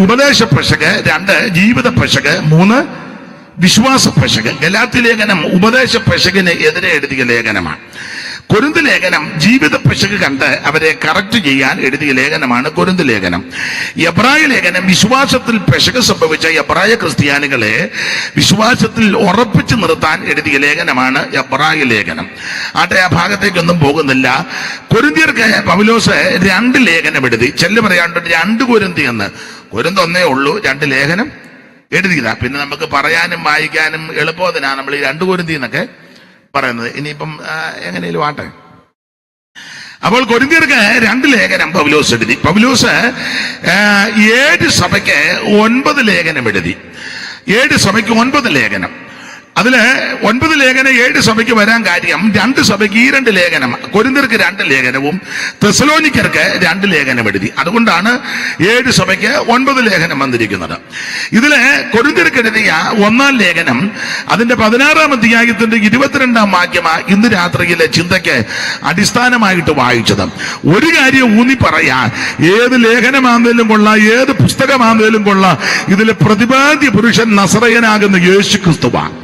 ഉപദേശ പെശക്, 2 ജീവിത പെശക്, 3 വിശ്വാസ പെശക്. ഗലാത്യ ലേഖനം ഉപദേശ പെശകിന് എതിരെ എഴുതിയ ലേഖനമാണ്. കൊരിന്ത് ലേഖനം ജീവിത പെശക് കണ്ട് അവരെ കറക്റ്റ് ചെയ്യാൻ എഴുതിയ ലേഖനമാണ് കൊരിന്ത് ലേഖനം. എബ്രായ ലേഖനം വിശ്വാസത്തിൽ പെശക് സംഭവിച്ച എബ്രായ ക്രിസ്ത്യാനികളെ വിശ്വാസത്തിൽ ഉറപ്പിച്ചു നിർത്താൻ എഴുതിയ ലേഖനമാണ് എബ്രായ ലേഖനം. ആട്ടെ, ആ ഭാഗത്തേക്കൊന്നും പോകുന്നില്ല. കൊരിന്ത്യർക്ക് പൗലോസ് 2 ലേഖനം എഴുതി. ചെല്ലു പറയാണ്ട് 2 കൊരിന്തി എന്ന്. കൊരിന്ത് ഒന്നേ ഉള്ളൂ, 2 ലേഖനം എഴുതിയതാ. പിന്നെ നമുക്ക് പറയാനും വായിക്കാനും എളുപ്പത്തിനാണ് നമ്മൾ ഈ 2 കൊരിന്തി എന്നൊക്കെ പറയുന്നത്. ഇനിയിപ്പം എങ്ങനെയും ആട്ടെ. അപ്പോൾ കൊരിന്ത്യർക്ക് 2 ലേഖനം പൗലോസ് എഴുതി. പൗലോസ് 7 സഭയ്ക്ക് 9 ലേഖനം എഴുതി. 7 സഭയ്ക്ക് 9 ലേഖനം. അതില് 9 ലേഖനം 7 സഭയ്ക്ക് വരാൻ കാര്യം 2 സഭയ്ക്ക് ഈ 2 ലേഖനം, കൊരിന്ത്യർക്ക് 2 ലേഖനവും തെസ്സലോനിക്കർക്ക് 2 ലേഖനം എഴുതി. അതുകൊണ്ടാണ് 7 സഭയ്ക്ക് 9 ലേഖനം വന്നിരിക്കുന്നത്. ഇതില് കൊരിന്ത്യർക്ക് എഴുതിയ 1-ാം ലേഖനം അതിന്റെ 16-ാം അധ്യായത്തിന്റെ 22-ാം വാക്യമാണ് ഇന്ന് രാത്രിയിലെ ചിന്തയ്ക്ക് അടിസ്ഥാനമായിട്ട് വായിച്ചത്. ഒരു കാര്യം ഊന്നി പറയാൻ, ഏത് ലേഖനമാണെങ്കിലും കൊള്ളാം, ഏത് പുസ്തകമാണെങ്കിലും കൊള്ളാം, ഇതിലെ പ്രതിപാദ്യ പുരുഷൻ നസറയനാകുന്ന യേശു ക്രിസ്തുവാണ്.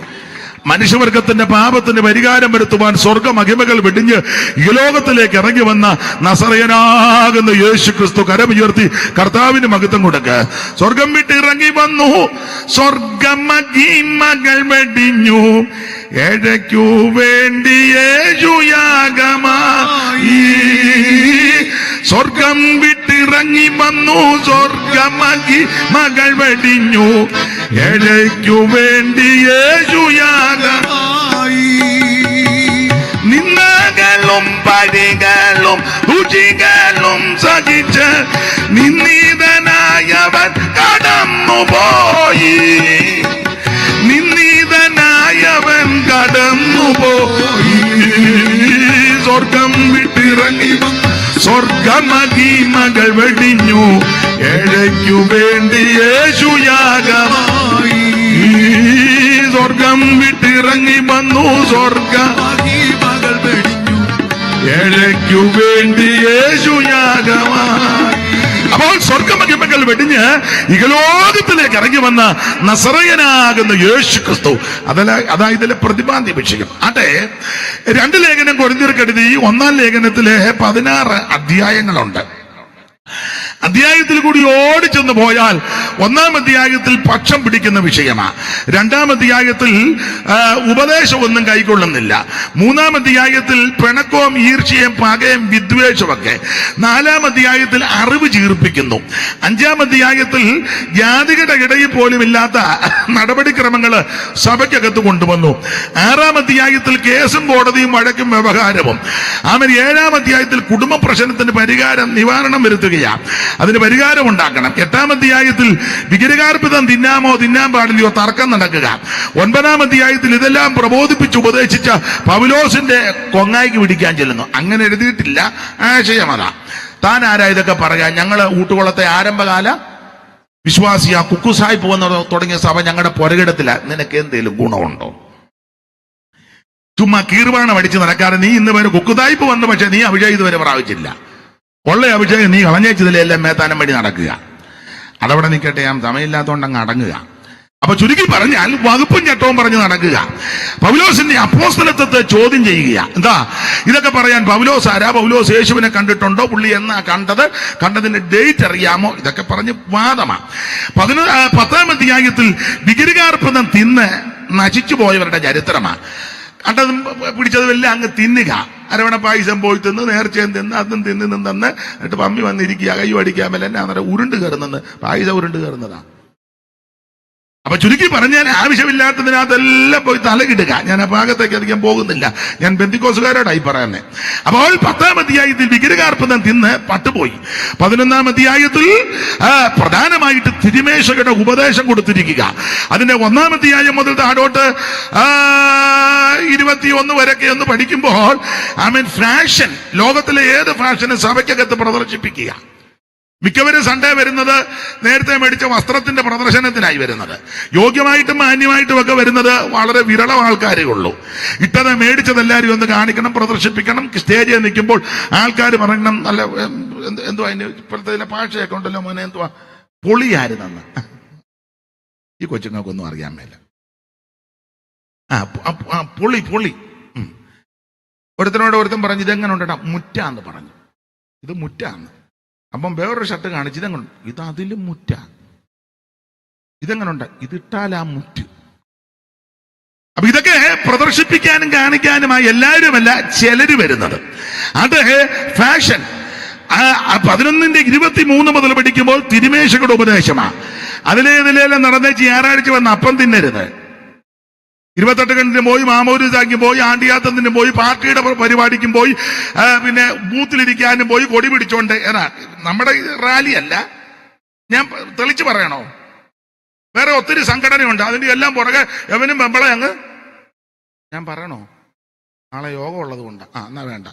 മനുഷ്യവർഗത്തിന്റെ പാപത്തിന് പരിഹാരം വരുത്തുവാൻ സ്വർഗ മഹിമകൾ വെടിഞ്ഞ് ഈ ലോകത്തിലേക്ക് ഇറങ്ങി വന്ന നസറയനാകുന്ന യേശു ക്രിസ്തു. കരമുയർത്തി കർത്താവിന് മഹത്വം കൊടുക്കുക. സ്വർഗം വിട്ട് ഇറങ്ങി വന്നു, സ്വർഗ മഹിമകൾ വെടിഞ്ഞു, ഏഴയ്ക്കു വേണ്ടി യേശുയാഗമായി. സ്വർഗം വിട്ടിറങ്ങി വന്നു, സ്വർഗ മഹിമകൾ വെടിഞ്ഞു, ഏഴയ്ക്കു വേണ്ടി യേശുയാഗമായി. നിന്ദകളും പരികളും രുചികളും സഹിച്ച് നിന്ദിതനായവൻ കടന്നുപോയി. നിന്ദിതനായവൻ കടന്നുപോയി. സ്വർഗം വിട്ടിറങ്ങി സ്വർഗമഹിമകൾ വെടിഞ്ഞു, ഏഴയ്ക്കു വേണ്ടി യേശുയാഗമായി. സ്വർഗം വിട്ടിറങ്ങി വന്നു, സ്വർഗമഹിമകൾ വെടിഞ്ഞു, ഏഴയ്ക്കു വേണ്ടി യേശുയാഗമായി. അപ്പോൾ സ്വർഗമഹിമകൾ വെടിഞ്ഞ് ഇഹലോകത്തിലേക്ക് ഇറങ്ങി വന്ന നസറയനാകുന്ന യേശു ക്രിസ്തു. അതായത് ഇതിലെ പ്രതിപാദ്യ വിഷയം. ആട്ടെ, 2 ലേഖനം കൊരിന്ത്യർക്ക് എഴുതി. 1-ാം ലേഖനത്തിലെ 16 അധ്യായങ്ങളുണ്ട്. അധ്യായത്തിൽ കൂടി ഓടിച്ചെന്ന് പോയാൽ 1-ാം അധ്യായത്തിൽ പക്ഷം പിടിക്കുന്ന വിഷയമാണ്. 2-ാം അധ്യായത്തിൽ ഉപദേശമൊന്നും കൈക്കൊള്ളുന്നില്ല. 3-ാം അധ്യായത്തിൽ പിണക്കവും ഈർഷ്യയും പകയും വിദ്വേഷമൊക്കെ. 4-ാം അധ്യായത്തിൽ അറിവ് ചീർപ്പിക്കുന്നു. 5-ാം അധ്യായത്തിൽ ജാതികളുടെ ഇടയിൽ പോലും ഇല്ലാത്ത നടപടിക്രമങ്ങൾ സഭയ്ക്കകത്ത് കൊണ്ടുവന്നു. 6-ാം അധ്യായത്തിൽ കേസും കോടതിയും വഴക്കും വ്യവഹാരവും. 7-ാം അധ്യായത്തിൽ കുടുംബ പ്രശ്നത്തിന് പരിഹാരം നിവാരണം വരുത്തുകയാണ്, അതിന് പരിഹാരം ഉണ്ടാക്കണം. 8-ാം അധ്യായത്തിൽ വിഗ്രഹാർപ്പിതം തിന്നാമോ തിന്നാൻ പാടില്ലയോ തർക്കം നടക്കുക. 9-ാം അധ്യായത്തിൽ ഇതെല്ലാം പ്രബോധിപ്പിച്ച് ഉപദേശിച്ച പൗലോസിന്റെ കൊങ്ങായിക്ക് പിടിക്കാൻ ചെല്ലുന്നു. അങ്ങനെ എഴുതിയിട്ടില്ല, ആശയമതാ. താൻ ആരാ ഇതൊക്കെ പറയാ? ഞങ്ങള് ഊട്ടുകുളത്തെ ആരംഭകാല വിശ്വാസിയാ, കുക്കുസായി പോകുന്ന തുടങ്ങിയ സഭ ഞങ്ങളുടെ പുരകിടത്തില്ല. നിനക്ക് എന്തേലും ഗുണമുണ്ടോ? ചുമ്മാ കീർവാണം അടിച്ച് നടക്കാതെ നീ ഇന്ന് വരെ കുക്കുതായ്പ് വന്നു, പക്ഷെ നീ അഭിഷേകം ഇതുവരെ പ്രാപിച്ചില്ല. ഉള്ള അഭിഷേകം നീ കളഞ്ഞേച്ചതിലെല്ലാം മേത്താനം വഴി നടക്കുക. അതവിടെ നിൽക്കട്ടെ, ഞാൻ സമയമില്ലാത്തതുകൊണ്ട് അങ്ങ് അടങ്ങുക. അപ്പൊ ചുരുക്കി പറഞ്ഞാൽ വകുപ്പും ചട്ടവും പറഞ്ഞ് നടക്കുക. പൗലോസിന്റെ അപ്പോസ്തലത്വത്തെ ചോദ്യം ചെയ്യുക. എന്താ ഇതൊക്കെ പറയാൻ? പൗലോസ് ആരാ? പൗലോസ് യേശുവിനെ കണ്ടിട്ടുണ്ടോ? പുള്ളി എന്നാ കണ്ടത്? കണ്ടതിന്റെ ഡേറ്റ് അറിയാമോ? ഇതൊക്കെ പറഞ്ഞ് വാദമാണ്. 10-ാം അധ്യായത്തിൽ വിഗ്രഹാർപ്പണം തിന്ന് നശിച്ചു പോയവരുടെ ചരിത്രമാണ്. കണ്ടതും പിടിച്ചതും എല്ലാം അങ്ങ് തിന്നുക. അരവണ പായസം പോയി തിന്ന്, നേർച്ചയും തിന്ന്, അതും തിന്ന് നിന്നെ എന്നിട്ട് പമ്മി വന്നിരിക്കുക, കൈ അടിക്കാൻ മേലെ എന്നാ ഉരുണ്ട് കയറുന്നത്, പായസം ഉരുണ്ട് കയറുന്നതാ. അപ്പൊ ചുരുക്കി പറഞ്ഞാൽ ആവശ്യമില്ലാത്തതിനകത്തെല്ലാം പോയി തലകിടുക. ഞാൻ ആ ഭാഗത്തേക്ക് അധികം പോകുന്നില്ല, ഞാൻ ബെന്തിക്കോസുകാരോടായി പറയുന്നത്. അപ്പോൾ 10-ാം അധ്യായത്തിൽ വിഗ്രഹാർപ്പണം തിന്ന് പട്ടുപോയി. 11-ാം അധ്യായത്തിൽ പ്രധാനമായിട്ട് തിരുമേശകരുടെ ഉപദേശം കൊടുത്തിരിക്കുക. അതിന്റെ 1-ാം അധ്യായം മുതൽ താഴോട്ട് 21 വരെയൊക്കെ ഒന്ന് പഠിക്കുമ്പോൾ ഫാഷൻ, ലോകത്തിലെ ഏത് ഫാഷനും സഭയ്ക്കകത്ത് പ്രദർശിപ്പിക്കുക. മിക്കവരും സൺഡേ വരുന്നത് നേരത്തെ മേടിച്ച വസ്ത്രത്തിന്റെ പ്രദർശനത്തിനായി വരുന്നത്. യോഗ്യമായിട്ടും മാന്യമായിട്ടും ഒക്കെ വരുന്നത് വളരെ വിരളം ആൾക്കാരേ ഉള്ളൂ. ഇട്ടത് മേടിച്ചതെല്ലാവരും ഒന്ന് കാണിക്കണം, പ്രദർശിപ്പിക്കണം. സ്റ്റേജിൽ നിൽക്കുമ്പോൾ ആൾക്കാർ പറയണം, നല്ല എന്തുവാ അതിന് ഇപ്പോഴത്തെ ഭാഷയൊക്കെ ഉണ്ടല്ലോ മോനെ, എന്തുവാ പൊളിയായിരുന്നെന്ന്. ഈ കൊച്ചുങ്ങൾക്കൊന്നും അറിയാൻ മേല. പൊളി. ഒരുത്തനോട് ഒരുത്തൻ പറഞ്ഞു, ഇതെങ്ങനെ ഉണ്ടടാ? മുറ്റാന്ന് പറഞ്ഞു. ഇത് മുറ്റാന്ന്. അപ്പം വേറൊരു ഷർട്ട് കാണിച്ച്, ഇതെങ്ങനെ? ഇത് അതിലും മുറ്റ. ഇതെങ്ങനെ ഉണ്ട്? ഇതിട്ടാലാ മുറ്റ്. അപ്പൊ ഇതൊക്കെ പ്രദർശിപ്പിക്കാനും കാണിക്കാനുമായി എല്ലാവരുമല്ല, ചിലര് വരുന്നത്. അത് ഫാഷൻ. 11:23 മുതൽ പഠിക്കുമ്പോൾ തിരുമേശകളുടെ ഉപദേശമാണ്. അതിലേതിലേലും നടന്നേച്ച് ഞായറാഴ്ച വന്ന് അപ്പം തിന്നരുത്, 28 കണ്ടിന് പോയി, മാമോദിസാക്കും പോയി, ആണ്ടിയാത്തത്തിനും പോയി, പാർട്ടിയുടെ പരിപാടിക്കും പോയി, പിന്നെ ബൂത്തിലിരിക്കാനും പോയി, കൊടി പിടിച്ചോണ്ട്. നമ്മുടെ റാലിയല്ല, ഞാൻ തെളിച്ചു പറയണോ? വേറെ ഒത്തിരി സംഘടനയുണ്ട്, അതിന്റെ എല്ലാം പുറകെ എവനും വെമ്പളെ അങ്ങ്. ഞാൻ പറയണോ? നാളെ യോഗം ഉള്ളത് കൊണ്ട്. എന്നാ വേണ്ട.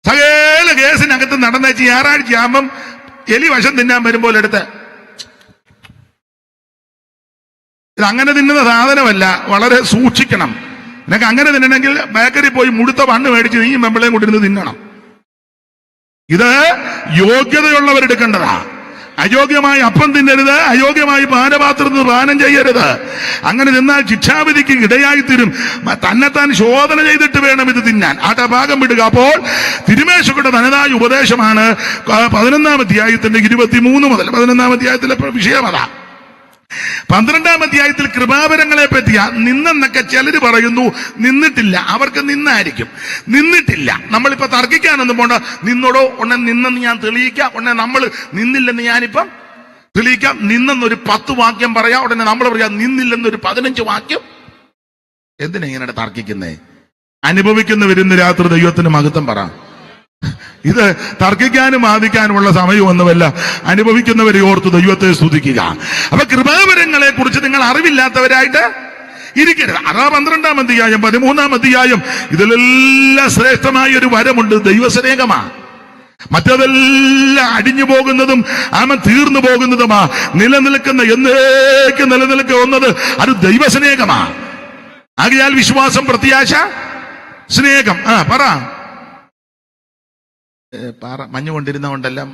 സകല കേസിനകത്ത് നടന്നേച്ച് ഞായറാഴ്ച ആകുമ്പം എലി വശം തിന്നാൻ വരുമ്പോൾ എടുത്ത്, ഇത് അങ്ങനെ തിന്നുന്ന സാധനമല്ല, വളരെ സൂക്ഷിക്കണം. നിനക്ക് അങ്ങനെ തിന്നണമെങ്കിൽ ബേക്കറി പോയി മുഴുത്ത പണ്ണ് മേടിച്ച് നീ മെമ്പളയും കൊണ്ടിരുന്ന് തിന്നണം. ഇത് യോഗ്യതയുള്ളവരെടുക്കേണ്ടതാ. അയോഗ്യമായി അപ്പം തിന്നരുത്, അയോഗ്യമായി പാനപാത്രത്തിൽ പാനം ചെയ്യരുത്. അങ്ങനെ തിന്നാൽ ശിക്ഷാവിധിക്ക് ഇടയായിത്തീരും. തന്നെത്താൻ ശോധന ചെയ്തിട്ട് വേണം ഇത് തിന്നാൻ. ഭാഗം വിടുക. അപ്പോൾ തിരുമേശകളുടെ തനതായ ഉപദേശമാണ് 11-ാം അധ്യായത്തിന്റെ 23 മുതൽ. 11-ാം അധ്യായത്തിലെ വിഷയം അതാ. 12-ാം അധ്യായത്തിൽ കൃപാവരങ്ങളെ പറ്റിയാ. നിന്നെന്നൊക്കെ ചിലര് പറയുന്നു, നിന്നിട്ടില്ല. അവർക്ക് നിന്നായിരിക്കും, നിന്നിട്ടില്ല. നമ്മളിപ്പോ തർക്കിക്കാനൊന്നും പോണ്ട. നിന്നോടോ ഉടനെ നിന്നെന്ന് ഞാൻ തെളിയിക്കാം, ഉടനെ നമ്മൾ നിന്നില്ലെന്ന് ഞാനിപ്പം തെളിയിക്കാം. നിന്നെന്നൊരു 10 വാക്യം പറയാം, ഉടനെ നമ്മൾ പറയാം നിന്നില്ലെന്നൊരു 15 വാക്യം. എന്തിനാ ഇങ്ങനെ തർക്കിക്കുന്നേ? അനുഭവിക്കുന്നവരിന്ന് രാത്രി ദൈവത്തിന് മഹത്വം പറ. ഇത് തർക്കിക്കാനും വാദിക്കാനുമുള്ള സമയമൊന്നുമല്ല. അനുഭവിക്കുന്നവരെ ഓർത്ത് ദൈവത്തെ സ്തുതിക്കുക. അപ്പൊ കൃപാവരങ്ങളെ കുറിച്ച് നിങ്ങൾ അറിവില്ലാത്തവരായിട്ട് ഇരിക്കരുത്. 12-ാം അധ്യായം 13-ാം അധ്യായം ഇതിലെല്ലാം ശ്രേഷ്ഠമായ ഒരു വരമുണ്ട്, ദൈവസ്നേഹമാ. മറ്റതെല്ലാം അടിഞ്ഞു പോകുന്നതും തീർന്നു പോകുന്നതുമാ. നിലനിൽക്കുന്ന എന്നേക്കും നിലനിൽക്കുന്നത് അത് ദൈവസ്നേഹമാ. ആകയാൽ വിശ്വാസം, പ്രത്യാശ, സ്നേഹം. പറ. മഞ്ഞു കൊണ്ടിരുന്ന കൊണ്ടെല്ലാം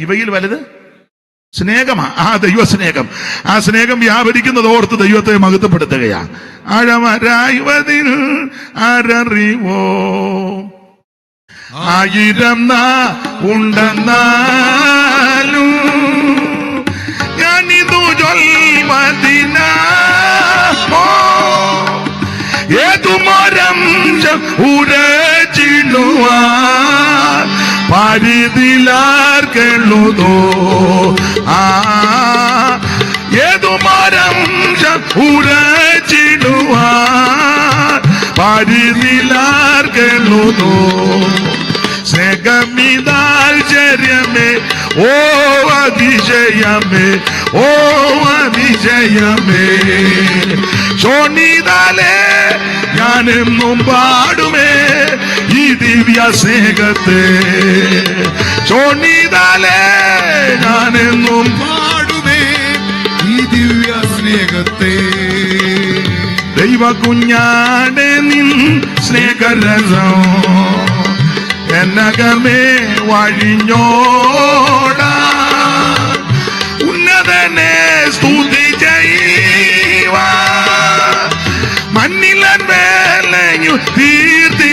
ഇവയിൽ വലുത് സ്നേഹമാ. ദൈവസ്നേഹം. ആ സ്നേഹം വ്യാപരിക്കുന്നത് ഓർത്ത് ദൈവത്തെ മഹത്വപ്പെടുത്തുകയാ. ആഴമരായുവതിന് ആരറിവോ 1000 ഉണ്ടെന്നാലും ഞാനിതു ചൊൽവതിന ഏതു മരം ഉരച്ചിടുവാൻ പരിധിലാർക്കെള്ളുതോ ഏതു മരം ഉരച്ചിടുവാൻ പരിധിലാർക്കെള്ളുതോ സ്നേഹമിതാശ്ചര്യമേ ഓ അതിശയമേ ഓ അതിശയമേ ശോണിതാലേ ഞാനെന്നും പാടുമേ ഈ ദിവ്യ സ്നേഹത്തെ ശോണിതാലേ ഞാനെന്നും പാടുമേ ഈ ദിവ്യ സ്നേഹത്തെ ദൈവ കുഞ്ഞാടെ നിൻ സ്നേഹരസം എന്നകമേ വഴിഞ്ഞോടാ ഉന്നതനെ സ്തുതി ചെയ്യുവാ മണ്ണിലൻ വേലയു തീർത്തിടുവാൻ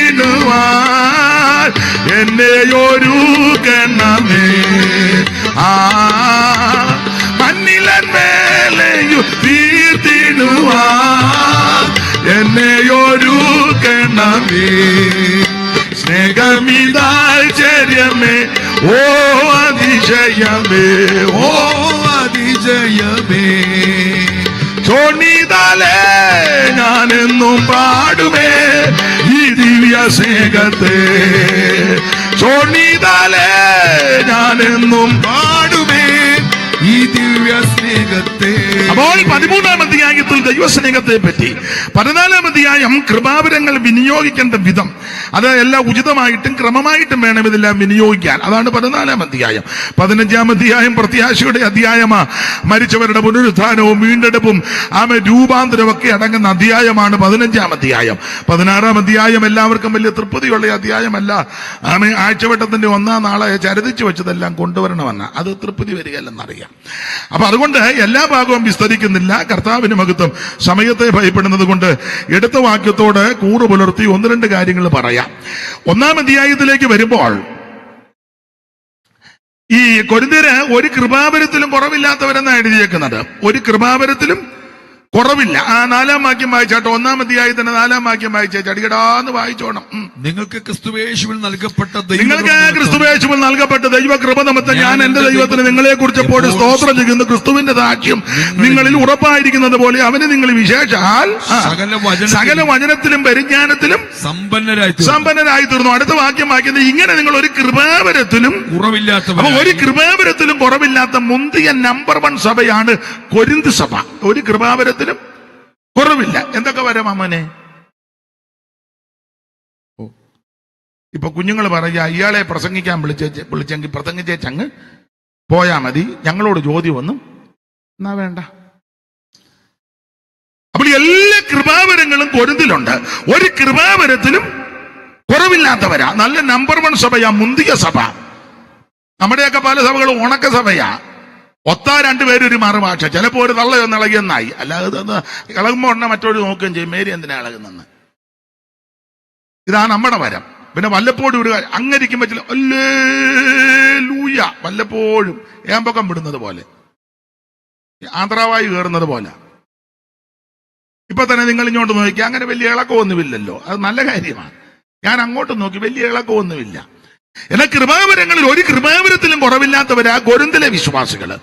എന്നെയൊരുക്കണമേ മണ്ണിലൻ വേലയു തീർത്തിടുവാൻ എന്നെയൊരുക്കണമേ സ്നേഹമിതാശ്ചര്യമേ ഓ അതിശയമേ ഓ അതിശയമേ ചോണിതാലേ ഞാനെന്നും പാടുമേ ഈ ദിവ്യ സ്നേഹത്തെ ചോണിതാലേ ഞാനെന്നും പാടുമേ ഈ ദിവ്യ സ്നേഹത്തെ. അപ്പോൾ 13-ാം അധ്യായം അധ്യായത്തിൽ ദൈവസ്നേഹത്തെ പറ്റി, 14 അധ്യായം കൃപാവരങ്ങൾ വിനിയോഗിക്കേണ്ട വിധം, അത് എല്ലാം ഉചിതമായിട്ടും ക്രമമായിട്ടും വേണം ഇതെല്ലാം വിനിയോഗിക്കാൻ. അതാണ് 14 അധ്യായം. 15 അധ്യായം പ്രത്യാശയുടെ അധ്യായമാ. മരിച്ചവരുടെ പുനരുത്ഥാനവും വീണ്ടെടുപ്പും രൂപാന്തരവും ഒക്കെ അടങ്ങുന്ന അധ്യായമാണ് 15 അധ്യായം. 16 അധ്യായം എല്ലാവർക്കും വലിയ തൃപ്തിയുള്ള അധ്യായമല്ല. ആഴ്ചവട്ടത്തിന്റെ 1-ാം നാളെ ചരിതിച്ചു വെച്ചതെല്ലാം കൊണ്ടുവരണമെന്ന അത് തൃപ്തി വരികയല്ലെന്നറിയാം. അപ്പൊ അതുകൊണ്ട് എല്ലാ ഭാഗവും വിസ്തരിക്കുന്നില്ല. കർത്താവിന് മഹത്വം. സമയത്തെ ഭയപ്പെടുന്നത് കൊണ്ട് എടുത്ത വാക്യത്തോട് കൂറ് പുലർത്തി 1-2 കാര്യങ്ങൾ പറയാം. 1-ാം അധ്യായത്തിലേക്ക് വരുമ്പോൾ ഈ കൊരിന്ത്യര് ഒരു കൃപാവരത്തിലും കുറവില്ലാത്തവരെന്നാണ് എഴുതിയേക്കുന്നത്. ഒരു കൃപാവരത്തിലും കുറവില്ല. 4-ാം വാക്യം വായിച്ചാട്ടോ. 1-ാം അധ്യായത്തിന്റെ 4-ാം വാക്യം വായിച്ചേ. ചടികടാന്ന് വായിച്ചോണം. നിങ്ങൾക്ക് ക്രിസ്തുയേശുവിൽ നൽകപ്പെട്ട ദൈവകൃപ നിമിത്തം ഞാൻ എന്റെ ദൈവത്തിന് നിങ്ങളെ കുറിച്ച് എപ്പോഴും സ്തോത്രം ചെയ്യുന്നു. ക്രിസ്തുവിന്റെ സാക്ഷ്യം നിങ്ങളിൽ ഉറപ്പായിരിക്കുന്നത് പോലെ അവന് നിങ്ങൾ വിശേഷാൽ സകല വചനത്തിലും പരിജ്ഞാനത്തിലും സമ്പന്നരായി തീർന്നു. അടുത്ത വാക്യം വായിക്കുന്നത് ഇങ്ങനെ നിങ്ങൾ ഒരു കൃപാവരത്തിലും കുറവില്ലാത്ത മുന്തിയ നമ്പർ 1 സഭയാണ് കൊരിന്ത് സഭ. ഒരു കൃപാവരത്തിലും കുറവില്ല. എന്തൊക്കെ വരാം അമ്മനെ? ഇപ്പൊ കുഞ്ഞുങ്ങൾ പറയാ ഇയാളെ പ്രസംഗിക്കാൻ വിളിച്ചെങ്കിൽ പ്രസംഗിച്ചങ്ങ് പോയാ മതി, ഞങ്ങളോട് ചോദ്യമൊന്നും എന്നാ വേണ്ട. അപ്പോൾ എല്ലാ കൃപാവരങ്ങളും കൊരിന്തിലുണ്ട്. ഒരു കൃപാവരത്തിലും കുറവില്ലാത്തവരാ. നല്ല നമ്പർ 1 സഭയാ, മുന്തിയ സഭ. നമ്മുടെയൊക്കെ പല സഭകളും ഉണക്ക സഭയാ. 2 പേര് ഒരു മറുഭാഷ, ചിലപ്പോ ഒരു തള്ളയൊന്ന് ഇളകിയെന്നായി. അല്ലാതെ ഇളകുമ്പോ ഉടനെ മറ്റൊരു നോക്കുകയും ചെയ്യും, മേരി എന്തിനാ ഇളകുന്നെന്ന്. ഇതാണ് നമ്മുടെ വരം. പിന്നെ വല്ലപ്പോഴും ഒരു അങ്ങരിക്കും പറ്റില്ല, ഹല്ലേലൂയ വല്ലപ്പോഴും ഏമ്പക്കം വിടുന്നത് പോലെ, ആന്ധ്രാവായി കയറുന്നത് പോലെ. ഇപ്പൊ തന്നെ നിങ്ങൾ ഇങ്ങോട്ട് നോക്കി, അങ്ങനെ വലിയ ഇളക്കമൊന്നുമില്ലല്ലോ. അത് നല്ല കാര്യമാണ്. ഞാൻ അങ്ങോട്ട് നോക്കി, വലിയ ഇളക്കമൊന്നുമില്ല. എന്നാൽ കൃപാവരങ്ങളിൽ ഒരു കൃപാവരത്തിലും കുറവില്ലാത്തവരാ കൊരിന്തിലെ വിശ്വാസികള്.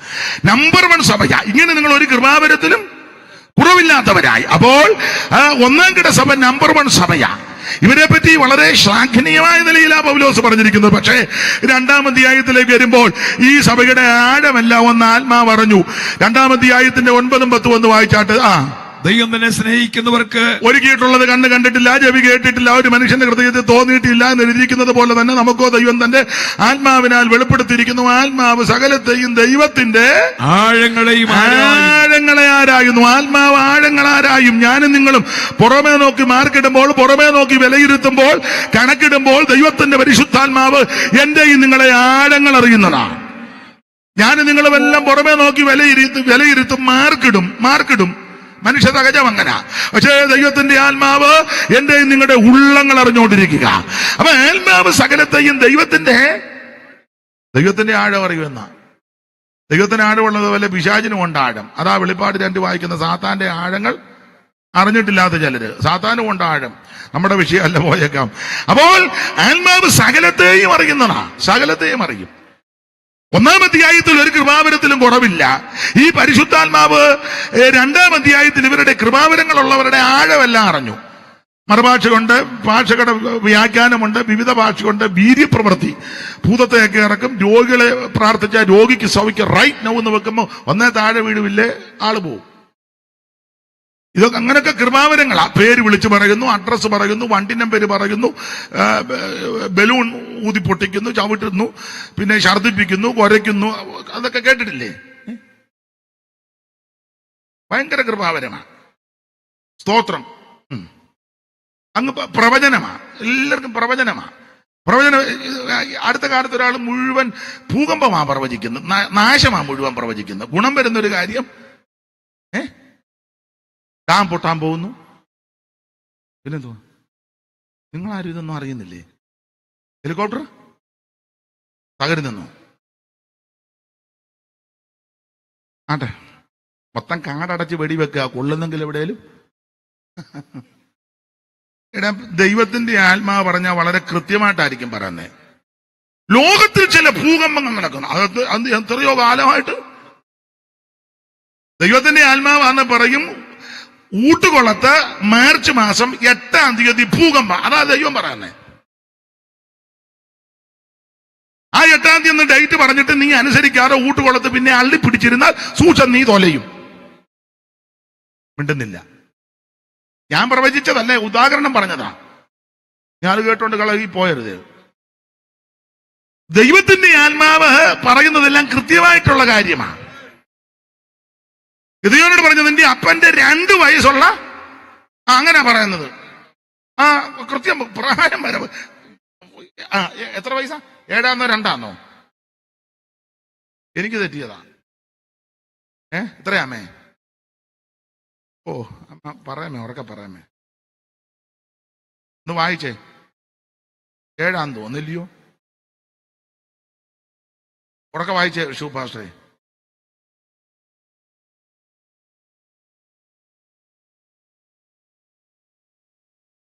നമ്പർ 1 സഭയാ. ഇങ്ങനെ നിങ്ങൾ ഒരു കൃപാവരത്തിലും കുറവില്ലാത്തവരായി. അപ്പോൾ 1-ാം കിട സഭ നമ്പർ 1 സഭയാ. ഇവരെ പറ്റി വളരെ ശ്ലാഘനീയമായ നിലയിലാ പൗലോസ് പറഞ്ഞിരിക്കുന്നത്. പക്ഷേ 2-ാം അധ്യായത്തിലേക്ക് വരുമ്പോൾ ഈ സഭയുടെ ആഴമല്ല ഒന്ന് ആത്മാവ് അറിഞ്ഞു. 2-ാം അധ്യായത്തിന്റെ 9-ഉം 10-ഉം ഒന്ന് വായിച്ചാട്ട്. ദൈവം തന്നെ സ്നേഹിക്കുന്നവർക്ക് ഒരുക്കിയിട്ടുള്ളത് കണ്ണ് കണ്ടിട്ടില്ല, ചെവി കേട്ടിട്ടില്ല, ഒരു മനുഷ്യന്റെ ഹൃദയത്തിൽ തോന്നിയിട്ടില്ല എന്ന് എഴുതിയിരിക്കുന്നത് പോലെ തന്നെ നമുക്കോ ദൈവം തന്റെ ആത്മാവിനാൽ വെളിപ്പെടുത്തിയിരിക്കുന്നു. ആത്മാവ് സകലത്തെയും ദൈവത്തിന്റെ ആഴങ്ങളെ ആരായുന്നു. ആത്മാവ് ആഴങ്ങൾ ആരായും. ഞാനും നിങ്ങളും പുറമേ നോക്കി മാർക്കിടുമ്പോൾ, പുറമേ നോക്കി വിലയിരുത്തുമ്പോൾ, കണക്കിടുമ്പോൾ ദൈവത്തിന്റെ പരിശുദ്ധാത്മാവ് എന്റെയും നിങ്ങളെ ആഴങ്ങൾ അറിയുന്നതാണ്. ഞാനും നിങ്ങളുമെല്ലാം പുറമേ നോക്കി വിലയിരുത്തും, മാർക്കിടും. മനുഷ്യ സഹജം അങ്ങനെ. പക്ഷേ ദൈവത്തിന്റെ ആത്മാവ് എന്റെ നിങ്ങളുടെ ഉള്ളങ്ങൾ അറിഞ്ഞുകൊണ്ടിരിക്കുക. അപ്പൊ ആത്മാവ് സകലത്തെയും ദൈവത്തിന്റെ ആഴം അറിയുമെന്ന. ദൈവത്തിന് ആഴമുള്ളത് പോലെ പിശാചിനും ഉണ്ട് ആഴം. അതാ വെളിപ്പാട് 2 വായിക്കുന്ന സാത്താന്റെ ആഴങ്ങൾ അറിഞ്ഞിട്ടില്ലാത്ത ചിലര്. സാത്താനും ഉണ്ട് ആഴം. നമ്മുടെ വിഷയമല്ല, പോയേക്കാം. അപ്പോൾ ആത്മാവ് സകലത്തെയും അറിയുന്നതാ, സകലത്തെയും അറിയും. 1-ാം അധ്യായത്തിൽ ഒരു കൃപാവരത്തിലും കുറവില്ല. ഈ പരിശുദ്ധാത്മാവ് 2-ാം അധ്യായത്തിൽ ഇവരുടെ കൃപാവരങ്ങളുള്ളവരുടെ ആഴമെല്ലാം അറിഞ്ഞു. മറുഭാഷ കൊണ്ട്, ഭാഷകളുടെ വ്യാഖ്യാനമുണ്ട്, വിവിധ ഭാഷ കൊണ്ട്, വീര്യപ്രവൃത്തി, ഭൂതത്തെയൊക്കെ ഇറക്കും, രോഗികളെ പ്രാർത്ഥിച്ച രോഗിക്ക് സൗഖ്യം റൈറ്റ് നൗ എന്ന് വെക്കുമ്പോൾ ഒന്നേ താഴെ വീടുമില്ലേ, ആള് പോവും. ഇതൊക്കെ അങ്ങനെയൊക്കെ കൃപാവരങ്ങളാ. പേര് വിളിച്ചു പറയുന്നു, അഡ്രസ്സ് പറയുന്നു, വണ്ടി നമ്പർ പറയുന്നു, ബലൂൺ ഊതി പൊട്ടിക്കുന്നു, ചവിട്ടുന്നു, പിന്നെ ഛർദിപ്പിക്കുന്നു, കുരയ്ക്കുന്നു. അതൊക്കെ കേട്ടിട്ടില്ലേ? ഭയങ്കര കൃപാവരമാണ്. സ്തോത്രം. അങ്ങ് പ്രവചനമാണ്. എല്ലാവർക്കും പ്രവചനമാണ്. അടുത്ത കാലത്ത് ഒരാൾ മുഴുവൻ ഭൂകമ്പമാണ് പ്രവചിക്കുന്നത്, നാശമാണ് മുഴുവൻ പ്രവചിക്കുന്നത്. ഗുണം വരുന്നൊരു കാര്യം ഡാം പൊട്ടാൻ പോകുന്നു. പിന്നെന്തോ, നിങ്ങളാരും ഇതൊന്നും അറിയുന്നില്ലേ? ഹെലികോപ്റ്റർ തകരുന്നു. ആട്ടെ, മൊത്തം കാടടച്ച് വെടിവെക്കുക, കൊള്ളുന്നെങ്കിൽ എവിടെയും. എടാ, ദൈവത്തിന്റെ ആത്മാവ് പറഞ്ഞാൽ വളരെ കൃത്യമായിട്ടായിരിക്കും പറയുന്നത്. ലോകത്തിൽ ചില ഭൂകമ്പങ്ങൾ നടക്കുന്നു. അത് എത്രയോ കാലമായിട്ട് ദൈവത്തിന്റെ ആത്മാവാന്ന് പറയും. ഊട്ടുകൊളത്ത് മാർച്ച് മാസം 8-ാം തീയതി ഭൂകമ്പം. അതാ ദൈവം പറയുന്നത്. ആ 8-ാം തീയതി ഡേറ്റ് പറഞ്ഞിട്ട് നീ അനുസരിക്കാതെ ഊട്ടുകൊളത്ത് പിന്നെ അള്ളി പിടിച്ചിരുന്നാൽ സൂക്ഷം നീ തൊലയും. മിണ്ടുന്നില്ല. ഞാൻ പ്രവചിച്ചതല്ലേ, ഉദാഹരണം പറഞ്ഞതാ. ഞാൻ കേട്ടോണ്ട് കളകി പോയരുത്. ദൈവത്തിന്റെ ആത്മാവ് പറയുന്നതെല്ലാം കൃത്യമായിട്ടുള്ള കാര്യമാണ്. ഗിദെയോനോട് പറഞ്ഞു, നിന്റെ അപ്പന്റെ 2 വയസ്സുള്ള അങ്ങനെ പറയുന്നത്. കൃത്യം പ്രായം വരവ്. എത്ര വയസ്സാ? 7 2 എനിക്ക് തെറ്റിയതാ. എത്രയാമേ? ഓ അമ്മ പറയാമേ, ഉറക്കെ പറയാമേ. ഒന്ന് വായിച്ചേ. 7 തോന്നില്ലയോ? ഉറക്കെ വായിച്ചേ ഷൂ പാസ്റ്ററെ.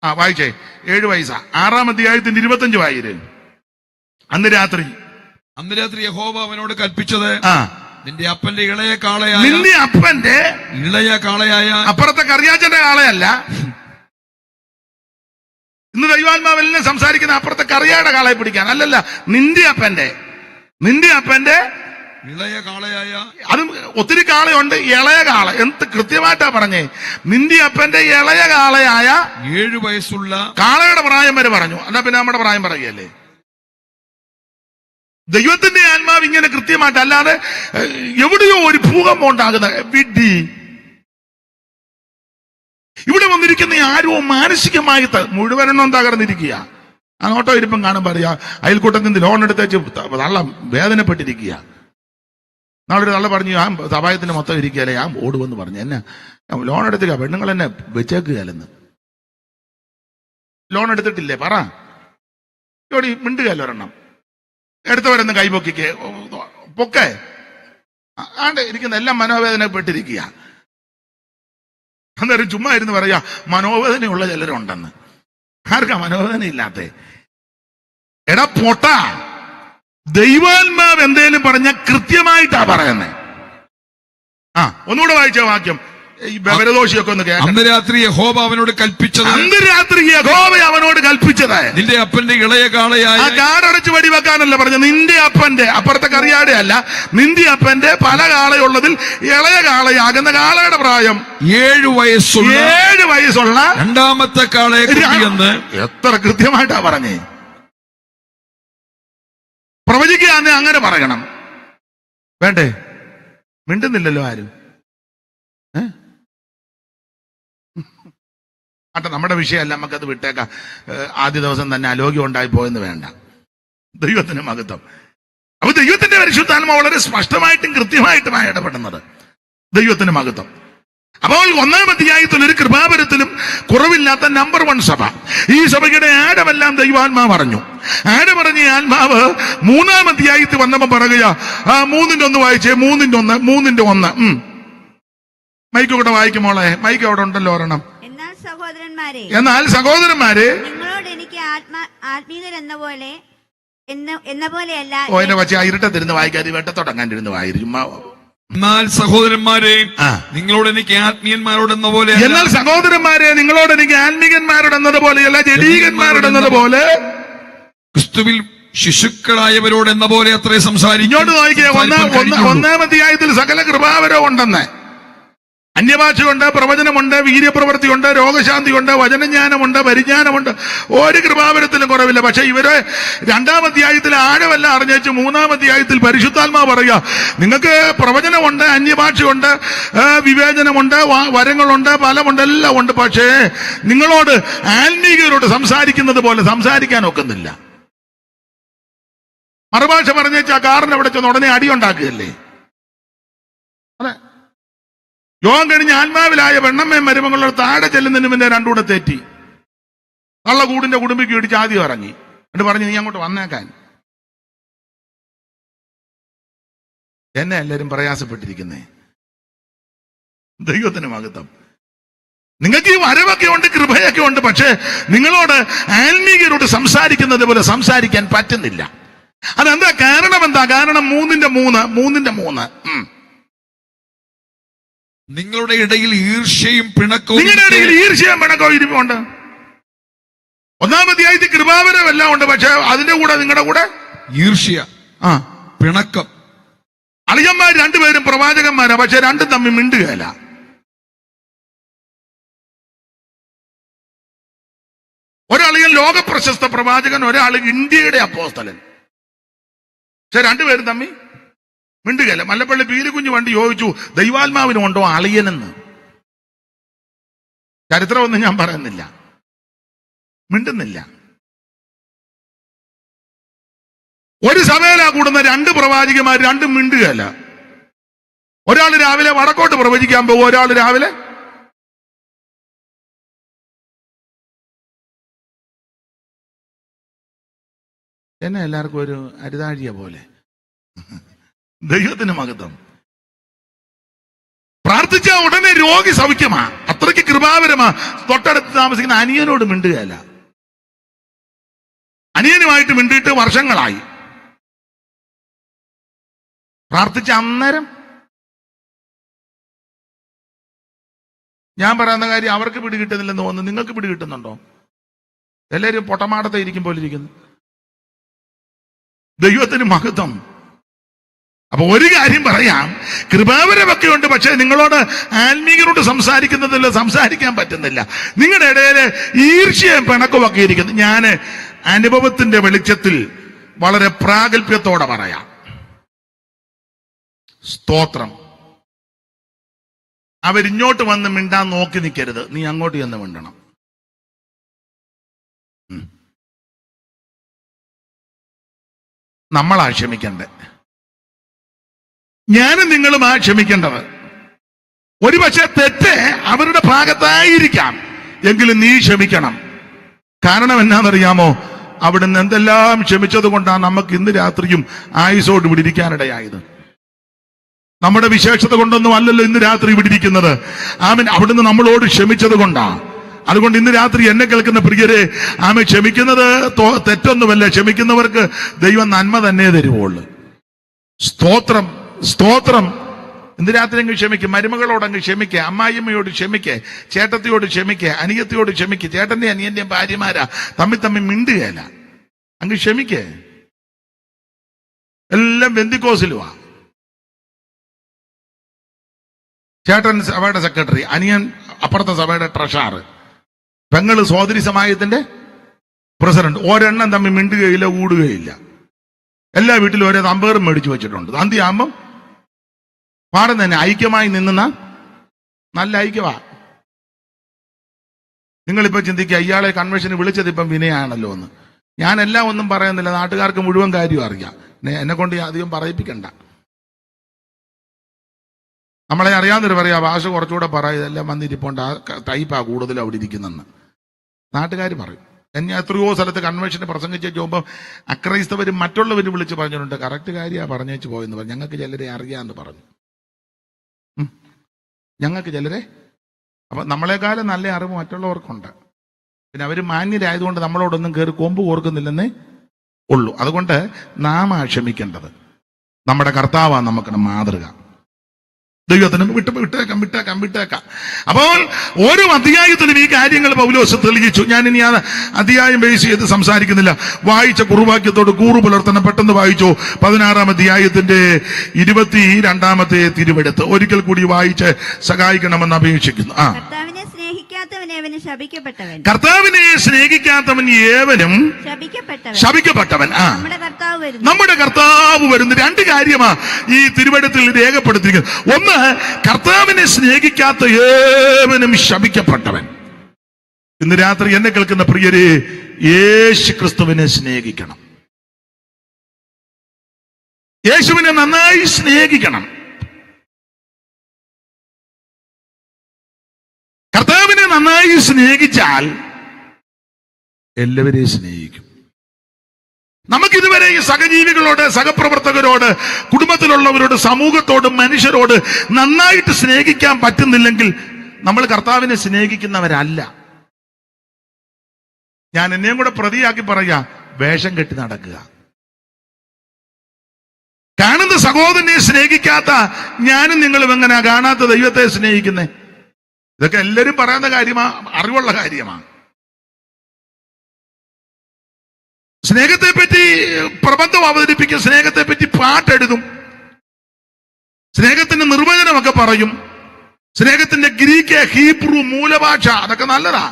വായിച്ചേ. 7 വയസ്സാ. 6-ാം അധ്യായത്തിന്റെ 25 വായിര്. അന്ന് രാത്രി യഹോവ അവനോട് കൽപ്പിച്ചത്, നിന്റെ അപ്പന്റെ ഇളയ കാളയായ അപ്പുറത്തെ കറിയാച്ചന്റെ കാളയല്ല. ഇന്ന് ദൈവാത്മാവെല്ലാം സംസാരിക്കുന്ന അപ്പുറത്തെ കറിയായുടെ കാളയെ പിടിക്കാൻ അല്ലല്ല, നിന്റെ അപ്പന്റെ ഇളയ കാളയായ. അതും ഒത്തിരി കാളയുണ്ട്. ഇളയ കാള എന്ത് കൃത്യമായിട്ടാ പറഞ്ഞേ. നിന്റെ അപ്പന്റെ ഇളയ കാളയായ 7 വയസ്സുള്ള കാളയുടെ പ്രായം വരെ പറഞ്ഞു. എന്നാ പിന്നെ നമ്മുടെ പ്രായം പറയുകയല്ലേ? ദൈവത്തിന്റെ ആത്മാവ് ഇങ്ങനെ കൃത്യമായിട്ട്, അല്ലാതെ എവിടെയോ ഒരു ഭൂകമ്പം ഉണ്ടാകുന്ന വിഡ്ഢി. ഇവിടെ വന്നിരിക്കുന്ന ആരോ മാനസികമായി മുഴുവനെണ്ണം തകർന്നിരിക്കുക. അങ്ങോട്ടോ ഇരിപ്പം കാണുമ്പോൾ അറിയാ, അയൽക്കൂട്ടത്തിൽ നിന്ന് ലോൺ എടുത്തേച്ച് തള്ള വേദനപ്പെട്ടിരിക്കുക. നാളൊരു തള്ള പറഞ്ഞു, ഞാൻ സഭായത്തിന് മൊത്തം ഇരിക്കുകയല്ലേ, ഞാൻ ഓടുവെന്ന് പറഞ്ഞു. എന്നെ ലോൺ എടുത്തുക, പെണ്ണുങ്ങൾ എന്നെ വെച്ചേക്കുകയല്ലെന്ന്. ലോൺ എടുത്തിട്ടില്ലേ പറ, ജോടി മിണ്ടുകയല്ലോ. ഒരെണ്ണം എടുത്തവരെന്ന് കൈപൊക്കിക്ക് പൊക്കെ ആണ്ട് ഇരിക്കുന്ന എല്ലാം മനോവേദനപ്പെട്ടിരിക്കുക. അന്നേരം ചുമ്മാ ഇരുന്ന് പറയാ മനോവേദനയുള്ള ചിലരുണ്ടെന്ന്. ആർക്കാ മനോവേദന ഇല്ലാത്ത? എടാ പൊട്ട, ദൈവാത്മാവ് എന്തേലും പറഞ്ഞ കൃത്യമായിട്ടാ പറയുന്നേ. ഒന്നുകൂടെ വായിച്ച വാക്യം, ഈ ബവരദോഷിയൊക്കെ ഒന്ന് കേൾക്കാം. അന്ന് രാത്രി യഹോവ അവനോട് കൽപ്പിച്ചത്, നിന്റെ അപ്പന്റെ ഇളയ കാളയായ. കാടടച്ച് വെടിവെക്കാനല്ല പറഞ്ഞത്, നിന്റെ അപ്പന്റെ, അപ്പുറത്തെ കറിയാടെ അല്ല, നിന്റെ അപ്പന്റെ പല കാളയുള്ളതിൽ ഇളയ കാളയാകുന്ന കാളയുടെ പ്രായം 7 വയസ്സുള്ള 2ാമത്തെ കാളയെ എന്ന്. എത്ര കൃത്യമായിട്ടാ പറഞ്ഞേ. പ്രവചിക്കുകയാന്നെ അങ്ങനെ പറയണം. വേണ്ടേ? മിണ്ടുന്നില്ലല്ലോ ആരും. നമ്മുടെ വിഷയമല്ല, നമുക്കത് വിട്ടേക്കാം. ആദ്യ ദിവസം തന്നെ അലോഗ്യം ഉണ്ടായി പോയെന്ന് വേണ്ട. ദൈവത്തിന് മഹത്വം. അപ്പൊ ദൈവത്തിന്റെ പരിശുദ്ധാത്മാവ് വളരെ സ്പഷ്ടമായിട്ടും കൃത്യമായിട്ടുമാണ് ഇടപെടുന്നത്. ദൈവത്തിന് മഹത്വം. അപ്പോൾ 1-ാം അധ്യായത്തിൽ ഒരു കൃപാവരത്തിലും കുറവില്ലാത്ത നമ്പർ 1 സഭ. ഈ സഭയുടെ ആഴമെല്ലാം ദൈവാത്മാവ് അറിഞ്ഞു. പറഞ്ഞ ആത്മാവ് 3-ാം അധ്യായത്തിൽ വന്നപ്പോ പറയുക, 3-ന്റെ 1 വായിച്ചേ. 3-ന്റെ 1 മൈക്ക് കൂടെ വായിക്കുമോളെ. മൈക്ക് അവിടെ ഉണ്ടല്ലോ ഒരെണ്ണം. എന്നാൽ സഹോദരന്മാരെ, നിങ്ങളോട് എനിക്ക് ആത്മീയരെന്ന പോലെയല്ല. എന്നെ വച്ച് ഇരുട്ടത്തിരുന്ന് വായിക്കാതെ വെട്ടത്തോടങ്ങാണ്ടിരുന്ന് വായിരിക്കും. എന്നാൽ സഹോദരന്മാരെ, നിങ്ങളോട് എനിക്ക് ആത്മീയന്മാരോടെന്ന പോലെ. എന്നാൽ സഹോദരന്മാരെ, നിങ്ങളോട് എനിക്ക് ആത്മീയന്മാരോടെന്നത് പോലെയല്ല, ജഡീകന്മാരോടെന്നത് പോലെ, ക്രിസ്തുവിൽ ശിശുക്കളായവരോടെന്ന പോലെ അത്രേ സംസാരിക്കും. ഇങ്ങോട്ട് നോക്കിയേ. 1-ാം അധ്യായത്തിൽ സകല കൃപാവരവും ഉണ്ടെന്ന്. അന്യഭാഷയുണ്ട്, പ്രവചനമുണ്ട്, വീര്യപ്രവൃത്തിയുണ്ട്, രോഗശാന്തിയുണ്ട്, വചനജ്ഞാനമുണ്ട്, പരിജ്ഞാനമുണ്ട്. ഒരു കൃപാവരത്തിലും കുറവില്ല. പക്ഷെ ഇവര് 2-ാം അധ്യായത്തിൽ ആഴമെല്ലാം അറിഞ്ഞേച്ച് 3-ാം അധ്യായത്തിൽ പരിശുദ്ധാത്മാവ് പറയുക, നിങ്ങൾക്ക് പ്രവചനമുണ്ട്, അന്യഭാഷയുണ്ട്, വിവേചനമുണ്ട്, വരങ്ങളുണ്ട്, ഫലമുണ്ട്, എല്ലാം ഉണ്ട്. പക്ഷേ നിങ്ങളോട് ആത്മീകരോട് സംസാരിക്കുന്നത് പോലെ സംസാരിക്കാൻ ഒക്കുന്നില്ല. മറുഭാഷ പറഞ്ഞേച്ചാ കാറിനെ അവിടെ ചെന്ന് ഉടനെ അടിയുണ്ടാക്കുകയല്ലേ. അതെ, യോഗം കഴിഞ്ഞ് ആത്മാവിലായ പെണ്ണമ്മയും മരുമകളുടെ താഴെ ചെല്ലുന്നതിന് മുന്നേ 2 കൂടെ തെറ്റി കള്ള കൂടിന്റെ കുടുംബിക്ക് ഇടിച്ച് ആദ്യം ഇറങ്ങി. എന്നിട്ട് പറഞ്ഞു, നീ അങ്ങോട്ട് വന്നേക്കാൻ. എന്നെ എല്ലാരും പ്രയാസപ്പെട്ടിരിക്കുന്നേ. ദൈവത്തിന് മഹത്വം. നിങ്ങൾക്ക് ഈ വരവൊക്കെ ഉണ്ട്, കൃപയൊക്കെ ഉണ്ട്. പക്ഷെ നിങ്ങളോട് ആത്മീകരോട് സംസാരിക്കുന്നത് പോലെ സംസാരിക്കാൻ പറ്റുന്നില്ല. അതെന്താ കാരണം? കാരണം 3-ന്റെ 3 നിങ്ങളുടെ ഇടയിൽ ഈർഷ്യയും പിണക്കവും. നിങ്ങളുടെ ഇടയിൽ ഈർഷ്യയും പിണക്കവും ഇരിപ്പുണ്ട്. 1-ാം അധ്യായത്തിൽ കൃപാവരം എല്ലാം ഉണ്ട്. പക്ഷെ അതിന്റെ കൂടെ നിങ്ങളുടെ കൂടെ ഈർഷ്യ, പിണക്കം. അളിയന്മാർ 2 പേരും പ്രവാചകന്മാരാ, പക്ഷെ 2 തമ്മിൽ മിണ്ടുകയല്ല. ലോക പ്രശസ്ത പ്രവാചകൻ, ഒരാൾ ഇന്ത്യയുടെ അപ്പോസ്തലൻ. പക്ഷെ രണ്ടുപേരും തമ്മി മിണ്ടുകയല്ല. മല്ലപ്പള്ളി പീലിക്കുഞ്ഞ് വണ്ടി ചോദിച്ചു, ദൈവാത്മാവിനുണ്ടോ അളിയനെന്ന്? ചരിത്രമൊന്നും ഞാൻ പറയുന്നില്ല, മിണ്ടുന്നില്ല. ഒരു സഭയിലാ കൂടുന്ന രണ്ട് പ്രവാചകന്മാർ, രണ്ടും മിണ്ടുകയല്ല. ഒരാൾ രാവിലെ വടക്കോട്ട് പ്രവചിക്കാൻ പോകും, ഒരാൾ രാവിലെ എന്നെ എല്ലാവർക്കും ഒരു അരുതാഴിയ പോലെ. ദൈവത്തിന് മഹത്വം. പ്രാർത്ഥിച്ച ഉടനെ രോഗി സൗഖ്യമാ, അത്രയ്ക്ക് കൃപാവരമാ. തൊട്ടടുത്ത് താമസിക്കുന്ന അനിയനോട് മിണ്ടുകയല്ല. അനിയനുമായിട്ട് മിണ്ടിയിട്ട് വർഷങ്ങളായി. പ്രാർത്ഥിച്ച അന്നേരം ഞാൻ പറയുന്ന കാര്യം അവർക്ക് പിടികിട്ടുന്നില്ലെന്ന് തോന്നുന്നു. നിങ്ങൾക്ക് പിടികിട്ടുന്നുണ്ടോ? എല്ലാവരും പൊട്ടമാടത്തെ ഇരിക്കും പോലെ ഇരിക്കുന്നു. ദൈവത്തിന് മഹത്വം. അപ്പൊ ഒരു കാര്യം പറയാം, കൃപാവരമൊക്കെ ഉണ്ട്, പക്ഷെ നിങ്ങളോട് ആത്മീകരോട് സംസാരിക്കാൻ പറ്റുന്നില്ല. നിങ്ങളുടെ ഇടയിൽ ഈർഷ്യയും പിണക്കമൊക്കെ ഇരിക്കുന്നു. ഞാൻ അനുഭവത്തിന്റെ വെളിച്ചത്തിൽ വളരെ പ്രാഗൽഭ്യത്തോടെ പറയാം. സ്തോത്രം. അവരിങ്ങോട്ട് വന്ന് മിണ്ടാൻ നോക്കി നിൽക്കരുത്, നീ അങ്ങോട്ട് ചെന്ന് മിണ്ടണം. നമ്മളാ ക്ഷമിക്കണ്ടേ, ഞാനും നിങ്ങളുമാ ക്ഷമിക്കേണ്ടത്. ഒരുപക്ഷെ തെറ്റ് അവരുടെ ഭാഗത്തായിരിക്കാം, എങ്കിലും നീ ക്ഷമിക്കണം. കാരണം എന്നാണെന്നറിയാമോ? അവിടുന്ന് എന്തെല്ലാം ക്ഷമിച്ചത് കൊണ്ടാണ് നമുക്ക് ഇന്ന് രാത്രിയും ആയുസോട് ഇവിടെ ഇരിക്കാനിടയായത്. നമ്മുടെ വിശേഷത കൊണ്ടൊന്നും അല്ലല്ലോ ഇന്ന് രാത്രി ഇവിടെ ഇരിക്കുന്നത്. ആമേൻ. അവിടുന്ന് നമ്മളോട് ക്ഷമിച്ചത് കൊണ്ടാ. അതുകൊണ്ട് ഇന്ന് രാത്രി എന്നെ കേൾക്കുന്ന പ്രിയരെ, ആമേ, ക്ഷമിക്കുന്നത് തെറ്റൊന്നുമല്ല. ക്ഷമിക്കുന്നവർക്ക് ദൈവം നന്മ തന്നെ തരുവുള്ളൂ. സ്തോത്രം, സ്തോത്രം. ഇന്ന് രാത്രി അങ്ങ് ക്ഷമിക്കുക. മരുമകളോട് അങ്ങ് ക്ഷമിക്കുക, അമ്മായിയമ്മയോട് ക്ഷമിക്കുക, ചേട്ടത്തിയോട് ക്ഷമിക്കുക, അനിയത്തിയോട് ക്ഷമിക്കുക. ചേട്ടന്റെയും അനിയന്റെയും ഭാര്യമാരാ തമ്മിൽ മിണ്ടുകയല്ല, അങ്ങ് ക്ഷമിക്കുക. എല്ലാം ബെന്തിക്കോസിലുവാ. ചേട്ടൻ സഭയുടെ സെക്രട്ടറി, അനിയൻ അപ്പുറത്തെ സഭയുടെ ട്രഷറർ, പെങ്ങള് സോദരി സമാജത്തിന്റെ പ്രസിഡന്റ്. ഒരെണ്ണം തമ്മിൽ മിണ്ടുകയില്ല, കൂടുകയില്ല. എല്ലാ വീട്ടിലും ഓരോ തമ്പേറും മേടിച്ചു വെച്ചിട്ടുണ്ട്. അന്തിയാകുമ്പം പാടുന്ന തന്നെ ഐക്യമായി നിന്നുന്ന നല്ല ഐക്യമാ. നിങ്ങളിപ്പോ ചിന്തിക്കുക, ഇയാളെ കൺവെൻഷന് വിളിച്ചത് ഇപ്പം വിനയാണല്ലോ എന്ന്. ഞാനെല്ലാം ഒന്നും പറയുന്നില്ല, നാട്ടുകാർക്ക് മുഴുവൻ കാര്യം അറിയാം. എന്നെ കൊണ്ട് അധികം പറയിപ്പിക്കണ്ട. നമ്മളെ അറിയാവുന്നവർ പറയാ, ഭാഷ കുറച്ചുകൂടെ പറയും, ഇതെല്ലാം വന്നിരിപ്പോണ്ട് ആ ടൈപ്പാ കൂടുതൽ അവിടെ ഇരിക്കുന്നെന്ന് നാട്ടുകാർ പറയും. ഞാൻ എത്രയോ സ്ഥലത്ത് കൺവെൻഷന് പ്രസംഗിച്ച് പോകുമ്പോൾ അക്രൈസ്തവരും മറ്റുള്ളവരും വിളിച്ച് പറഞ്ഞിട്ടുണ്ട്, കറക്റ്റ് കാര്യമാണ് പറഞ്ഞേച്ച് പോയെന്ന് പറഞ്ഞു. ഞങ്ങൾക്ക് ചിലരെ അറിയാമെന്ന് പറഞ്ഞു. ഞങ്ങൾക്ക് ചിലരെ, അപ്പൊ നമ്മളെക്കാളും നല്ല അറിവ് മറ്റുള്ളവർക്കുണ്ട്. പിന്നെ അവർ മാന്യരായതുകൊണ്ട് നമ്മളോടൊന്നും കയറി കൊമ്പ് കോർക്കുന്നില്ലെന്നേ ഉള്ളൂ. അതുകൊണ്ട് നാം ക്ഷമിക്കേണ്ടത്. നമ്മുടെ കർത്താവാണ് നമുക്കുള്ള മാതൃക. ദൈവത്തിന് വിട്ടേക്കാം. അപ്പോൾ ഓരോ അധ്യായത്തിലും ഈ കാര്യങ്ങൾ പൗലോസ് തെളിയിച്ചു. ഞാൻ ഇനി ആ അധ്യായം ബേസ് ചെയ്ത് സംസാരിക്കുന്നില്ല. വായിച്ച കുറുവാക്യത്തോട് കൂറു പുലർത്തണം. പെട്ടെന്ന് വായിച്ചു. 16-ാം അധ്യായത്തിന്റെ 22-ാമത്തെ തിരുവെടുത്ത് ഒരിക്കൽ കൂടി വായിച്ച് സഹായിക്കണമെന്ന് അപേക്ഷിക്കുന്നു. കർത്താവിനെ സ്നേഹിക്കാത്തവൻ ഏവനും ശപിക്കപ്പെട്ടവൻ. നമ്മുടെ കർത്താവ് വരുന്നു. രണ്ട് കാര്യമാ ഈ തിരുവെടുത്തിൽ രേഖപ്പെടുത്തിയിരിക്കുന്നത്. ഒന്ന്, കർത്താവിനെ സ്നേഹിക്കാത്ത ഏവനും ശപിക്കപ്പെട്ടവൻ. ഇന്ന് രാത്രി എന്നെ കേൾക്കുന്ന പ്രിയരെ, യേശു ക്രിസ്തുവിനെ സ്നേഹിക്കണം. യേശുവിനെ നന്നായി സ്നേഹിക്കണം. കർത്താവിനെ നന്നായി സ്നേഹിച്ചാൽ എല്ലാവരെയും സ്നേഹിക്കും. നമുക്കിതുവരെ ഈ സഹജീവികളോട്, സഹപ്രവർത്തകരോട്, കുടുംബത്തിലുള്ളവരോട്, സമൂഹത്തോട്, മനുഷ്യരോട് നന്നായിട്ട് സ്നേഹിക്കാൻ പറ്റുന്നില്ലെങ്കിൽ നമ്മൾ കർത്താവിനെ സ്നേഹിക്കുന്നവരല്ല. ഞാൻ എന്നെയും കൂടെ പ്രതിയാക്കി പറയാ, വേഷം കെട്ടി നടക്കുക. കാണുന്ന സഹോദരനെ സ്നേഹിക്കാത്ത ഞാനും നിങ്ങളും എങ്ങനെയാ കാണാത്ത ദൈവത്തെ സ്നേഹിക്കുന്നേ? ഇതൊക്കെ എല്ലാവരും പറയുന്ന കാര്യമാ, അറിവുള്ള കാര്യമാണ്. സ്നേഹത്തെ പറ്റി പ്രബന്ധം അവതരിപ്പിക്കും, സ്നേഹത്തെ പറ്റി പാട്ടെഴുതും, സ്നേഹത്തിന്റെ നിർവചനമൊക്കെ പറയും, സ്നേഹത്തിന്റെ ഗ്രീക്ക്, ഹീബ്രു മൂലഭാഷ, അതൊക്കെ നല്ലതാ.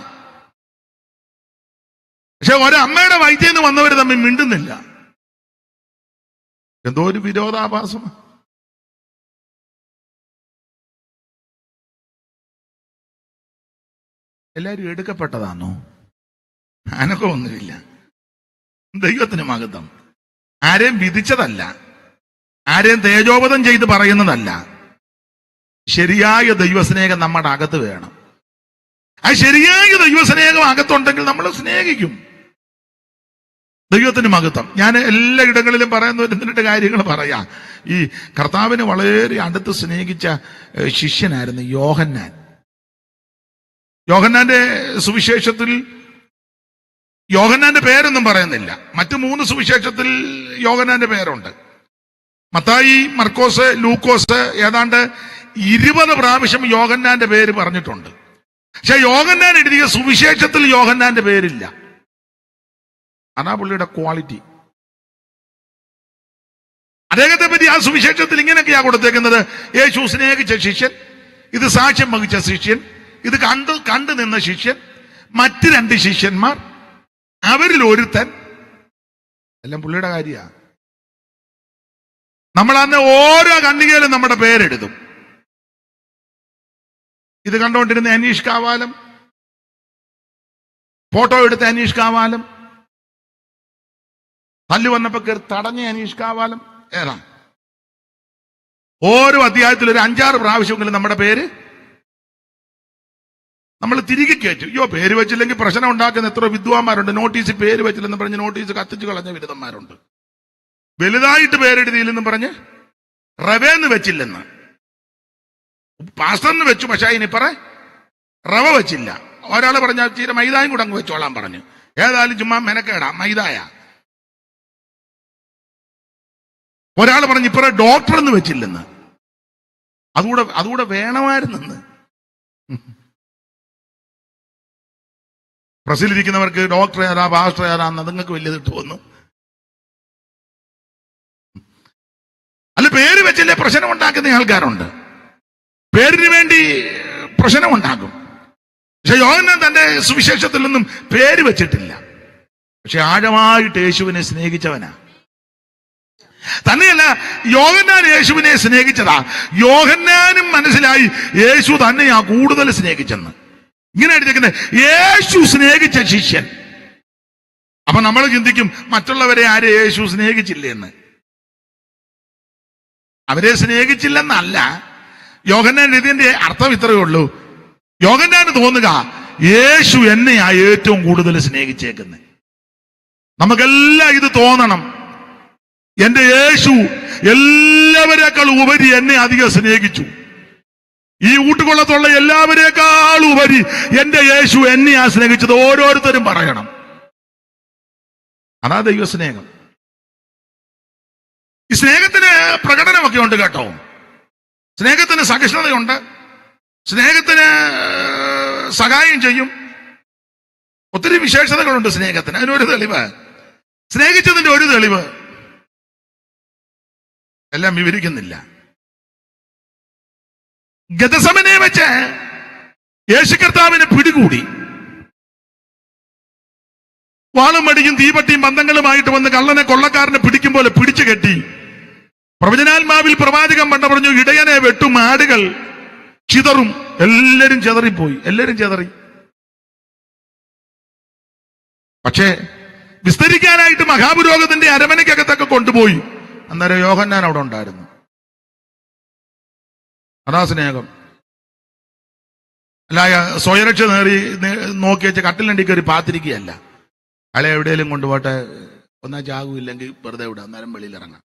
പക്ഷെ ഒരമ്മയുടെ വയറ്റിൽ നിന്ന് വന്നവർ തമ്മിൽ മിണ്ടുന്നില്ല. എന്തോ ഒരു വിരോധാഭാസമാണ്. എല്ലാരും എടുക്കപ്പെട്ടതാണോ? അനക്കമൊന്നുമില്ല. ദൈവത്തിന് മഹത്വം. ആരെയും വിധിച്ചതല്ല, ആരെയും തേജോവധം ചെയ്ത് പറയുന്നതല്ല. ശരിയായ ദൈവസ്നേഹം നമ്മുടെ അകത്ത് വേണം. ആ ശരിയായ ദൈവസ്നേഹം അകത്തുണ്ടെങ്കിൽ നമ്മൾ സ്നേഹിക്കും. ദൈവത്തിന് മഹത്വം. ഞാൻ എല്ലാ ഇടങ്ങളിലും പറയുന്ന കാര്യങ്ങൾ പറയാം. ഈ കർത്താവിന് വളരെ അടുത്ത് സ്നേഹിച്ച ശിഷ്യനായിരുന്നു യോഹന്നാൻ. യോഹന്നാന്റെ സുവിശേഷത്തിൽ യോഹന്നാന്റെ പേരൊന്നും പറയുന്നില്ല. മറ്റു 3 സുവിശേഷത്തിൽ യോഹന്നാന്റെ പേരുണ്ട്. മത്തായി, മർക്കോസ്, ലൂക്കോസ് ഏതാണ്ട് 20 പ്രാവശ്യം യോഹന്നാന്റെ പേര് പറഞ്ഞിട്ടുണ്ട്. പക്ഷെ യോഹന്നാൻ എഴുതിയ സുവിശേഷത്തിൽ യോഹന്നാന്റെ പേരില്ല. അതാ പുള്ളിയുടെ ക്വാളിറ്റി. അദ്ദേഹത്തെ പറ്റി ആ സുവിശേഷത്തിൽ ഇങ്ങനെയൊക്കെയാ കൊടുത്തേക്കുന്നത്: യേശു സ്നേഹിച്ച ശിഷ്യൻ, ഇത് സാക്ഷ്യം വഹിച്ച ശിഷ്യൻ, ഇത് കണ്ടു നിന്ന ശിഷ്യൻ, മറ്റ് 2 ശിഷ്യന്മാർ, അവരിൽ ഒരുത്തൻ. എല്ലാം പുള്ളിയുടെ കാര്യമാണ്. നമ്മൾ അന്ന് ഓരോ ഖണ്ഡികയിലും നമ്മുടെ പേരെഴുതും. ഇത് കണ്ടുകൊണ്ടിരുന്ന അനീഷ് കാവാലം, ഫോട്ടോ എടുത്ത അനീഷ് കാവാലം, തല്ലു വന്നപ്പോ കയറി തടഞ്ഞ അനീഷ് കാവാലം, ഏതാ ഓരോ അധ്യായത്തിൽ ഒരു 5-6 പ്രാവശ്യമെങ്കിലും നമ്മുടെ പേര് നമ്മൾ തിരികെ കയറ്റും. അയ്യോ, പേര് വെച്ചില്ലെങ്കിൽ പ്രശ്നം ഉണ്ടാക്കുന്ന എത്ര വിദ്വാന്മാരുണ്ട്. നോട്ടീസ് പേര് വെച്ചില്ലെന്ന് പറഞ്ഞ് നോട്ടീസ് കത്തിച്ചു കളഞ്ഞ ബിരുദന്മാരുണ്ട്. വലുതായിട്ട് പേരെഴുതിയില്ലെന്നും പറഞ്ഞ് റവേന്ന് വെച്ചില്ലെന്ന്. പാസ്റ്ററിന് വെച്ചു, പക്ഷെ അതിനിപ്പറ റവ വെച്ചില്ല. ഒരാൾ പറഞ്ഞ ചീര മൈദായും കൂടെ അങ്ങ് വെച്ചോളാൻ പറഞ്ഞു. ഏതായാലും ചുമ്മാ മെനക്കേടാ, മൈദായ. ഒരാൾ പറഞ്ഞ് ഇപ്പറ ഡോക്ടർ എന്ന് വെച്ചില്ലെന്ന്. അതുകൂടെ വേണമായിരുന്നെന്ന്. പ്രസിലിരിക്കുന്നവർക്ക് ഡോക്ടർ ഏതാ പാസ്റ്റർ ഏതാന്ന് നിങ്ങൾക്ക് വലിയത് തോന്നും. അല്ല, പേര് വെച്ചല്ലേ പ്രശ്നം ഉണ്ടാക്കുന്ന ആൾക്കാരുണ്ട്. പേരിന് വേണ്ടി പ്രശ്നം ഉണ്ടാക്കും. പക്ഷെ യോഹന്നാൻ തന്റെ സുവിശേഷത്തിലൊന്നും പേര് വെച്ചിട്ടില്ല. പക്ഷെ ആഴമായിട്ട് യേശുവിനെ സ്നേഹിച്ചവനാ. തന്നെയല്ല, യോഹന്നാൻ യേശുവിനെ സ്നേഹിച്ചതാ. യോഹന്നാനും മനസ്സിലായി യേശു തന്നെയാ കൂടുതൽ സ്നേഹിച്ചെന്ന്. ഇങ്ങനെ എഴുതിയിരിക്കുന്നത് യേശു സ്നേഹിച്ച ശിഷ്യൻ. അപ്പൊ നമ്മൾ ചിന്തിക്കും, മറ്റുള്ളവരെ ആരെ യേശു സ്നേഹിച്ചില്ലേ എന്ന്. അവരെ സ്നേഹിച്ചില്ലെന്നല്ല യോഹന്നാൻ ഇതിന്റെ അർത്ഥം ഇത്രയേ ഉള്ളൂ. യോഹന്നാന് തോന്നുക യേശു എന്നെയാ ഏറ്റവും കൂടുതൽ സ്നേഹിച്ചേക്കുന്നത്. നമുക്കെല്ലാം ഇത് തോന്നണം. എന്റെ യേശു എല്ലാവരെക്കാൾ ഉപരി എന്നെ അധികം സ്നേഹിച്ചു. ഈ ഊട്ടുകൊള്ളത്തുള്ള എല്ലാവരെക്കാൾ ഉപരി എന്റെ യേശു എന്നെയാ സ്നേഹിച്ചത്. ഓരോരുത്തരും പറയണം. അതാ ദൈവസ്നേഹം. ഈ സ്നേഹത്തിന് പ്രകടനമൊക്കെ ഉണ്ട് കേട്ടോ. സ്നേഹത്തിന് സഹിഷ്ണുതയുണ്ട്, സ്നേഹത്തിന് സഹായം ചെയ്യും. ഒത്തിരി വിശേഷതകളുണ്ട് സ്നേഹത്തിന്. അതിനൊരു തെളിവ്, സ്നേഹിച്ചതിന്റെ ഒരു തെളിവ് എല്ലാം വിവരിക്കുന്നില്ല. ഗതസമനെ വെച്ച് യേശു കർത്താവിനെ പിടികൂടി. വാളും മടിയും തീപട്ടിയും ബന്ധങ്ങളുമായിട്ട് വന്ന് കള്ളനെ കൊള്ളക്കാരനെ പിടിക്കും പോലെ പിടിച്ചു കെട്ടി. പ്രവചനാത്മാവിൽ പ്രവാചകൻ പണ്ട് പറഞ്ഞു, ഇടയനെ വെട്ടും ആടുകൾ ചിതറും. എല്ലാരും ചിതറിപ്പോയി, എല്ലാരും ചിതറി. പക്ഷേ വിസ്തരിക്കാനായിട്ട് മഹാപുരോഹിതന്റെ അരമനയ്ക്കകത്തൊക്കെ കൊണ്ടുപോയി. അന്നേരം യോഹന്നാൻ അവിടെ ഉണ്ടായിരുന്നു. അതാ സ്നേഹം. അല്ല, സ്വയരക്ഷ നോക്കി വെച്ച് കട്ടിലണ്ടി കയറി പാത്തിരിക്കുകയല്ല. അയാളെ എവിടെയെങ്കിലും കൊണ്ടുപോട്ടെ, ഒന്നാ ചാകുമില്ലെങ്കിൽ വെറുതെ വിടാം, അന്നേരം വെളിയിൽ ഇറങ്ങാം.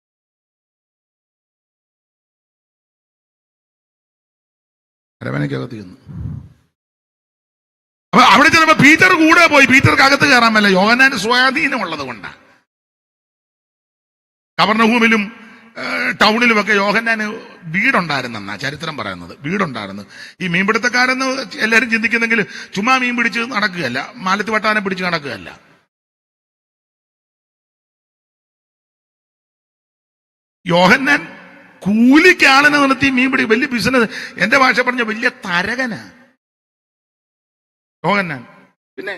അരമനയ്ക്കകത്ത് ചെന്നു. അപ്പൊ അവിടെ ചെന്നപ്പോ പീറ്റർ കൂടെ പോയി. പീറ്റർക്ക് അകത്ത് കയറാൻ പറ്റില്ല, യോഹന്നാന് സ്വാധീനമുള്ളത് കൊണ്ടാണ്. കവർണഭൂമിലും ടൗണിലുമൊക്കെ യോഹന്നാന് വീടുണ്ടായിരുന്നെന്നാ ചരിത്രം പറയുന്നത്. വീടുണ്ടായിരുന്നു. ഈ മീൻപിടുത്തക്കാരെന്ന് എല്ലാവരും ചിന്തിക്കുന്നെങ്കിൽ ചുമ്മാ മീൻ പിടിച്ച് നടക്കുകയല്ല, മാലത്ത് വട്ടാനെ പിടിച്ച് നടക്കുകയല്ല. യോഹന്നാൻ കൂലിക്ക് ആളിനെ നിർത്തി മീൻ പിടി, വലിയ ബിസിനസ്. എന്റെ ഭാഷ പറഞ്ഞ വലിയ തരകനാ യോഹന്നാൻ. പിന്നെ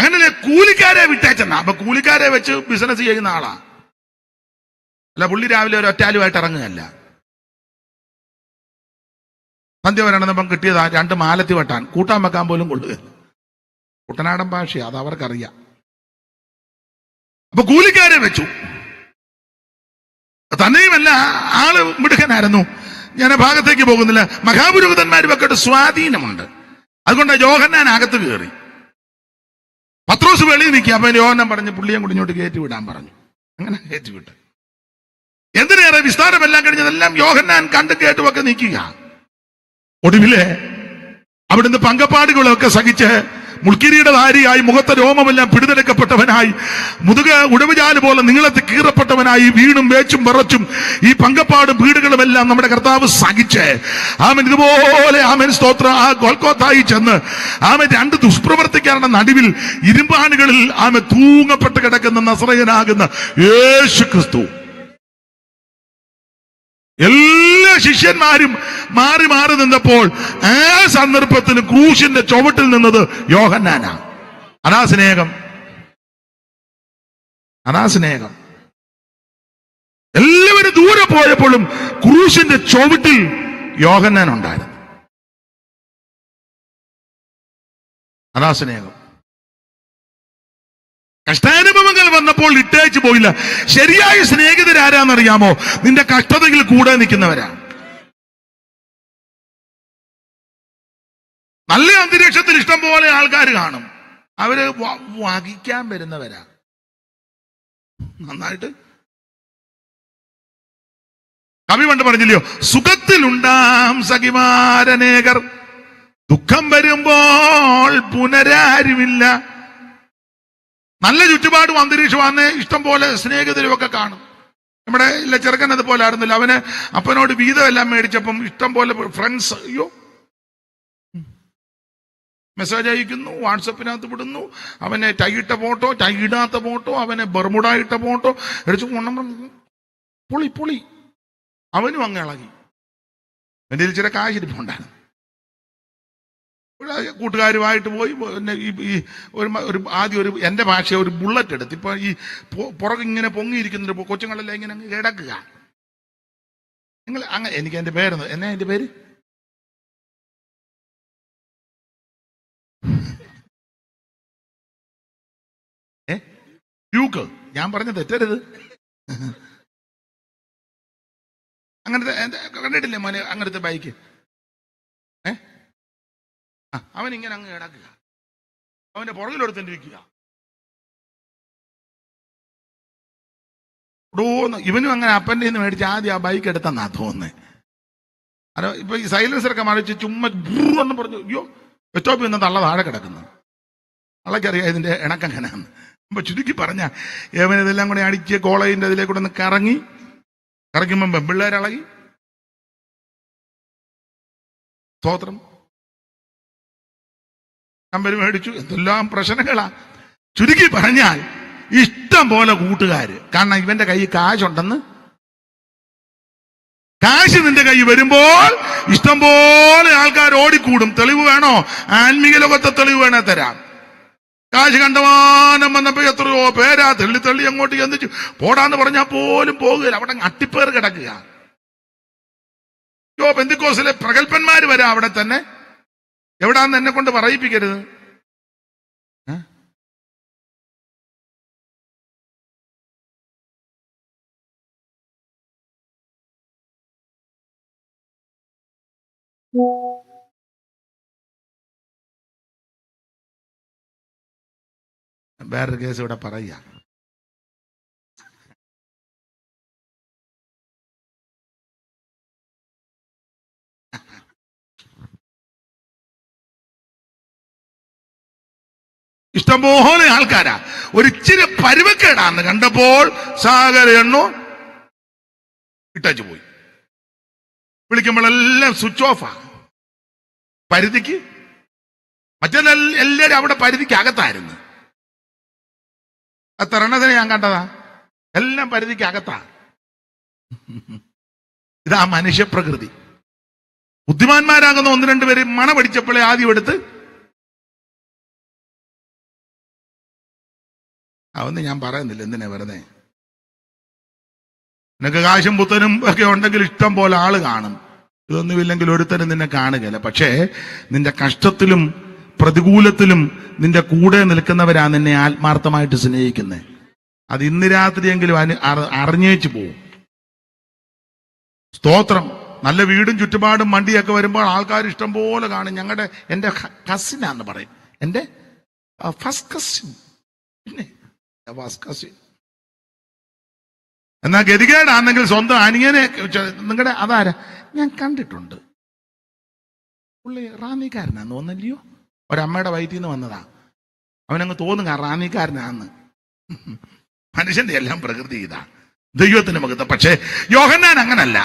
അങ്ങനെ കൂലിക്കാരെ വിട്ടേച്ചെന്നാ. അപ്പൊ കൂലിക്കാരെ വെച്ച് ബിസിനസ് ചെയ്യുന്ന ആളാ. അല്ല, പുള്ളി രാവിലെ ഒരു ഒറ്റാലുമായിട്ട് ഇറങ്ങുകയല്ല. സന്ധ്യ വരണപ്പം കിട്ടിയതാ 2 മാലത്തി വെട്ടാൻ, കൂട്ടാൻ വെക്കാൻ പോലും കൊള്ളുകയില്ല. കുട്ടനാടൻ ഭാഷ അത് അവർക്കറിയാം. അപ്പൊ കൂലിക്കാരെ വെച്ചു. തന്നെയുമല്ല, ആള് മിടുക്കനായിരുന്നു. ഞാൻ ആ ഭാഗത്തേക്ക് പോകുന്നില്ല. മഹാപുരോഹിതന്മാരുമൊക്കെ സ്വാധീനമുണ്ട്. അതുകൊണ്ട് യോഹന്നാൻ അകത്ത് കയറി. പത്രോസ് വെളിയിൽ നിൽക്കുക. അപ്പൊ യോഹന്നാൻ പറഞ്ഞു പുള്ളിയെ കൂടി ഇങ്ങോട്ട് കയറ്റി വിടാൻ പറഞ്ഞു. അങ്ങനെ കയറ്റി വിട്ട്. എന്തിനേറെ വിസ്താരമെല്ലാം കഴിഞ്ഞതെല്ലാം യോഹന്നാൻ കണ്ടും കേട്ടുമൊക്കെ നിൽക്കുക. ഒടുവില് അവിടുന്ന് പങ്കപ്പാടുകളൊക്കെ സഹിച്ച് മുൾക്കിരീടധാരിയായി, മുഖത്തെ രോമമെല്ലാം പിടിതെടുക്കപ്പെട്ടവനായി, മുതുക ഉടവുചാല് പോലെ നീളത്തിൽ കീറപ്പെട്ടവനായി, വീണും വേച്ചും വിറച്ചും ഈ പങ്കപ്പാടും വീടുകളും എല്ലാം നമ്മുടെ കർത്താവ് സഹിച്ച് ആമൻ ഇതുപോലെ ആമൻ സ്തോത്ര ആ ഗോൽഗോഥായിൽ ചെന്ന് ആമൻ 2 ദുഷ്പ്രവർത്തിക്കാരുടെ നടുവിൽ ഇരുമ്പാനുകളിൽ ആമൻ തൂങ്ങപ്പെട്ട് കിടക്കുന്ന നസറയനാകുന്ന യേശു ക്രിസ്തു. എല്ലാ ശിഷ്യന്മാരും മാറി മാറി നിന്നപ്പോൾ ആ സന്ദർഭത്തിന് ക്രൂശിന്റെ ചുവട്ടിൽ നിന്നത് യോഹന്നാനാ. അതാ സ്നേഹം, അതാ സ്നേഹം. എല്ലാവരും ദൂരെ പോയപ്പോഴും ക്രൂശിന്റെ ചുവട്ടിൽ യോഹന്നാൻ ഉണ്ടായിരുന്നു. അതാ സ്നേഹം. കഷ്ടാനുഭവങ്ങൾ വന്നപ്പോൾ ഇട്ടേച്ച് പോയില്ല. ശരിയായ സ്നേഹിതരാരാന്നറിയാമോ? നിന്റെ കഷ്ടതയിൽ കൂടെ നിൽക്കുന്നവരാ. നല്ല അന്തരീക്ഷത്തിൽ ഇഷ്ടം പോലെ ആൾക്കാർ കാണും. അവര് വഹിക്കാൻ വരുന്നവരാ. നന്നായിട്ട് കവി പണ്ട് പറഞ്ഞില്ലയോ, സുഖത്തിലുണ്ടാം സഖിമാരനേകർ, ദുഃഖം വരുമ്പോൾ പുനരാരുമില്ല. നല്ല ചുറ്റുപാടും അന്തരീക്ഷമാണ്. ഇഷ്ടം പോലെ സ്നേഹിതരും ഒക്കെ കാണും. നമ്മുടെ ഇല്ല ചെറുക്കൻ അതുപോലെ ആയിരുന്നില്ല. അവന് അപ്പനോട് വീതമെല്ലാം മേടിച്ചപ്പം ഇഷ്ടം പോലെ ഫ്രണ്ട്സ്. അയ്യോ, മെസ്സേജ് അയക്കുന്നു, വാട്സപ്പിനകത്ത് വിടുന്നു. അവനെ ടൈയിട്ട ഫോട്ടോ, ടൈയിടാത്ത ഫോട്ടോ, അവനെ ബർമുഡ ഇട്ട ഫോട്ടോ എടുത്തു കൊണ്ടും പൊളി പൊളി. അവനും അങ്ങ് ഇളകി. എൻ്റെ ചില കാശിരിപ്പുണ്ടായിരുന്നു. കൂട്ടുകാരുമായിട്ട് പോയി. പിന്നെ ഈ ഒരു ആദ്യം ഒരു എൻ്റെ ഭാഷ ഒരു ബുള്ളറ്റ് എടുത്ത് ഇപ്പൊ ഈ പുറകിങ്ങനെ പൊങ്ങിയിരിക്കുന്നുണ്ട്. കൊച്ചുങ്ങളെല്ലാം ഇങ്ങനെ അങ്ങ് കിടക്കുക. നിങ്ങൾ അങ്ങനെ എനിക്ക് എൻ്റെ പേരെന്ന് എന്നാ എൻ്റെ പേര് ഡ്യൂക്ക്. ഞാൻ പറഞ്ഞ തെറ്റരുത്. അങ്ങനത്തെ കണ്ടിട്ടില്ലേ മോനെ അങ്ങനത്തെ ബൈക്ക്? അവൻ ഇങ്ങനെ അങ്ങ് കിടക്കുക. അവന്റെ പുറകിലെടുത്തിരിക്കുക. ഇവനും അങ്ങനെ അപ്പൻ്റെ നിന്ന് മേടിച്ച് ആദ്യം ആ ബൈക്ക് എടുത്തെന്നാ തോന്നുന്നത്. അല്ല, ഇപ്പൊ ഈ സൈലൻസറൊക്കെ മറിച്ച് ചുമ്മാ എന്ന് പറഞ്ഞു. അയ്യോ, സ്റ്റോപ്പിൽ നിന്ന് തള്ള താഴെ കിടക്കുന്നു. തള്ളക്കറിയാം ഇതിന്റെ ഇണക്കെങ്ങനെയാന്ന്. അപ്പൊ ചുരുക്കി പറഞ്ഞ ഏവൻ ഇതെല്ലാം കൂടെ അടിച്ച് കോളേജിന്റെ അതിലേക്ക് കൂടെ ഒന്ന് കറങ്ങുമ്പം പെമ്പിള്ളേരിളകി. സ്തോത്രം. നമ്പർ മേടിച്ചു. എന്തെല്ലാം പ്രശ്നങ്ങളാ. ചുരുക്കി പറഞ്ഞാൽ ഇഷ്ടം പോലെ കൂട്ടുകാര്. കാരണം ഇവന്റെ കയ്യിൽ കാശുണ്ടെന്ന്. കാശ് നിന്റെ കൈ വരുമ്പോൾ ഇഷ്ടം പോലെ ആൾക്കാർ ഓടിക്കൂടും. തെളിവ് വേണോ? ആത്മീക ലോകത്തെ തെളിവ് വേണേ തരാം. കാശ് കണ്ടവാനം വന്നപ്പോ എത്രയോ പേരാ തള്ളി അങ്ങോട്ട് എന്തിച്ചു പോടാന്ന് പറഞ്ഞാൽ പോലും പോകുകയില്ല. അവിടെ അട്ടിപ്പേർ കിടക്കുക. പെന്തിക്കോസിലെ പ്രഗത്ഭന്മാര് വരാം അവിടെ തന്നെ. എവിടാന്ന് എന്നെ കൊണ്ട് പറയിപ്പിക്കരുത്. വേറൊരു കേസ് ഇവിടെ പറയാ. ഇഷ്ടംപോലെ ആൾക്കാരാ. ഒരിച്ചിരി പരുവക്കേടാന്ന് കണ്ടപ്പോൾ സാഗര എണ്ണോ ഇട്ടു പോയി. വിളിക്കുമ്പോഴെല്ലാം സ്വിച്ച് ഓഫാ. പരിധിക്ക് മറ്റെല്ലാരും അവിടെ പരിധിക്ക് അകത്തായിരുന്നു. ആ തരണതിനെ ഞാൻ കണ്ടതാ. എല്ലാം പരിധിക്ക് അകത്താ. ഇതാ മനുഷ്യപ്രകൃതി. ബുദ്ധിമാന്മാരാകുന്ന 1-2 പേര് മണ പഠിച്ചപ്പോഴേ ആദ്യം എടുത്ത് അതൊന്നും ഞാൻ പറയുന്നില്ല, എന്തിനാ വെറുതെ. നിനക്ക് കാശും പുത്തനും ഒക്കെ ഉണ്ടെങ്കിൽ ഇഷ്ടം പോലെ ആള് കാണും. ഇതൊന്നുമില്ലെങ്കിൽ ഒരുത്തരും നിന്നെ കാണുകയില്ല. പക്ഷേ നിന്റെ കഷ്ടത്തിലും പ്രതികൂലത്തിലും നിന്റെ കൂടെ നിൽക്കുന്നവരാ നിന്നെ ആത്മാർത്ഥമായിട്ട് സ്നേഹിക്കുന്നത്. അത് ഇന്ന് രാത്രിയെങ്കിലും അറിഞ്ഞേച്ചു പോവും. സ്തോത്രം. നല്ല വീടും ചുറ്റുപാടും വണ്ടിയൊക്കെ വരുമ്പോൾ ആൾക്കാർ ഇഷ്ടം പോലെ കാണും. എൻ്റെ കസിനാന്ന് പറയും, എൻ്റെ ഫസ്റ്റ് കസിൻ, പിന്നെ ഫസ്റ്റ് കസിൻ. എന്നാൽ ഗതികേടാണെങ്കിൽ സ്വന്തം അനിയനെ നിങ്ങളുടെ അതാരാ ഞാൻ കണ്ടിട്ടുണ്ട്, പുള്ളി റാന്നിക്കാരനാന്ന് തോന്നല്ലയോ, ഒരമ്മയുടെ വയറ്റിൽ നിന്ന് വന്നതാ, അവനങ്ങ് തോന്നുക റാന്നിക്കാരനാന്ന്. മനുഷ്യന്റെ എല്ലാം പ്രകൃതി ഇതാ, ദൈവത്തിന് മകത്വം. പക്ഷേ യോഹന്നാൻ അങ്ങനല്ല.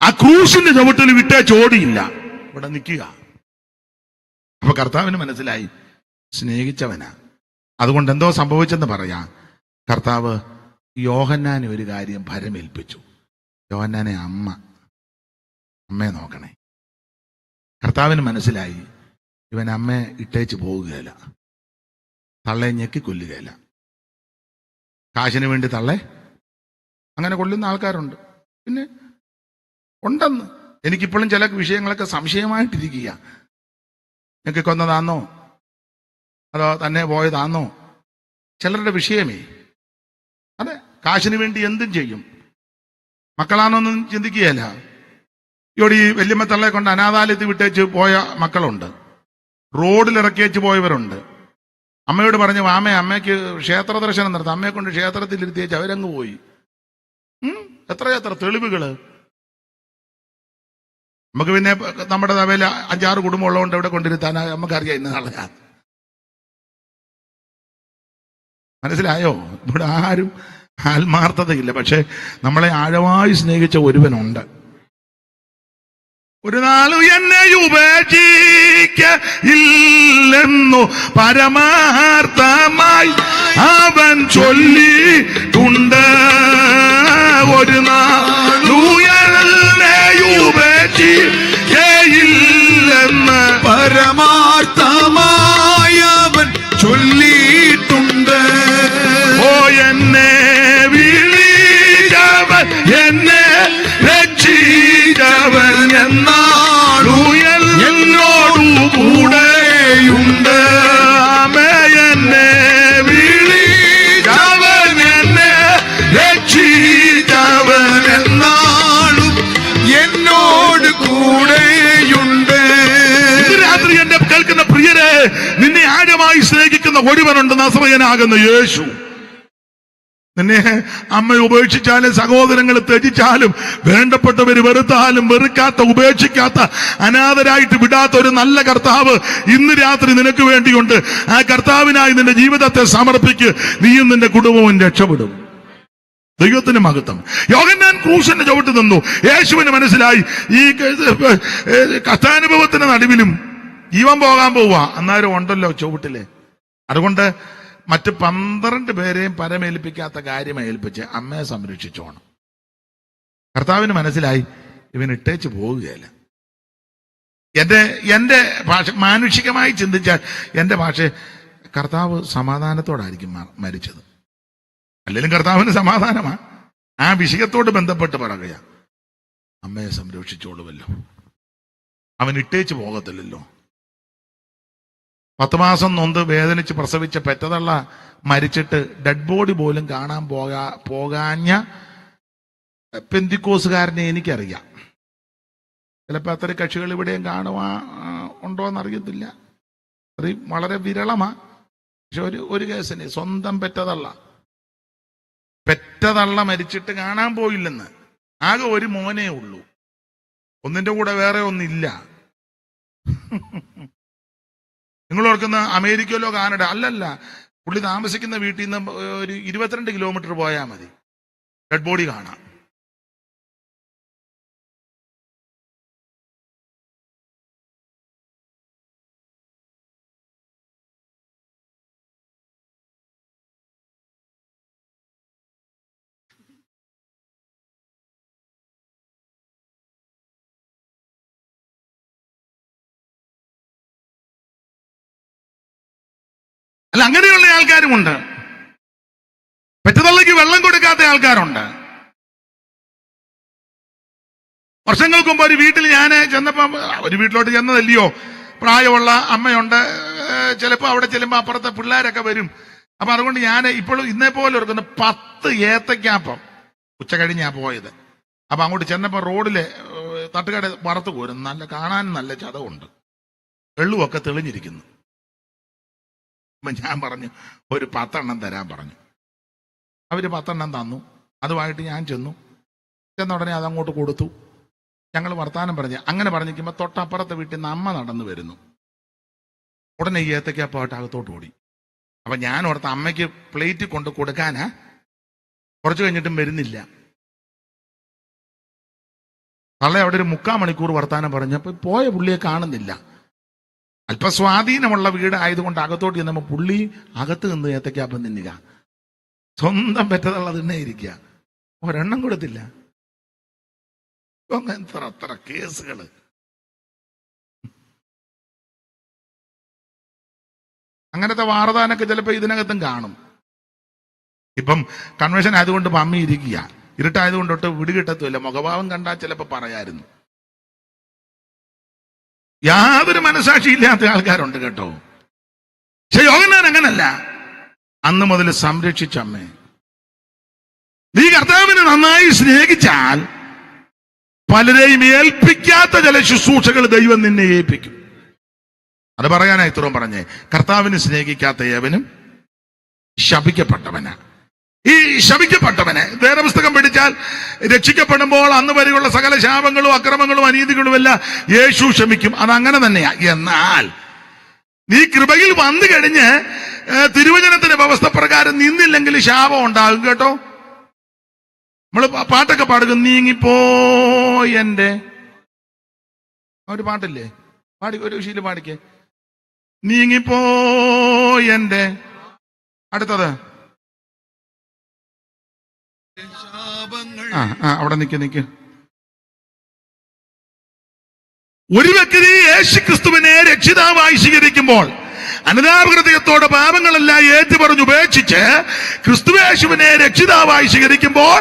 ആ ക്രൂശിന്റെ ചുവട്ടിൽ വിട്ടേ ചോടിയില്ല, ഇവിടെ നിൽക്കുക. അപ്പൊ കർത്താവിന് മനസ്സിലായി സ്നേഹിച്ചവനാ. അതുകൊണ്ട് എന്തോ സംഭവിച്ചെന്ന് പറയാ. കർത്താവ് യോഹന്നാനെ ഒരു കാര്യം ഭരമേൽപ്പിച്ചു. യോഹന്നാനെ അമ്മയെ നോക്കണേ. കർത്താവിന് മനസ്സിലായി ഇവൻ അമ്മയെ ഇട്ടേച്ച് പോവുകയില്ല, തള്ളെ ഞെക്കി കൊല്ലുകയില്ല. കാശിന് വേണ്ടി തള്ളെ അങ്ങനെ കൊല്ലുന്ന ആൾക്കാരുണ്ട്, പിന്നെ ഉണ്ടെന്ന്. എനിക്കിപ്പോഴും ചില വിഷയങ്ങളൊക്കെ സംശയമായിട്ടിരിക്കുക. ഞെക്കി കൊന്നതാന്നോ അതോ തന്നെ പോയതാന്നോ ചിലരുടെ വിഷയമേ. അതെ, കാശിന് വേണ്ടി എന്തും ചെയ്യും. മക്കളാണോന്നും ചിന്തിക്കുകയല്ല. ഇവിടെ ഈ വല്യമ്മ തള്ളെ കൊണ്ട് അനാഥാലയത്തിൽ വിട്ടേച്ച് പോയ മക്കളുണ്ട്, റോഡിൽ ഇറക്കിയേച്ച് പോയവരുണ്ട്. അമ്മയോട് പറഞ്ഞു അമ്മയ്ക്ക് ക്ഷേത്ര ദർശനം നടത്താം, അമ്മയെ കൊണ്ട് ക്ഷേത്രത്തിൽ ഇരുത്തിയേച്ച് അവരങ്ങ് പോയി. എത്ര തെളിവുകള്. നമുക്ക് പിന്നെ നമ്മുടെ തവയിൽ 5-6 കുടുംബം ഉള്ളതുകൊണ്ട് എവിടെ കൊണ്ടിരുത്താൻ നമുക്കറിയാം ഇന്ന് നാളെ. മനസ്സിലായോ? ഇവിടെ ആരും ആത്മാർത്ഥതയില്ല. പക്ഷെ നമ്മളെ ആഴമായി സ്നേഹിച്ച ഒരുവനുണ്ട്. ഒരു നാളും എന്നെ ഉപേക്ഷിക്കയില്ലെന്നു പരമാർത്ഥമായി അവൻ ചൊല്ലിട്ടുണ്ട്. ഒരു നാളും എന്നെ ഉപേക്ഷിക്കയില്ലെന്ന് പരമാർത്ഥമായി അവൻ ചൊല്ലിയിട്ടുണ്ട്. ഓ എന്നെ വിളിച്ചവൻ, എന്നെ രക്ഷിച്ചവൻ എന്നാളുയൽ എന്നോടു കൂടെയുണ്ട്. എന്നെ വിളിച്ചവൻ, എന്നെ രക്ഷിച്ചവൻ എന്നാളും എന്നോട് കൂടെയുണ്ട്. രാത്രി എന്റെ കേൾക്കുന്ന പ്രിയരെ, നിന്നെ ആഴമായി സ്നേഹിക്കുന്ന ഒരുവനുണ്ട്, നസറയനാകുന്ന യേശു. നിന്നെ അമ്മ ഉപേക്ഷിച്ചാലും സഹോദരങ്ങൾ ത്യജിച്ചാലും വേണ്ടപ്പെട്ടവര് വെറുത്താലും വെറുക്കാത്ത ഉപേക്ഷിക്കാത്ത അനാഥരായിട്ട് വിടാത്ത ഒരു നല്ല കർത്താവ് ഇന്ന് രാത്രി നിനക്ക് വേണ്ടിയുണ്ട്. ആ കർത്താവിനായി നിന്റെ ജീവിതത്തെ സമർപ്പിക്ക്, നീയും നിന്റെ കുടുംബവും രക്ഷപ്പെടും. ദൈവത്തിന് മഹത്വം. യോഹന്നാൻ ക്രൂശിന്റെ ചുവട്ട് നിന്നു. യേശുവിന് മനസ്സിലായി ഈ കഥാനുഭവത്തിന്റെ നടുവിലും ജീവൻ പോകാൻ പോവുക, അന്നേരം ഉണ്ടല്ലോ ചുവട്ടില്. അതുകൊണ്ട് മറ്റ് 12 പേരെയും പരമേൽപ്പിക്കാത്ത കാര്യം ഏൽപ്പിച്ച് അമ്മയെ സംരക്ഷിച്ചോണം. കർത്താവിന് മനസ്സിലായി ഇവൻ ഇട്ടേച്ച് പോവുകയല്ല. എന്റെ ഭാഷ മാനുഷികമായി ചിന്തിച്ചാൽ എന്റെ ഭാഷ കർത്താവ് സമാധാനത്തോടായിരിക്കും മരിച്ചത്. അല്ലെങ്കിലും കർത്താവിന് സമാധാനമാ. ആ വിഷയത്തോട് ബന്ധപ്പെട്ട് പറയുക, അമ്മയെ സംരക്ഷിച്ചോളുമല്ലോ, അവൻ ഇട്ടേച്ച് പോകത്തില്ലല്ലോ. 10 മാസം നൊന്ത് വേദനിച്ച് പ്രസവിച്ച പെറ്റതള്ള മരിച്ചിട്ട് ഡെഡ് ബോഡി പോലും കാണാൻ പോകാഞ്ഞ പെന്തിക്കോസുകാരനെ എനിക്കറിയാം. ചിലപ്പോൾ അത്ര കക്ഷികൾ ഇവിടെയും ഉണ്ടോ എന്നറിയത്തില്ല. വളരെ വിരളമാ. പക്ഷെ ഒരു കേസിന് സ്വന്തം പെറ്റതള്ള മരിച്ചിട്ട് കാണാൻ പോയില്ലെന്ന്. ആകെ ഒരു മോനേ ഉള്ളൂ, ഒന്നിന്റെ കൂടെ വേറെ ഒന്നില്ല. നിങ്ങൾ ഓർക്കുന്ന അമേരിക്കയിലോ കാനഡ അല്ലല്ല, പുള്ളി താമസിക്കുന്ന വീട്ടിൽ നിന്ന് ഒരു 22 കിലോമീറ്റർ പോയാൽ മതി, ഡെഡ് ബോഡി കാണാം. അല്ല, അങ്ങനെയുള്ള ആൾക്കാരുമുണ്ട്. പെറ്റുതള്ളയ്ക്ക് വെള്ളം കൊടുക്കാത്ത ആൾക്കാരുണ്ട്. വർഷങ്ങൾക്ക് മുമ്പ് ഒരു വീട്ടിൽ ഞാൻ ചെന്നപ്പം, ഒരു വീട്ടിലോട്ട് ചെന്നതല്ലയോ, പ്രായമുള്ള അമ്മയുണ്ട്. ചിലപ്പോൾ അവിടെ ചെല്ലുമ്പോൾ അപ്പുറത്തെ പിള്ളേരൊക്കെ വരും. അപ്പൊ അതുകൊണ്ട് ഞാൻ ഇപ്പോഴും ഇന്നേപോലെ ഓർക്കുന്നു 10 ഏത്തയ്ക്കാപ്പം ഉച്ച കഴിഞ്ഞാ പോയത്. അപ്പൊ അങ്ങോട്ട് ചെന്നപ്പോ റോഡില് തട്ടുകട വറുത്ത് കോരും. നല്ല കാണാൻ നല്ല ചതവുണ്ട്, വെള്ളുമൊക്കെ തെളിഞ്ഞിരിക്കുന്നു. അപ്പൊ ഞാൻ പറഞ്ഞു ഒരു 10 എണ്ണം തരാൻ പറഞ്ഞു. അവര് 10 എണ്ണം തന്നു. അതുമായിട്ട് ഞാൻ ചെന്ന ഉടനെ അതങ്ങോട്ട് കൊടുത്തു. ഞങ്ങൾ വർത്താനം പറഞ്ഞ് അങ്ങനെ പറഞ്ഞിരിക്കുമ്പോ തൊട്ടപ്പുറത്തെ വീട്ടിൽ നിന്ന് അമ്മ നടന്നു വരുന്നു. ഉടനെ ഈ ഏത്തയ്ക്കാപ്പായിട്ട് അകത്തോട്ട് ഓടി. അപ്പൊ ഞാൻ ഓർത്ത അമ്മയ്ക്ക് പ്ലേറ്റ് കൊണ്ട് കൊടുക്കാനാ. കുറച്ചു കഴിഞ്ഞിട്ടും വരുന്നില്ല. തള്ള അവിടെ ഒരു 3/4 മണിക്കൂർ വർത്താനം പറഞ്ഞപ്പോ പോയ പുള്ളിയെ കാണുന്നില്ല. അല്പ സ്വാധീനമുള്ള വീട് ആയതുകൊണ്ട് അകത്തോട്ട് ചെന്നപ്പോ പുള്ളി അകത്ത് നിന്ന് ഏത്തയ്ക്കാപ്പം തിന്നുക. സ്വന്തം പെറ്റതള്ള തന്നെ ഇരിക്കുക. ഒരെണ്ണം കൊടുത്തില്ല. അത്ര കേസുകള്. അങ്ങനത്തെ വാർത്താനൊക്കെ ചിലപ്പോ ഇതിനകത്തും കാണും. ഇപ്പം കൺവെൻഷൻ ആയതുകൊണ്ട് അമ്മി ഇരിക്കുക, ഇരുട്ടായതുകൊണ്ട് ഒട്ട് വിടുകിട്ടത്തുമില്ല. മുഖഭാവം കണ്ടാൽ ചിലപ്പോ പറയായിരുന്നു. യാതൊരു മനസാക്ഷി ഇല്ലാത്ത ആൾക്കാരുണ്ട് കേട്ടോ. പക്ഷെ യോഹന്നാൻ അങ്ങനല്ല. അന്ന് മുതൽ സംരക്ഷിച്ച അമ്മേ, നീ കർത്താവിനെ നന്നായി സ്നേഹിച്ചാൽ പലരെയും ഏൽപ്പിക്കാത്ത ചില ശുശ്രൂഷകൾ ദൈവം നിന്നെ ഏൽപ്പിക്കും. അത് പറയാനാ ഇത്രയും പറഞ്ഞേ. കർത്താവിനെ സ്നേഹിക്കാത്ത ഏവനും ശപിക്കപ്പെട്ടവനാ. ഈ ശപിക്കപ്പെട്ടവനെ വേദപുസ്തകം പഠിച്ചാൽ രക്ഷിക്കപ്പെടുമ്പോൾ അന്ന് വരെയുള്ള സകല ശാപങ്ങളും അക്രമങ്ങളും അനീതികളും എല്ലാം യേശു ക്ഷമിക്കും. അതങ്ങനെ തന്നെയാ. എന്നാൽ നീ കൃപയിൽ വന്നു കഴിഞ്ഞ് തിരുവചനത്തിന്റെ വ്യവസ്ഥ പ്രകാരം നിന്നില്ലെങ്കിൽ ശാപം ഉണ്ടാകും കേട്ടോ. നമ്മള് പാട്ടൊക്കെ പാടുക, നീങ്ങിപ്പോയെന്റെ ഒരു പാട്ടില്ലേ, പാടി ഒരു ശീലം പാടിക്കേ. നീങ്ങിപ്പോയെന്റെ അടുത്തത് അവിടെ നിക്ക്. ഒരു വ്യക്തി യേശുക്രിസ്തുവിനെ രക്ഷിതാവായി സ്വീകരിക്കുമ്പോൾ അനുതാപഹൃദയത്തോടെ പാപങ്ങളെല്ലാം ഏറ്റുപറഞ്ഞ് ഉപേക്ഷിച്ച് ക്രിസ്തുയേശുവിനെ രക്ഷിതാവായി സ്വീകരിക്കുമ്പോൾ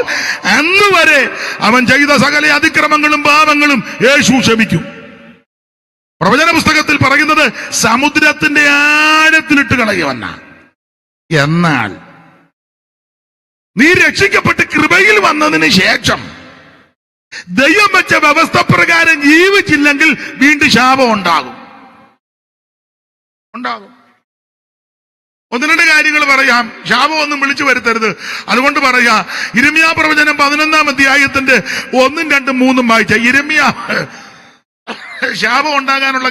അന്ന് വരെ അവൻ ചെയ്ത സകല അതിക്രമങ്ങളും പാപങ്ങളും യേശു ക്ഷമിക്കും. പ്രവചന പുസ്തകത്തിൽ പറയുന്നത് സമുദ്രത്തിന്റെ ആഴത്തിലിട്ട് കളയുവന്ന. എന്നാൽ നീ രക്ഷിക്കപ്പെട്ട് കൃപയിൽ വന്നതിന് ശേഷം ദൈവം വെച്ച വ്യവസ്ഥ പ്രകാരം ജീവിച്ചില്ലെങ്കിൽ വീണ്ടും ശാപം ഉണ്ടാകും. ഒന്ന് രണ്ട് കാര്യങ്ങൾ പറയാം. ശാപം ഒന്നും വിളിച്ചു വരുത്തരുത്. അതുകൊണ്ട് പറയാ, യിരെമ്യാ പ്രവചനം 11-ാം അധ്യായത്തിന്റെ 1, 2, 3 വായിച്ച യിരെമ്യാ ശാപം ഉണ്ടാകാനുള്ള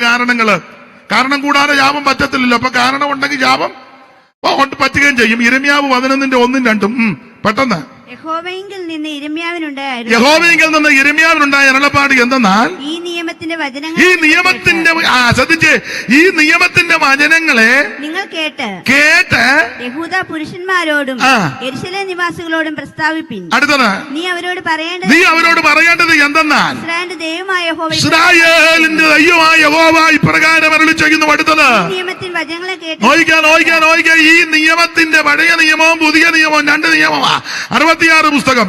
കാരണം കൂടാതെ ശാപം പറ്റത്തില്ലല്ലോ. അപ്പൊ കാരണം ഉണ്ടെങ്കിൽ ശാപം പറ്റുകയും ചെയ്യും. യിരെമ്യാവ് 11-ന്റെ 1, 2 പെട്ടെന്ന്. യഹോവയിങ്കിൽ നിന്ന് യിരെമ്യാവിനുണ്ടായ അരുളപ്പാട് എന്തെന്നാൽ, ഈ നിയമത്തിന്റെ ശ്രദ്ധിച്ച്, ഈ നിയമത്തിന്റെ വചനങ്ങളെ നിങ്ങൾ കേട്ട് യഹൂദ പുരുഷന്മാരോടും യെരൂശലേം നിവാസികളോടും പ്രസ്താവിപ്പിൻ. അടുത്തത്, നീ അവരോട് പറയേണ്ടത് എന്തെന്നാൽ, ഇസ്രായേലിന്റെ ദൈവമായ യഹോവ ഇപ്രകാരം അരുളി ചെയ്യുന്നു. അടുത്തത്, നിയമത്തിൻ വചനങ്ങളെ കേട്ട് നോയിക്ക. ഈ നിയമത്തിന്റെ പഴയ നിയമവും പുതിയ നിയമവും 2 നിയമമാ. 66 പുസ്തകം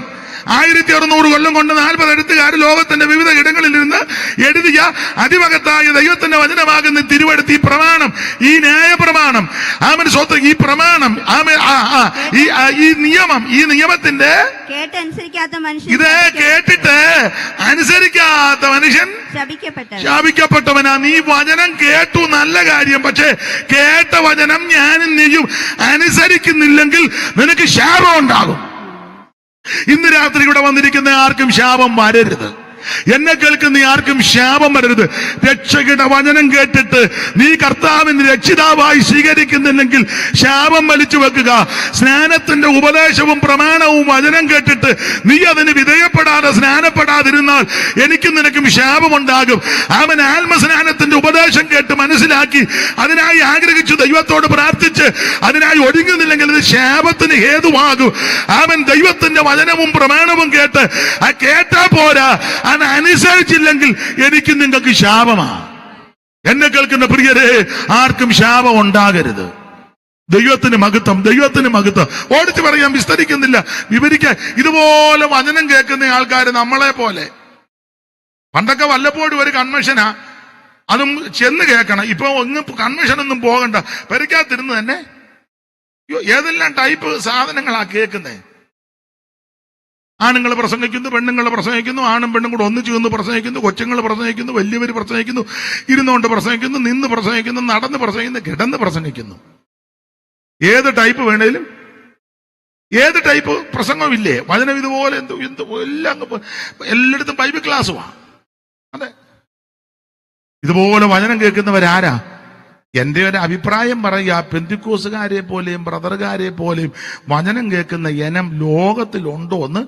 1600 കൊല്ലം കൊണ്ട് 40 എഴുത്തുകാർ ലോകത്തിന്റെ വിവിധ ഇടങ്ങളിൽ നിന്ന് എഴുതിയ അതിമഹത്തായ ദൈവത്തിന്റെ വചനമാകുന്ന തിരുവെടുത്ത്, ഈ പ്രമാണം, ഈ ന്യായപ്രമാണം, ഈ പ്രമാണം, ഈ നിയമത്തിന്റെ ഇത് കേട്ടിട്ട് അനുസരിക്കാത്ത മനുഷ്യൻ ശാപിക്കപ്പെട്ടവനാ. നീ വചനം കേട്ടു, നല്ല കാര്യം. പക്ഷെ കേട്ട വചനം ഞാനും നീയും അനുസരിക്കുന്നില്ലെങ്കിൽ നിനക്ക് ശാപം ഉണ്ടാകും. ഇന്ന് രാത്രി ഇവിടെ വന്നിരിക്കുന്ന ആർക്കും ശാപം വരരുത്. എന്നെ കേൾക്കുന്ന ആർക്കും ശാപം വരരുത്. രക്ഷയുടെ വചനം കേട്ടിട്ട് നീ കർത്താവിന് രക്ഷിതാവായി സ്വീകരിക്കുന്നില്ലെങ്കിൽ ശാപം വലിച്ചു വെക്കുക. സ്നാനത്തിന്റെ ഉപദേശവും പ്രമാണവും വചനം കേട്ടിട്ട് നീ അതിന് വിധേയപ്പെടാതെ സ്നാനപ്പെടാതിരുന്നാൽ എനിക്കും നിനക്കും ശാപമുണ്ടാകും. അവൻ ആത്മസ്നാനത്തിന്റെ ഉപദേശം കേട്ട് മനസ്സിലാക്കി അതിനായി ആഗ്രഹിച്ചു ദൈവത്തോട് പ്രാർത്ഥിച്ച് അതിനായി ഒരുങ്ങുന്നില്ലെങ്കിൽ ഇത് ശാപത്തിന് ഹേതുവാകും. അവൻ ദൈവത്തിന്റെ വചനവും പ്രമാണവും കേട്ട് കേട്ടാ പോരാ, അനുസരിച്ചില്ലെങ്കിൽ എനിക്ക് നിങ്ങൾക്ക് ശാപമാ. എന്നെ കേൾക്കുന്ന പ്രിയരെ, ആർക്കും ശാപം ഉണ്ടാകരുത്. ദൈവത്തിന് മഹത്വം, ദൈവത്തിന് മഹത്വം. ഓടിച്ചു പറയാൻ വിസ്തരിക്കുന്നില്ല, വിവരിക്കാൻ. ഇതുപോലെ വചനം കേൾക്കുന്ന ആൾക്കാർ നമ്മളെ പോലെ. പണ്ടൊക്കെ വല്ലപ്പോഴും ഒരു കൺവെൻഷനാ, അതും ചെന്ന് കേൾക്കണം. ഇപ്പൊ ഒന്നും കൺവെൻഷനൊന്നും പോകണ്ട, പെരക്കാത്തിരുന്ന് തന്നെ ഏതെല്ലാം ടൈപ്പ് സാധനങ്ങളാ കേൾക്കുന്നേ. ആണുങ്ങൾ പ്രസംഗിക്കുന്നു, പെണ്ണുങ്ങൾ പ്രസംഗിക്കുന്നു, ആണും പെണ്ണും കൂടെ ഒന്നിച്ചു നിന്ന് പ്രസംഗിക്കുന്നു, കൊച്ചുങ്ങൾ പ്രസംഗിക്കുന്നു, വലിയവർ പ്രസംഗിക്കുന്നു, ഇരുന്നുകൊണ്ട് പ്രസംഗിക്കുന്നു, നിന്ന് പ്രസംഗിക്കുന്നു, നടന്ന് പ്രസംഗിക്കുന്നു, കിടന്ന് പ്രസംഗിക്കുന്നു. ഏത് ടൈപ്പ് വേണേലും, ഏത് ടൈപ്പ് പ്രസംഗമില്ലേ? വചനം ഇതുപോലെ എല്ലാം എല്ലായിടത്തും ബൈബിൾ ക്ലാസ്സുമാണ്. അതെ, ഇതുപോലെ വചനം കേൾക്കുന്നവരാരാ? എന്റെ ഒരു അഭിപ്രായം പറയുക, പെന്തിക്കോസുകാരെ പോലെയും ബ്രദറുകാരെ പോലെയും വചനം കേൾക്കുന്ന ഇനം ലോകത്തിലുണ്ടോ എന്ന്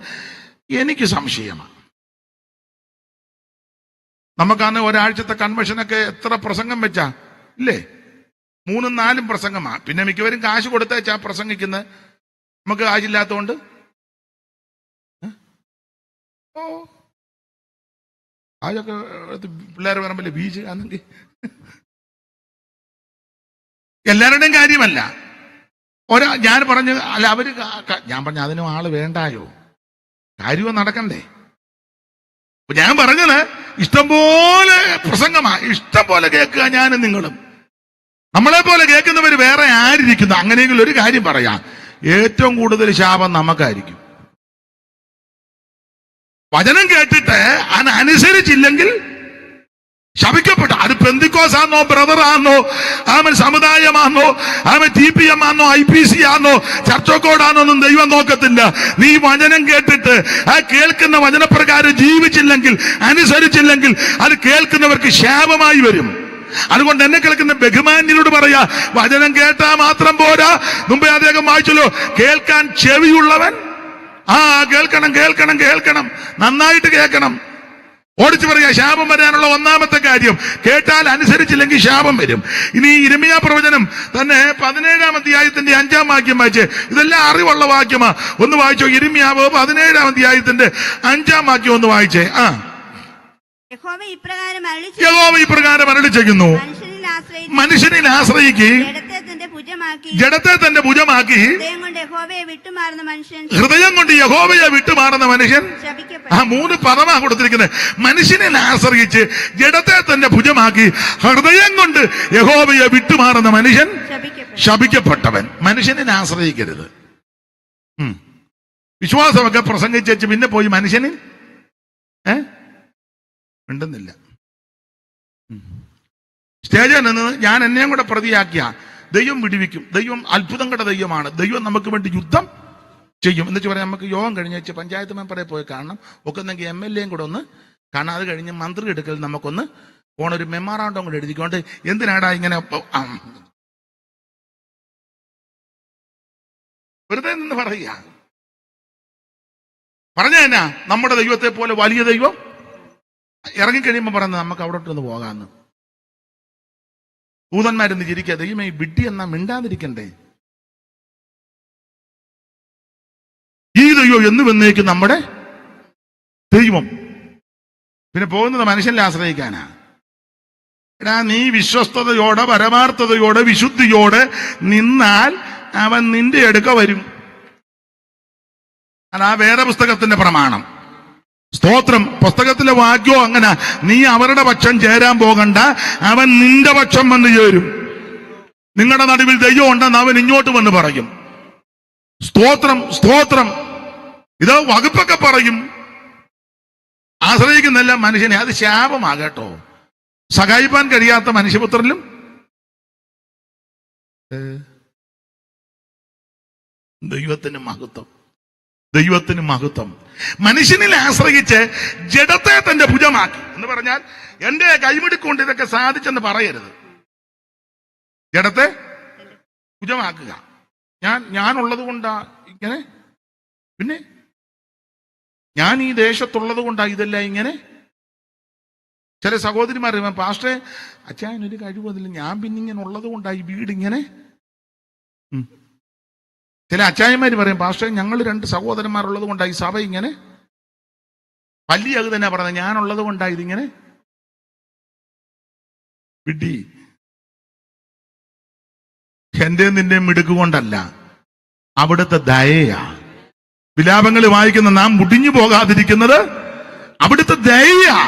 എനിക്ക് സംശയമാണ്. നമുക്കാണ് ഒരാഴ്ചത്തെ കൺവെൻഷനൊക്കെ എത്ര പ്രസംഗം വെച്ചാ ഇല്ലേ? 3-4 പ്രസംഗമാ. പിന്നെ മിക്കവരും കാശ് കൊടുത്തേച്ചാ പ്രസംഗിക്കുന്നത്. നമുക്ക് കാശില്ലാത്തതുകൊണ്ട് കാശൊക്കെ പിള്ളേർ പറയുമ്പല്ലേ ബീച്ച് ആണെങ്കിൽ എല്ലാവരുടെയും കാര്യമല്ല. ഞാൻ പറഞ്ഞു, അല്ല അവര് ഞാൻ പറഞ്ഞു അതിനും ആള് വേണ്ടായോ, കാര്യവും നടക്കണ്ടേ. ഞാൻ പറഞ്ഞത് ഇഷ്ടംപോലെ പ്രസംഗമാ, ഇഷ്ടം പോലെ കേൾക്കുക ഞാനും നിങ്ങളും. നമ്മളെ പോലെ കേൾക്കുന്നവർ വേറെ ആരിയിരിക്കുന്നു. അങ്ങനെയെങ്കിലും ഒരു കാര്യം പറയാം, ഏറ്റവും കൂടുതൽ ശാപം നമുക്കായിരിക്കും. വചനം കേട്ടിട്ട് അനുസരിച്ചില്ലെങ്കിൽ ശപിക്കപ്പെട്ട, അത് പെന്തിക്കോസാന്നോ ബ്രദറാന്നോ ആമൻ സമുദായമാണോ ആമൻ TPM ആണോ IPC ആണോ ചർച്ചോക്കോടാണോ ഒന്നും ദൈവം നോക്കത്തില്ല. നീ വചനം കേട്ടിട്ട് ആ കേൾക്കുന്ന വചനപ്രകാരം ജീവിച്ചില്ലെങ്കിൽ, അനുസരിച്ചില്ലെങ്കിൽ അത് കേൾക്കുന്നവർക്ക് ശാപമായി വരും. അതുകൊണ്ട് എന്നെ കേൾക്കുന്ന ബഹുമാന്യനോട് പറയാ, വചനം കേട്ടാ മാത്രം പോരാ. മുമ്പേ അദ്ദേഹം വായിച്ചല്ലോ, കേൾക്കാൻ ചെവിയുള്ളവൻ കേൾക്കണം, കേൾക്കണം, കേൾക്കണം, നന്നായിട്ട് കേൾക്കണം. ഓടിച്ചു പറയാ, ശാപം വരാനുള്ള ഒന്നാമത്തെ കാര്യം കേട്ടാൽ അനുസരിച്ചില്ലെങ്കിൽ ശാപം വരും. ഇനി യിരെമ്യാ പ്രവചനം തന്നെ 17-ാം അധ്യായത്തിന്റെ 5-ാം വാക്യം വായിച്ച്, ഇതെല്ലാം അറിവുള്ള വാക്യമാ. ഒന്ന് വായിച്ചോ, യിരെമ്യാവ് 17-ാം അധ്യായത്തിന്റെ 5-ാം വാക്യം ഒന്ന് വായിച്ചേ. യഹോവ ഇപ്രകാരം അരുളി ചെയ്യുന്നു, മനുഷ്യനിൽ ആശ്രയിക്ക്, ജഡത്തെ തന്റെ ഭുജമാക്കി, ഹൃദയം കൊണ്ട് യഹോവയെ വിട്ടുമാറുന്ന മനുഷ്യൻ. 3 പദമാ കൊടുത്തിരിക്കുന്നത്. മനുഷ്യനിൽ ആശ്രയിച്ച്, ജഡത്തെ തന്റെ ഭുജമാക്കി, ഹൃദയം കൊണ്ട് യഹോവയെ വിട്ടുമാറുന്ന മനുഷ്യൻ ശപിക്കപ്പെട്ടവൻ. മനുഷ്യനിൽ ആശ്രയിക്കരുത്. വിശ്വാസമൊക്കെ പ്രസംഗിച്ചു പിന്നെ പോയി മനുഷ്യനിൽ മിണ്ടുന്നില്ല. സ്റ്റേജിൽ നിന്ന് ഞാൻ എന്നെയും കൂടെ പ്രതിയാക്കിയ ദൈവം വിടുവിക്കും. ദൈവം അത്ഭുതങ്ങളുടെ ദൈവമാണ്. ദൈവം നമുക്ക് വേണ്ടി യുദ്ധം ചെയ്യും എന്ന് വെച്ച് പറയാം. നമുക്ക് യോഗം കഴിഞ്ഞ് പഞ്ചായത്ത് മെമ്പറെ പോയി കാണണം, ഒക്കെന്നെങ്കിൽ MLA കൂടെ ഒന്ന് കാണാം. അത് കഴിഞ്ഞ് മന്ത്രി എടുക്കൽ നമുക്കൊന്ന് പോണൊരു മെമ്മോറാണ്ടം കൂടെ എഴുതിക്കൊണ്ട്, എന്തിനാടാ ഇങ്ങനെ വെറുതെ നിന്ന് പറയുക? പറഞ്ഞ എന്നാ, നമ്മുടെ ദൈവത്തെ പോലെ വലിയ ദൈവം ഇറങ്ങിക്കഴിയുമ്പോൾ പറയുന്നത് നമുക്ക് അവിടോട്ടൊന്ന് പോകാമെന്ന്. ദൂതന്മാരെന്ന് ചിരിക്കുക, ദൈവമേ വിഡ്ഢി എന്നാ മിണ്ടാതിരിക്കണ്ടേ. ഈ ദൈവം എന്ന് വന്നേക്കും നമ്മുടെ ദൈവം. പിന്നെ പോകുന്നത് മനുഷ്യനെ ആശ്രയിക്കാനാ. എടാ, നീ വിശ്വസ്തയോടെ പരമാർത്ഥതയോടെ വിശുദ്ധിയോടെ നിന്നാൽ അവൻ നിന്റെ അടുക്ക വരും. അതാ വേറെ പുസ്തകത്തിന്റെ പ്രമാണം. സ്തോത്രം. പുസ്തകത്തിലെ വാക്യോ അങ്ങനെ, നീ അവരുടെ പക്ഷം ചേരാൻ പോകണ്ട, അവൻ നിന്റെ പക്ഷം വന്ന് ചേരും. നിങ്ങളുടെ നടുവിൽ ദൈവം ഉണ്ടെന്ന് അവൻ ഇങ്ങോട്ട് വന്ന് പറയും. സ്തോത്രം, സ്തോത്രം. ഇത് വകുപ്പൊക്കെ പറയും. ആശ്രയിക്കുന്നില്ല മനുഷ്യനെ, അത് ശാപമാകട്ടോ. സഹായിപ്പാൻ കഴിയാത്ത മനുഷ്യപുത്രനിലും ദൈവത്തിന് മഹത്വം, ദൈവത്തിന് മഹത്വം. മനുഷ്യനിൽ ആശ്രയിച്ച് ജഡത്തെ തന്റെ ഭുജമാക്കി എന്ന് പറഞ്ഞാൽ എന്റെ കൈമിടിക്കൊണ്ട് ഇതൊക്കെ സാധിച്ചെന്ന് പറയരുത്. ജഡത്തെ ഭുജമാക്കുക. ഞാനുള്ളത് കൊണ്ടാ ഇങ്ങനെ, പിന്നെ ഞാൻ ഈ ദേശത്തുള്ളത് കൊണ്ടാ ഇതെല്ലാം ഇങ്ങനെ. ചില സഹോദരിമാർ പാസ്റ്ററെ, അച്ചായനൊരു കഴിവതില്ല, ഞാൻ പിന്നെ ഇങ്ങനെ ഉള്ളത് കൊണ്ടാ ഈ വീടിങ്ങനെ. ചില അച്ചായന്മാര് പറയും, പാസ്റ്ററെ ഞങ്ങൾ 2 സഹോദരന്മാരുള്ളത് കൊണ്ടായി സഭ ഇങ്ങനെ. പള്ളി അത് തന്നെ പറഞ്ഞത്, ഞാനുള്ളത് കൊണ്ടായി ഇതിങ്ങനെ. വിഡ്ഢി. എന്റെ നിന്റെ മിടുക്കുകൊണ്ടല്ല, അവിടുത്തെ ദയയാ. വിലാപങ്ങൾ വായിക്കുന്ന നാം മുടിഞ്ഞു പോകാതിരിക്കുന്നത് അവിടുത്തെ ദയയാ.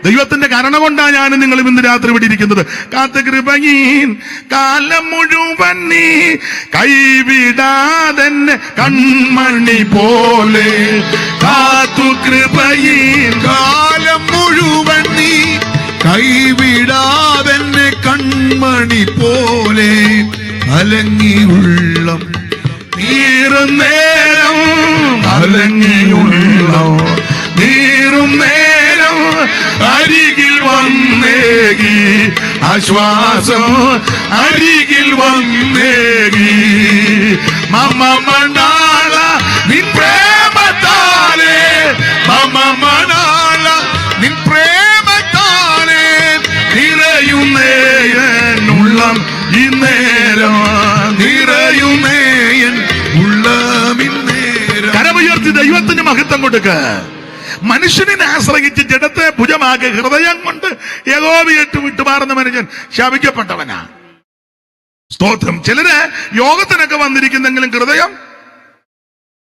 ദൈവത്തിന്റെ കരുണ കൊണ്ടാണ് ഞാൻ നിങ്ങളും ഇന്ന് രാത്രി ഇവിടെ ഇരിക്കുന്നത്. കാത്ത് കൃപയീൻ കാലം മുഴുവൻ നീ കൈവിടാതെന്നെ കൺമണി പോലെ. കാത്തു കൃപയീൻ കാലം മുഴുവൻ നീ കൈവിടാതെന്നെ കൺമണി പോലെ. അലങ്ങിയുള്ളം നീറും നേരം, അലങ്ങിയുള്ളം നീറും നേരം അരികിൽ വന്നേകി ആശ്വാസം, അരികിൽ വന്നേകി മമ മണാള നിൻ പ്രേമത്താലേ, മമ മണാള നിൻ പ്രേമത്താലേ നിറയുന്നേയൻ ഉള്ളം ഇന്നേരം, നിറയുന്നേയൻ ഉള്ളം ഇന്നേരം. കരമുയർത്തി ദൈവത്തിന് മഹത്വം കൊടുക്ക. മനുഷ്യനെ ആശ്രയിച്ച് ജഡത്തെ ഭുജമാക്കി ഹൃദയം കൊണ്ട് യഹോവയിട്ട് വിട്ടുമാറുന്ന മനുഷ്യൻ ശപിക്കപ്പെട്ടവനാ. സ്തോത്രം. ചിലര് യോഗത്തിനൊക്കെ വന്നിരിക്കുന്നെങ്കിലും ഹൃദയം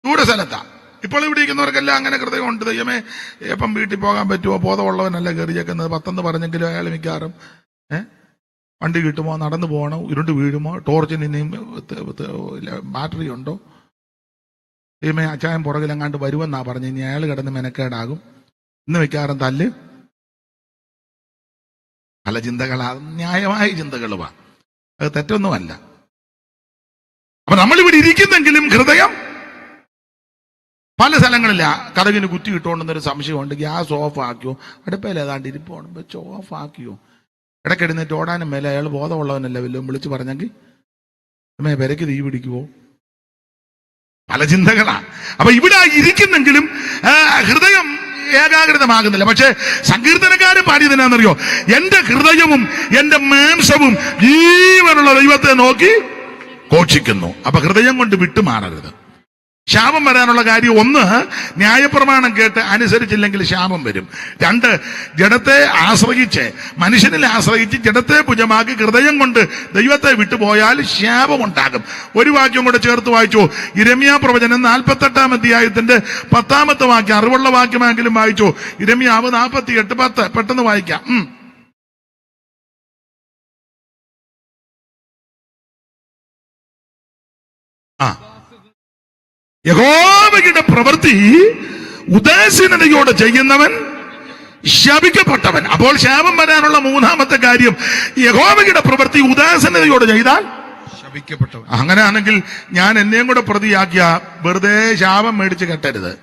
ദൂരസ്ഥലത്താ. ഇപ്പോൾ ഇവിടെ ഇരിക്കുന്നവർക്കെല്ലാം അങ്ങനെ ഹൃദയം ഉണ്ട്. ദൈവമേ എപ്പം വീട്ടിൽ പോകാൻ പറ്റുമോ, ബോധമുള്ളവനല്ല കയറിയേക്കുന്നത്. 10 പറഞ്ഞെങ്കിലും അയാൾ മിക്കാറും വണ്ടി കിട്ടുമോ, നടന്നു പോകണോ, ഇരുണ്ട് വീഴുമോ, ടോർച്ചിന് ഇനിയും ബാറ്ററി ഉണ്ടോ, ദൈവമേ അച്ചായൻ പുറകിലെങ്ങാണ്ട് വരുമെന്നാ പറഞ്ഞു, ഇനി അയാൾ കിടന്ന് മെനക്കേടാകും. ഇന്ന് മിക്കാറും തല്ല്. പല ചിന്തകളാ, ന്യായമായ ചിന്തകളുവാ, അത് തെറ്റൊന്നുമല്ല. അപ്പൊ നമ്മളിവിടെ ഇരിക്കുന്നെങ്കിലും ഹൃദയം പല സ്ഥലങ്ങളില്ല. കഥകിന് കുറ്റി കിട്ടുകൊണ്ടെന്നൊരു സംശയമുണ്ട്. ഗ്യാസ് ഓഫ് ആക്കിയോ, അടുപ്പയിൽ ഏതാണ്ട് ഇരിപ്പോണം വെച്ച് ഓഫ് ആക്കിയോ, ഇടയ്ക്കെടുന്നിട്ട് ഓടാനും മേലെ. അയാൾ ബോധമുള്ളവനല്ല, വല്ലതും വിളിച്ച് പറഞ്ഞെങ്കിൽ പെരയ്ക്ക് തീ പിടിക്കുവോ, പല ചിന്തകളാ. അപ്പൊ ഇവിടെ ഇരിക്കുന്നെങ്കിലും ഹൃദയം ഏകാഗ്രതമാകുന്നില്ല. പക്ഷെ സങ്കീർത്തനക്കാരൻ പാടിയതിനാണെന്നറിയോ, എന്റെ ഹൃദയവും എന്റെ മാംസവും ജീവനുള്ള ദൈവത്തെ നോക്കി ഘോഷിക്കുന്നു. അപ്പൊ ഹൃദയം കൊണ്ട് വിട്ടുമാറരുത്. ശാപം വരാനുള്ള കാര്യം 1, ന്യായപ്രമാണം കേട്ട് അനുസരിച്ചില്ലെങ്കിൽ ശാപം വരും. 2, ജഡത്തെ ആശ്രയിച്ച്, മനുഷ്യനിൽ ആശ്രയിച്ച് ജഡത്തെ ഭുജമാക്കി ഹൃദയം കൊണ്ട് ദൈവത്തെ വിട്ടുപോയാൽ ശാപമുണ്ടാകും. ഒരു വാക്യം കൂടെ ചേർത്ത് വായിച്ചു. യിരെമ്യാ പ്രവചനം 48-ാം അധ്യായത്തിന്റെ 10-ാമത്തെ വാക്യം, അറിവുള്ള വാക്യമെങ്കിലും വായിച്ചു. യിരെമ്യാവ് 48:10 പെട്ടെന്ന് വായിക്കാം. യഹോവയുടെ പ്രവൃത്തി ഉദാസീനതയോടെ ചെയ്യുന്നവൻ ശപിക്കപ്പെട്ടവൻ. അപ്പോൾ ശാപം വരാനുള്ള 3-ാമത്തെ കാര്യം, യഹോവയുടെ പ്രവൃത്തി ഉദാസീനതയോടെ ചെയ്താൽ ശപിക്കപ്പെട്ടവൻ. അങ്ങനെയാണെങ്കിൽ ഞാൻ എന്നെയും കൂടെ പ്രതിയാക്കിയ വെറുതെ ശാപം മേടിച്ച് കെട്ടരുത്.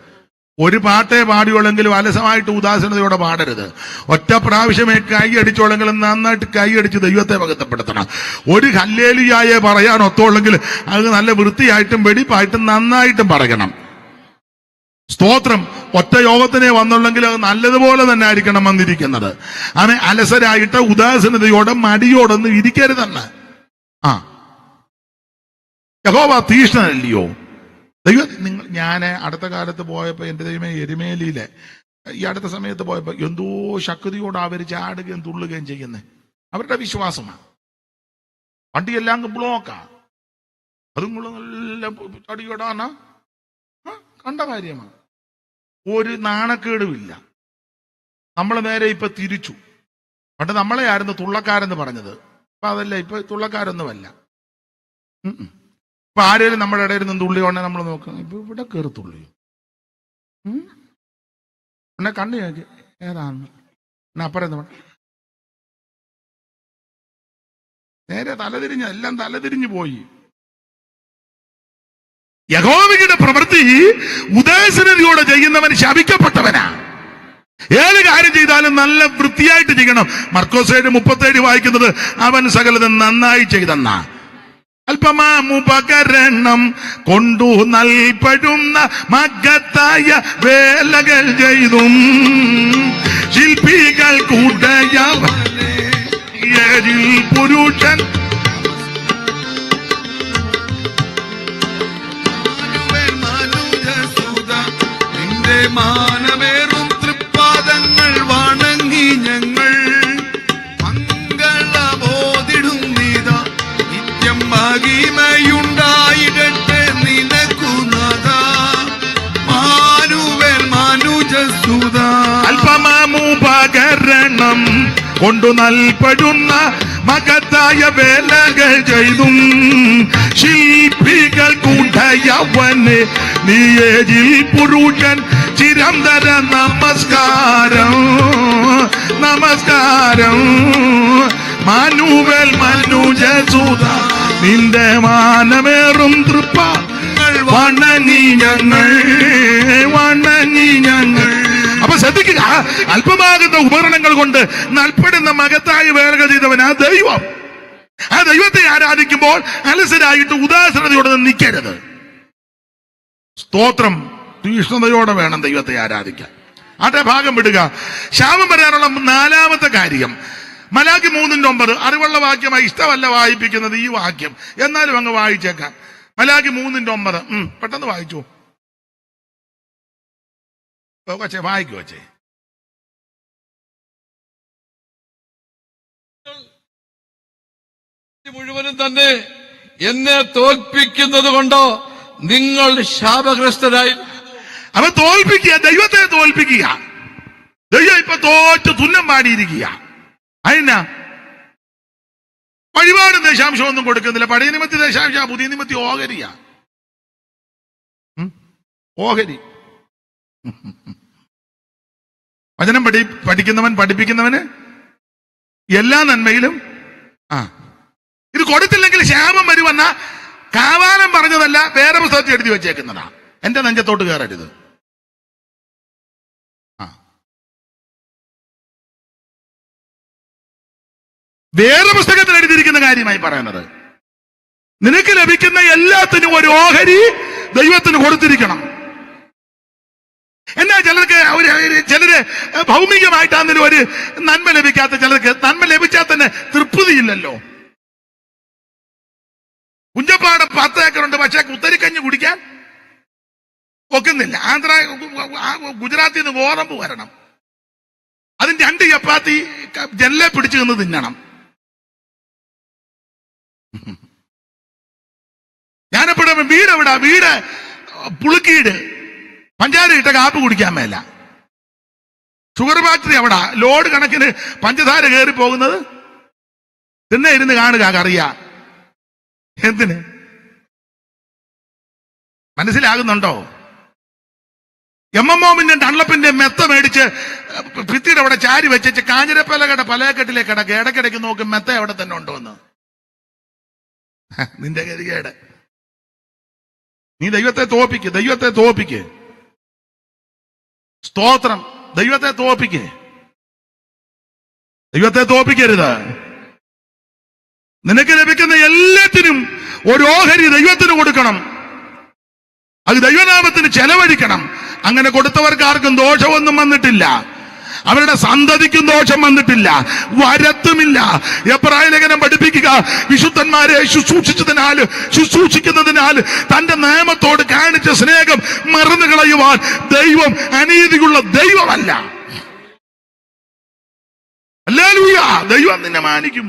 ഒരു പാട്ടേ പാടിയോളെങ്കിലും അലസമായിട്ട് ഉദാസീനതയോടെ പാടരുത്. ഒറ്റ പ്രാവശ്യമേ കൈ അടിച്ചോളെങ്കിലും നന്നായിട്ട് കൈ അടിച്ച് ദൈവത്തെ മഹത്വപ്പെടുത്തണം. ഒരു ഹല്ലേലൂയായെ പറയാൻ ഒത്തോളെങ്കിൽ അത് നല്ല വൃത്തിയായിട്ടും വെടിപ്പായിട്ടും നന്നായിട്ടും പറയണം. സ്തോത്രം. ഒറ്റ യോഗത്തിനെ വന്നുള്ളെങ്കിൽ അത് നല്ലതുപോലെ തന്നെ ആയിരിക്കണം വന്നിരിക്കുന്നത്. അങ്ങനെ അലസരായിട്ട് ഉദാസീനതയോടെ മടിയോടൊന്നും ഇരിക്കരുതെന്ന്. യഹോവ തീഷ്ണനല്ലയോ. ഞാൻ അടുത്ത കാലത്ത് പോയപ്പോ എന്റെ ദൈവമേ എരുമേലിയിലെ ഈ അടുത്ത സമയത്ത് പോയപ്പോ എന്തോ ശക്തിയോട് അവർ ചാടുകയും തുള്ളുകയും ചെയ്യുന്നേ. അവരുടെ വിശ്വാസമാണ്. വണ്ടിയെല്ലാം ബ്ലോക്കാ. അതും നല്ല ചടിയോടാണ് കണ്ട കാര്യമാണ്. ഒരു നാണക്കേടുമില്ല. നമ്മൾ നേരെ ഇപ്പൊ തിരിച്ചു. പണ്ട് നമ്മളെ ആയിരുന്നു തുള്ളക്കാരെന്ന് പറഞ്ഞത്. ഇപ്പൊ അതല്ല, ഇപ്പൊ തുള്ളക്കാരൊന്നുമല്ല. ഇപ്പൊ ആരെങ്കിലും നമ്മുടെ ഇടയിൽ നിന്ന് തുള്ളി കൊണ്ടേ നമ്മൾ നോക്കുക. ഇപ്പൊ ഇവിടെ കയറി തുള്ളിയോ എന്നെ കണ്ണു നോക്കി ഏതാന്ന് അപ്പുറം നേരെ തലതിരിഞ്ഞ എല്ലാം തലതിരിഞ്ഞു പോയി. യഹോവയുടെ പ്രവൃത്തി ഉദാസീനതയോടെ ചെയ്യുന്നവൻ ശപിക്കപ്പെട്ടവനാ. ഏത് കാര്യം ചെയ്താലും നല്ല വൃത്തിയായിട്ട് ചെയ്യണം. മർക്കോസ് 7:37 വായിക്കുന്നത്, അവൻ സകലതും നന്നായി ചെയ്തെന്നാ. അല്പമാമുപകരണം കൊണ്ടു നൽപഴുന്ന മകത്തായ വേലകൾ ചെയ്തും ശില്പികൾ കൂടയ പുരുഷൻ നിന്റെ മാനമേറും തൃപ്പാദങ്ങൾ വണങ്ങി ഞങ്ങൾ മംഗളബോധിടും നീതാ നിത്യം കൊണ്ടു നൽപ്പെടുന്ന മകത്തായ വേലകൾ ചെയ്തും ശില്പികൾ കൂട്ടയവന് നീയേജിൽ പുരുഷൻ ചിരന്തര നമസ്കാരം നമസ്കാരം മാനുവൽ മനുജസുത നിന്റെ മാനമേറും തൃപ്പ വണങ്ങി ഞങ്ങൾ. അപ്പൊ ശ്രദ്ധിക്കുക, അല്പമാകുന്ന ഉപകരണങ്ങൾ കൊണ്ട് നൽപ്പെടുന്ന മകത്തായ വേലകൾ ചെയ്തവൻ ആ ദൈവം. ആ ദൈവത്തെ ആരാധിക്കുമ്പോൾ അലസരായിട്ട് ഉദാസീനതയോടെ നിൽക്കരുത്. സ്തോത്രം. തീഷ്ണതയോടെ വേണം ദൈവത്തെ ആരാധിക്കാൻ. ആട്ടെ, ഭാഗം വിടുക. ശാപം വരാനുള്ള നാലാമത്തെ കാര്യം മലാക്കി 3:9. അറിവുള്ള വാക്യമായി, ഇഷ്ടമല്ല വായിപ്പിക്കുന്നത് ഈ വാക്യം, എന്നാലും അങ്ങ് വായിച്ചേക്കാം. മലാക്കി 3:9. പെട്ടെന്ന് വായിച്ചു കൊച്ചേ, വായിക്കു കൊച്ചേ. മുഴുവനും തന്നെ എന്നെ തോൽപ്പിക്കുന്നത് കൊണ്ടോ നിങ്ങൾ ശാപഗ്രസ്തരായി. അവ തോൽപ്പിക്കുക, ദൈവത്തെ തോൽപ്പിക്കുക. ദൈവം ഇപ്പൊ തോറ്റ് തുന്നം പാടിയിരിക്കുക. അതിനാ വഴിപാട് ദശാംശം ഒന്നും കൊടുക്കുന്നില്ല. പഴയ നിമിത്തി ദശാംശ, പുതിയ നിമിത്തി ഓഹരിയ. ഓഹരി. വചനം പഠിക്കുന്നവൻ പഠിപ്പിക്കുന്നവന് എല്ലാ നന്മയിലും ഇത് കൊടുത്തില്ലെങ്കിൽ ശാപം വരുമെന്ന കാവാലം പറഞ്ഞതല്ല, വേറെ പുസ്തകത്തിൽ എഴുതി വെച്ചേക്കുന്നതാ. എന്റെ നെഞ്ചത്തോട്ട് കയറരുത്. വേറെ പുസ്തകത്തിൽ എഴുതിയിരിക്കുന്ന കാര്യമായി പറയുന്നത്. നിനക്ക് ലഭിക്കുന്ന എല്ലാത്തിനും ഒരു ഓഹരി ദൈവത്തിന് കൊടുത്തിരിക്കണം. എന്നാ ചിലര് ഭൗമികമായിട്ടാണെങ്കിലും ഒരു നന്മ ലഭിക്കാത്ത ചിലർക്ക് നന്മ ലഭിച്ചാൽ തന്നെ തൃപ്തിയില്ലല്ലോ. കുഞ്ചപ്പാടം 10 ഏക്കറുണ്ട്, പക്ഷെ കുത്തരിക്കഞ്ഞ് കുടിക്കാൻ ഒക്കുന്നില്ല. ഗുജറാത്തിൽ നിന്ന് ഗോതമ്പ് വരണം, അതിന് 2 ചപ്പാത്തി ജനലെ പിടിച്ചു നിന്ന് തിന്നണം. ഞാനെപ്പോഴും വീട് പുളുക്കീട് പഞ്ചാര ഇട്ട കാപ്പ് കുടിക്കാൻ മേല. ഷുഗർ ഫാക്ടറി അവിടെ ലോഡ് കണക്കിന് പഞ്ചസാര കയറി പോകുന്നത് തിന്നെ ഇരുന്ന് കാണുക, അറിയാ എന്തിന്. മനസ്സിലാകുന്നുണ്ടോ? എമ്മോമിന്റെ ഡൺലപ്പിന്റെ മെത്ത മേടിച്ച് ഭിത്തിയുടെ അവിടെ ചാരി വെച്ച് കാഞ്ഞിരപ്പലകട പലകെട്ടിലേക്ക് കിടക്കുക. ഇടയ്ക്കിടയ്ക്ക് നോക്കും മെത്ത അവിടെ തന്നെ ഉണ്ടോ എന്ന്. നിന്റെ ഗതികേട്. നീ ദൈവത്തെ തോപ്പിക്ക്. സ്തോത്രം. ദൈവത്തെ തോപ്പിക്കരുത്. നിനക്ക് ലഭിക്കുന്ന എല്ലാത്തിനും ഒരു ഓഹരി ദൈവത്തിന് കൊടുക്കണം. അത് ദൈവനാമത്തിന് ചെലവഴിക്കണം. അങ്ങനെ കൊടുത്തവർക്ക് ആർക്കും ദോഷമൊന്നും വന്നിട്ടില്ല. അവരുടെ സന്തതിക്കും ദോഷം വന്നിട്ടില്ല, വരത്തുമില്ല. എബ്രായ ലേഖനം പഠിപ്പിക്കുക, വിശുദ്ധന്മാരെ ശുശ്രൂഷിക്കുന്നതിനാൽ തന്റെ നിയമത്തോട് കാണിച്ച സ്നേഹം മറന്നു കളയുവാൻ ദൈവം അനീതിയുള്ള ദൈവമല്ല. ഹല്ലേലൂയ. ദൈവം നിന്നെ മാനിക്കും.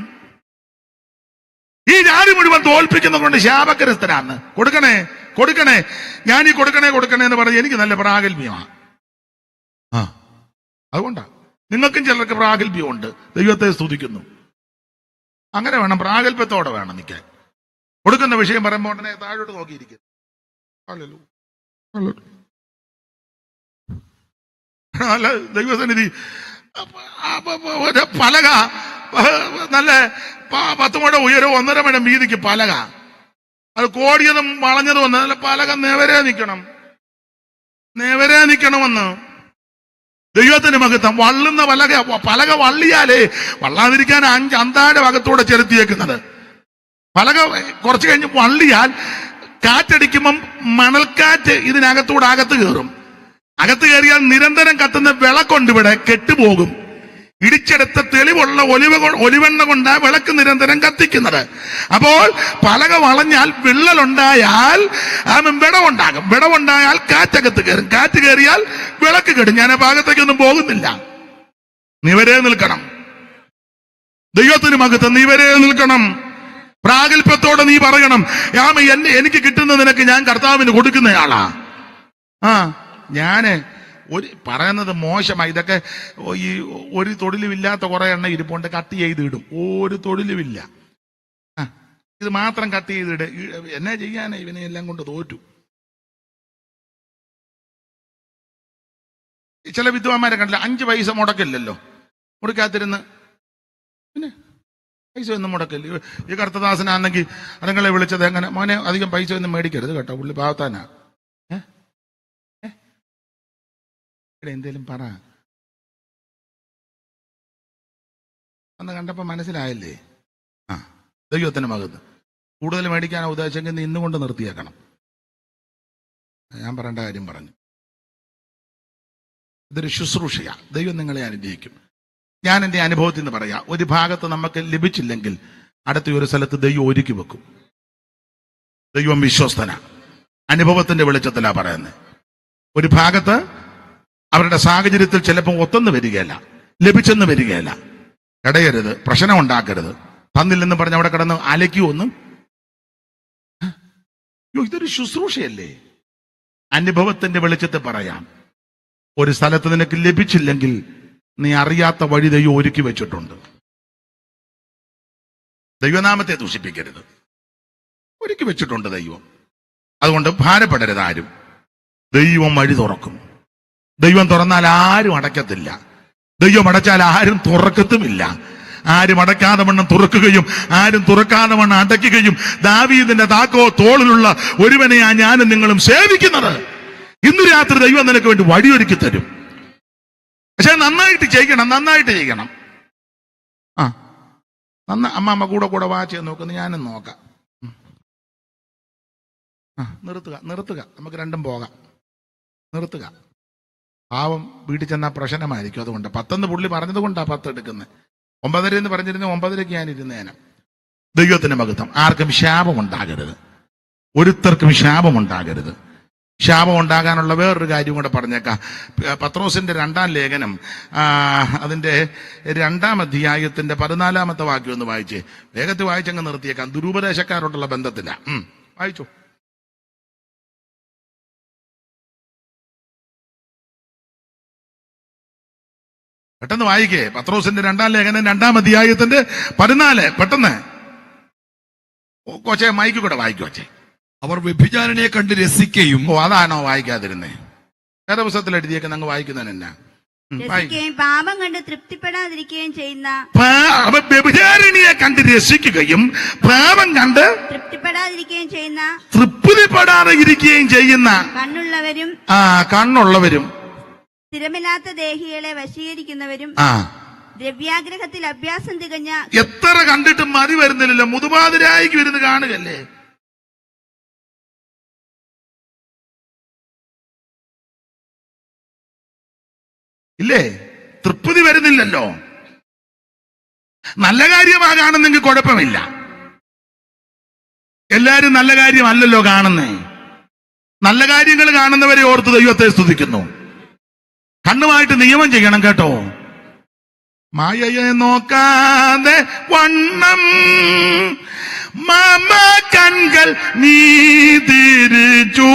ഈ ജാതി മുഴുവൻ തോൽപ്പിക്കുന്നത് കൊണ്ട് ശാപഗ്രസ്തരാണ്. കൊടുക്കണേ ഞാൻ ഈ കൊടുക്കണേ എന്ന് പറഞ്ഞ് എനിക്ക് നല്ല പ്രാഗൽഭ്യമാണ്. അതുകൊണ്ടാ നിങ്ങൾക്കും ചിലർക്ക് പ്രാഗൽഭ്യമുണ്ട്. ദൈവത്തെ സ്തുതിക്കുന്നു. അങ്ങനെ വേണം, പ്രാഗൽഭ്യത്തോടെ വേണം നിൽക്കാൻ. കൊടുക്കുന്ന വിഷയം പറയുമ്പോൾ ഉടനെ താഴോട്ട് നോക്കിയിരിക്കുന്നു. അല്ല, ദൈവസന്നിധി പലക നല്ല 10 മുഴ ഉയരവും 1.5 മുഴം വീതിക്ക് പലക. അത് കോടിയതും വളഞ്ഞതും ഒന്ന് നല്ല പലക നേവരെ നിൽക്കണമെന്ന് ദൈവത്തിന് മഹത്വം. വള്ളുന്ന പലക വള്ളിയാലേ വള്ളാതിരിക്കാൻ 5 അന്താഴ ഭാഗത്തൂടെ ചെലുത്തിയേക്കുന്നത്. പലക കുറച്ച് കഴിഞ്ഞ് വള്ളിയാൽ കാറ്റടിക്കുമ്പം മണൽക്കാറ്റ് ഇതിനകത്തൂടെ അകത്ത് കയറും. അകത്ത് കയറിയാൽ നിരന്തരം കത്തുന്ന വിളക്കുണ്ട്, ഇവിടെ കെട്ടുപോകും. ഇടിച്ചെടുത്ത തെളിവുള്ള ഒലിവെണ്ണ കൊണ്ട് വിളക്ക് നിരന്തരം കത്തിക്കുന്നത്. അപ്പോൾ പലക വളഞ്ഞാൽ വിള്ളലുണ്ടായാൽ വിടവുണ്ടായാൽ കാറ്റകത്ത് കയറും. കാറ്റ് കയറിയാൽ വിളക്ക് കെടും. ഞാൻ ആ ഭാഗത്തേക്കൊന്നും പോകുന്നില്ല. നിവരെ നിൽക്കണം. ദൈവത്തിന് മഹത്വം. നിവരെ നിൽക്കണം. പ്രാഗൽഭ്യത്തോടെ നീ പറയണം, എനിക്ക് കിട്ടുന്ന നിനക്ക് ഞാൻ കർത്താവിന് കൊടുക്കുന്നയാളാ. ഞാന് പറയുന്നത് മോശമായി. ഇതൊക്കെ ഈ ഒരു തൊഴിലുമില്ലാത്ത കുറെ എണ്ണ ഇരിപ്പുണ്ട്, കട്ട് ചെയ്തിടും. ഒരു തൊഴിലുമില്ല, ഇത് മാത്രം കട്ട് ചെയ്തിട്. എന്നാ ചെയ്യാനാ? ഇവനെ എല്ലാം കൊണ്ട് തോറ്റു. ചില വിദ്വാന്മാരെ കണ്ടില്ല, 5 പൈസ മുടക്കില്ലല്ലോ, മുടക്കാത്തിരുന്ന് പിന്നെ പൈസ ഒന്നും മുടക്കില്ല. ഈ കർത്തദാസനാണെങ്കിൽ അതുങ്ങളെ വിളിച്ചത് എങ്ങനെ, മോനെ അധികം പൈസ ഒന്നും മേടിക്കരുത് കേട്ടോ, പുള്ളി പാവത്താനാ. എന്തേലും പറ. അന്ന് കണ്ടപ്പോ മനസ്സിലായല്ലേ? ദൈവത്തിന് മകത്ത് കൂടുതൽ മേടിക്കാനാ ഉദ്ദേശിച്ചെങ്കിൽ നീ ഇന്നുകൊണ്ട് നിർത്തിയേക്കണം. ഞാൻ പറയേണ്ട കാര്യം പറഞ്ഞു. ഇതൊരു ശുശ്രൂഷയാ. ദൈവം നിങ്ങളെ അനുഗ്രഹിക്കും. ഞാൻ എൻ്റെ അനുഭവത്തിൽ നിന്ന് പറയാം. ഒരു ഭാഗത്ത് നമുക്ക് ലഭിച്ചില്ലെങ്കിൽ അടുത്ത ഒരു സ്ഥലത്ത് ദൈവം ഒരുക്കി വെക്കും. ദൈവം വിശ്വസ്തന, അനുഭവത്തിന്റെ വെളിച്ചത്തിലാ പറയുന്നത്. ഒരു ഭാഗത്ത് അവരുടെ സാഹചര്യത്തിൽ ചിലപ്പോൾ ഒത്തെന്ന് വരികയല്ല, ലഭിച്ചെന്ന് വരികയല്ല. ഇടയരുത്, പ്രശ്നം ഉണ്ടാക്കരുത്. തന്നില്ലെന്ന് പറഞ്ഞ് അവിടെ കിടന്ന് അലയ്ക്കുമൊന്നും. ഇതൊരു ശുശ്രൂഷയല്ലേ? അനുഭവത്തിന്റെ വെളിച്ചത്തിൽ പറയാം. ഒരു സ്ഥലത്ത് നിനക്ക് ലഭിച്ചില്ലെങ്കിൽ നീ അറിയാത്ത വഴി ദൈവം ഒരുക്കി വെച്ചിട്ടുണ്ട്. ദൈവനാമത്തെ ദൂഷിപ്പിക്കരുത്, ഒരുക്കി വെച്ചിട്ടുണ്ട് ദൈവം. അതുകൊണ്ട് ഭാരപ്പെടരുത് ആരും. ദൈവം വഴി തുറക്കും. ദൈവം തുറന്നാൽ ആരും അടയ്ക്കത്തില്ല, ദൈവം അടച്ചാൽ ആരും തുറക്കത്തുമില്ല. ആരും അടയ്ക്കാതെ വണ്ണം തുറക്കുകയും ആരും തുറക്കാതെ വണ്ണം അടയ്ക്കുകയും ദാവീദിന്റെ താക്കോ തോളിലുള്ള ഒരുവനെയാ ഞാനും നിങ്ങളും സേവിക്കുന്നത്. ഇന്ന് രാത്രി ദൈവം നിനക്ക് വേണ്ടി വഴിയൊരുക്കി തരും. പക്ഷെ നന്നായിട്ട് ചെയ്യണം, നന്നായിട്ട് ചെയ്യണം. അമ്മ കൂടെ വാച്ച് നോക്കുന്നു, ഞാനും നോക്കാം. നിർത്തുക. നമുക്ക് രണ്ടും പോകാം. നിർത്തുക. പാവം വീട്ടിൽ ചെന്നാൽ പ്രശ്നമായിരിക്കും. അതുകൊണ്ട് 10 പുള്ളി പറഞ്ഞത് കൊണ്ടാ 10 എടുക്കുന്നത്. 9:30 എന്ന് പറഞ്ഞിരുന്ന 9:30 ഞാൻ ഇരുന്നേനെ. ദൈവത്തിന്റെ മഹത്വം. ആർക്കും ശാപം ഉണ്ടാകരുത്, ഒരുത്തർക്കും ശാപം ഉണ്ടാകരുത്. ശാപം ഉണ്ടാകാനുള്ള വേറൊരു കാര്യം കൂടെ പറഞ്ഞേക്കാം. പത്രോസിന്റെ 2-ാം ലേഖനം അതിന്റെ 2-ാം അധ്യായത്തിന്റെ 14-ാമത്തെ വാക്യം ഒന്ന് വായിച്ചേ. വേഗത്തിൽ വായിച്ചങ്ങ് നിർത്തിയേക്കാം. ദുരുപദേശക്കാരോടുള്ള ബന്ധത്തില വായിച്ചു. പെട്ടെന്ന് വായിക്കേ. പത്രോസിന്റെ 2-ാം ലേഖനം 2-ാം അധ്യായത്തിന്റെ 14. പെട്ടെന്ന് കൊച്ചേ, മൈക്ക് കൂടെ വായിക്കു കൊച്ചേ. അവർ വ്യഭിചാരനെ കണ്ട് രസിക്കുകയും. അതാണോ വായിക്കാതിരുന്നേ? വേറെ പുസ്തകത്തിൽ എഴുതിയേക്ക് അങ്ങ് വായിക്കുന്നതിനെന്നാ? പാപം കണ്ട് തൃപ്തിപ്പെടാതിരിക്കുകയും ചെയ്യുന്ന, വ്യഭിചാരിണിയെ കണ്ട് രസിക്കുകയും പാപം കണ്ട് തൃപ്തിപ്പെടാതെ ഇരിക്കുകയും ചെയ്യുന്ന കണ്ണുള്ളവരും സ്ഥിരമില്ലാത്ത ദേഹികളെ വശീകരിക്കുന്നവരും ദ്രവ്യാഗ്രഹത്തിൽ അഭ്യാസം തികഞ്ഞ. എത്ര കണ്ടിട്ടും മതി വരുന്നില്ലല്ലോ. മുതുപാതിരായിക്ക് വരുന്ന് കാണുകല്ലേ. ഇല്ലേ? തൃപ്തി വരുന്നില്ലല്ലോ. നല്ല കാര്യമാ കാണുന്നെങ്കിൽ കുഴപ്പമില്ല. എല്ലാരും നല്ല കാര്യമല്ലല്ലോ കാണുന്നേ. നല്ല കാര്യങ്ങൾ കാണുന്നവരെ ഓർത്ത് ദൈവത്തെ സ്തുതിക്കുന്നു. കണ്ണുമായിട്ട് നിയമം ചെയ്യണം കേട്ടോ. മായയെ നോക്കാതെ വണ്ണം മാമ കൺകൾ നീ തിരിച്ചു.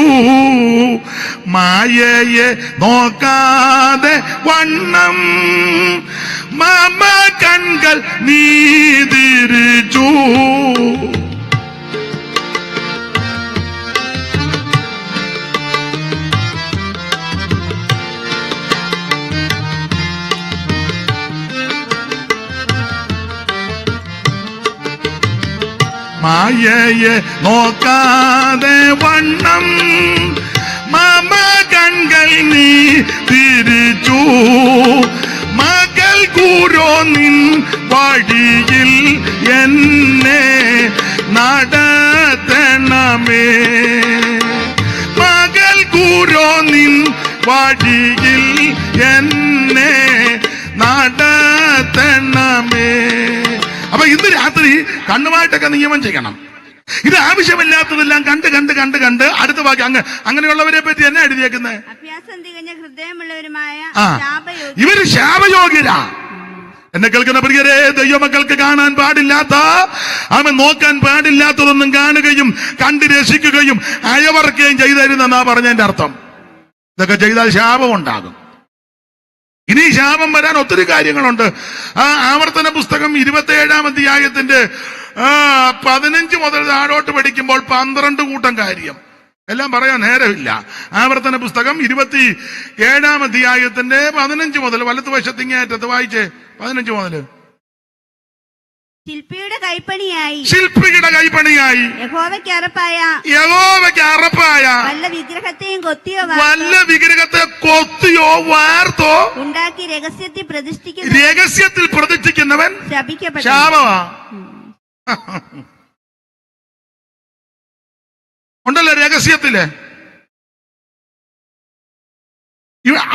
മായയെ നോക്കാതെ വണ്ണം മാമ കൺകൾ നീ തിരിച്ചു. മായയെ നോക്കാതെ വണ്ണം മാമ കൺകൾ നീ തിരിച്ചു. മകൾ കൂരോ നിൻ വഴിയിൽ എന്നെ നടത്തണമേ. മകൾ കൂരോ നിൻ വഴിയിൽ എന്നെ നടത്തണമേ. അപ്പൊ ഇന്ന് രാത്രി കണ്ണുമായിട്ടൊക്കെ നിയമം ചെയ്യണം. ഇത് ആവശ്യമില്ലാത്തതെല്ലാം കണ്ട് കണ്ട് കണ്ട് കണ്ട് അടുത്ത വാക്യം അങ്ങനെയുള്ളവരെ പറ്റി എന്നെ എഴുതിയേക്കുന്നത്? അഭ്യാസം തികഞ്ഞ ഹൃദയമുള്ളവരുമായ ഇവര് ശാപയോഗ്യരാ. എന്നെ കേൾക്കുന്ന പ്രിയരെ, ദൈവമക്കൾക്ക് കാണാൻ പാടില്ലാത്ത, അവൻ നോക്കാൻ പാടില്ലാത്തതൊന്നും കാണുകയും കണ്ട് രസിക്കുകയും അയവർക്കുകയും ചെയ്തരുന്നെന്നാ പറഞ്ഞതിന്റെ അർത്ഥം. ഇതൊക്കെ ചെയ്താൽ ശാപം ഉണ്ടാകും. ഇനി ശാപം വരാൻ ഒത്തിരി കാര്യങ്ങളുണ്ട്. ആ ആവർത്തന പുസ്തകം 27-ാം അധ്യായത്തിന്റെ 15 മുതൽ താഴോട്ട് പഠിക്കുമ്പോൾ 12 കൂട്ടം കാര്യം. എല്ലാം പറയാൻ നേരമില്ല. ആവർത്തന പുസ്തകം 27-ാം അധ്യായത്തിന്റെ 15 മുതൽ വലത്തുവശത്ത് ഇങ്ങേറ്റത്ത് വായിച്ചേ. 15 മുതൽ. ശില്പിയുടെ കൈപ്പണിയായി യഹോവയ്ക്ക് അറപ്പായ വല്ല വിഗ്രഹത്തെയും വല്ല വിഗ്രഹത്തെ കൊത്തിയോ വാർത്തോ ഉണ്ടാക്കി രഹസ്യത്തിൽ പ്രതിഷ്ഠിക്കുന്നവൻ ശപിക്കപ്പെട്ടു. ശാപമാ. ഉണ്ടല്ലോ രഹസ്യത്തില്.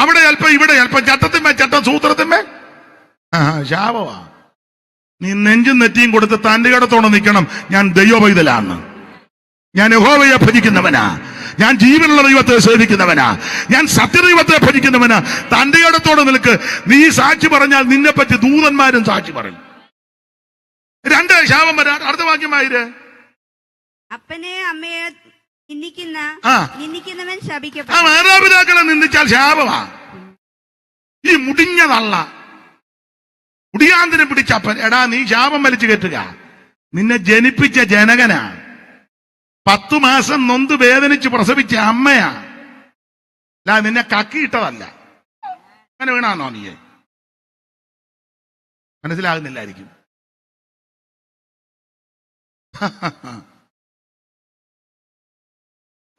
അവിടെ അല്പം ഇവിടെ അല്പം ചട്ടത്തിന്മേ ചട്ടം സൂത്രത്തിന്മേ ശാപമാ. നീ നെഞ്ചും നെറ്റിയും കൊടുത്ത് തന്റെ ഇടത്തോടെ നിൽക്കണം. ഞാൻ ദൈവപൈതലാണ്, ഞാൻ യഹോവയെ ഭജിക്കുന്നവനാ, ഞാൻ ജീവനുള്ള ദൈവത്തെ സേവിക്കുന്നവനാ, ഞാൻ സത്യദൈവത്തെ ഭജിക്കുന്നവനാ. തന്റെ ഇടത്തോടെ നിൽക്ക്. നീ സാക്ഷി പറഞ്ഞാൽ നിന്നെ പറ്റി ദൂതന്മാരും സാക്ഷി പറയും. 2 ശാപം വരാൻ. അടുത്ത വാക്യമായിര്. അപ്പനെ അമ്മയെ നിന്ദിക്കുന്നവൻ ആ ശപിക്കപ്പെട്ടു. മാതാപിതാക്കളെ നിന്ദിച്ചാൽ ശാപമാ. ഈ മുടിഞ്ഞതള്ള മുടിയാന്തിനെ പിടിച്ചപ്പൻ, എടാ നീ ശാപം വലിച്ചു കെട്ടുക. നിന്നെ ജനിപ്പിച്ച ജനകനാ, 10 മാസം നൊന്ത് വേദനിച്ച് പ്രസവിച്ച അമ്മയാ. അല്ല നിന്നെ കക്കിയിട്ടതല്ല. അങ്ങനെ വീണാന്നോ നീ? മനസ്സിലാകുന്നില്ലായിരിക്കും.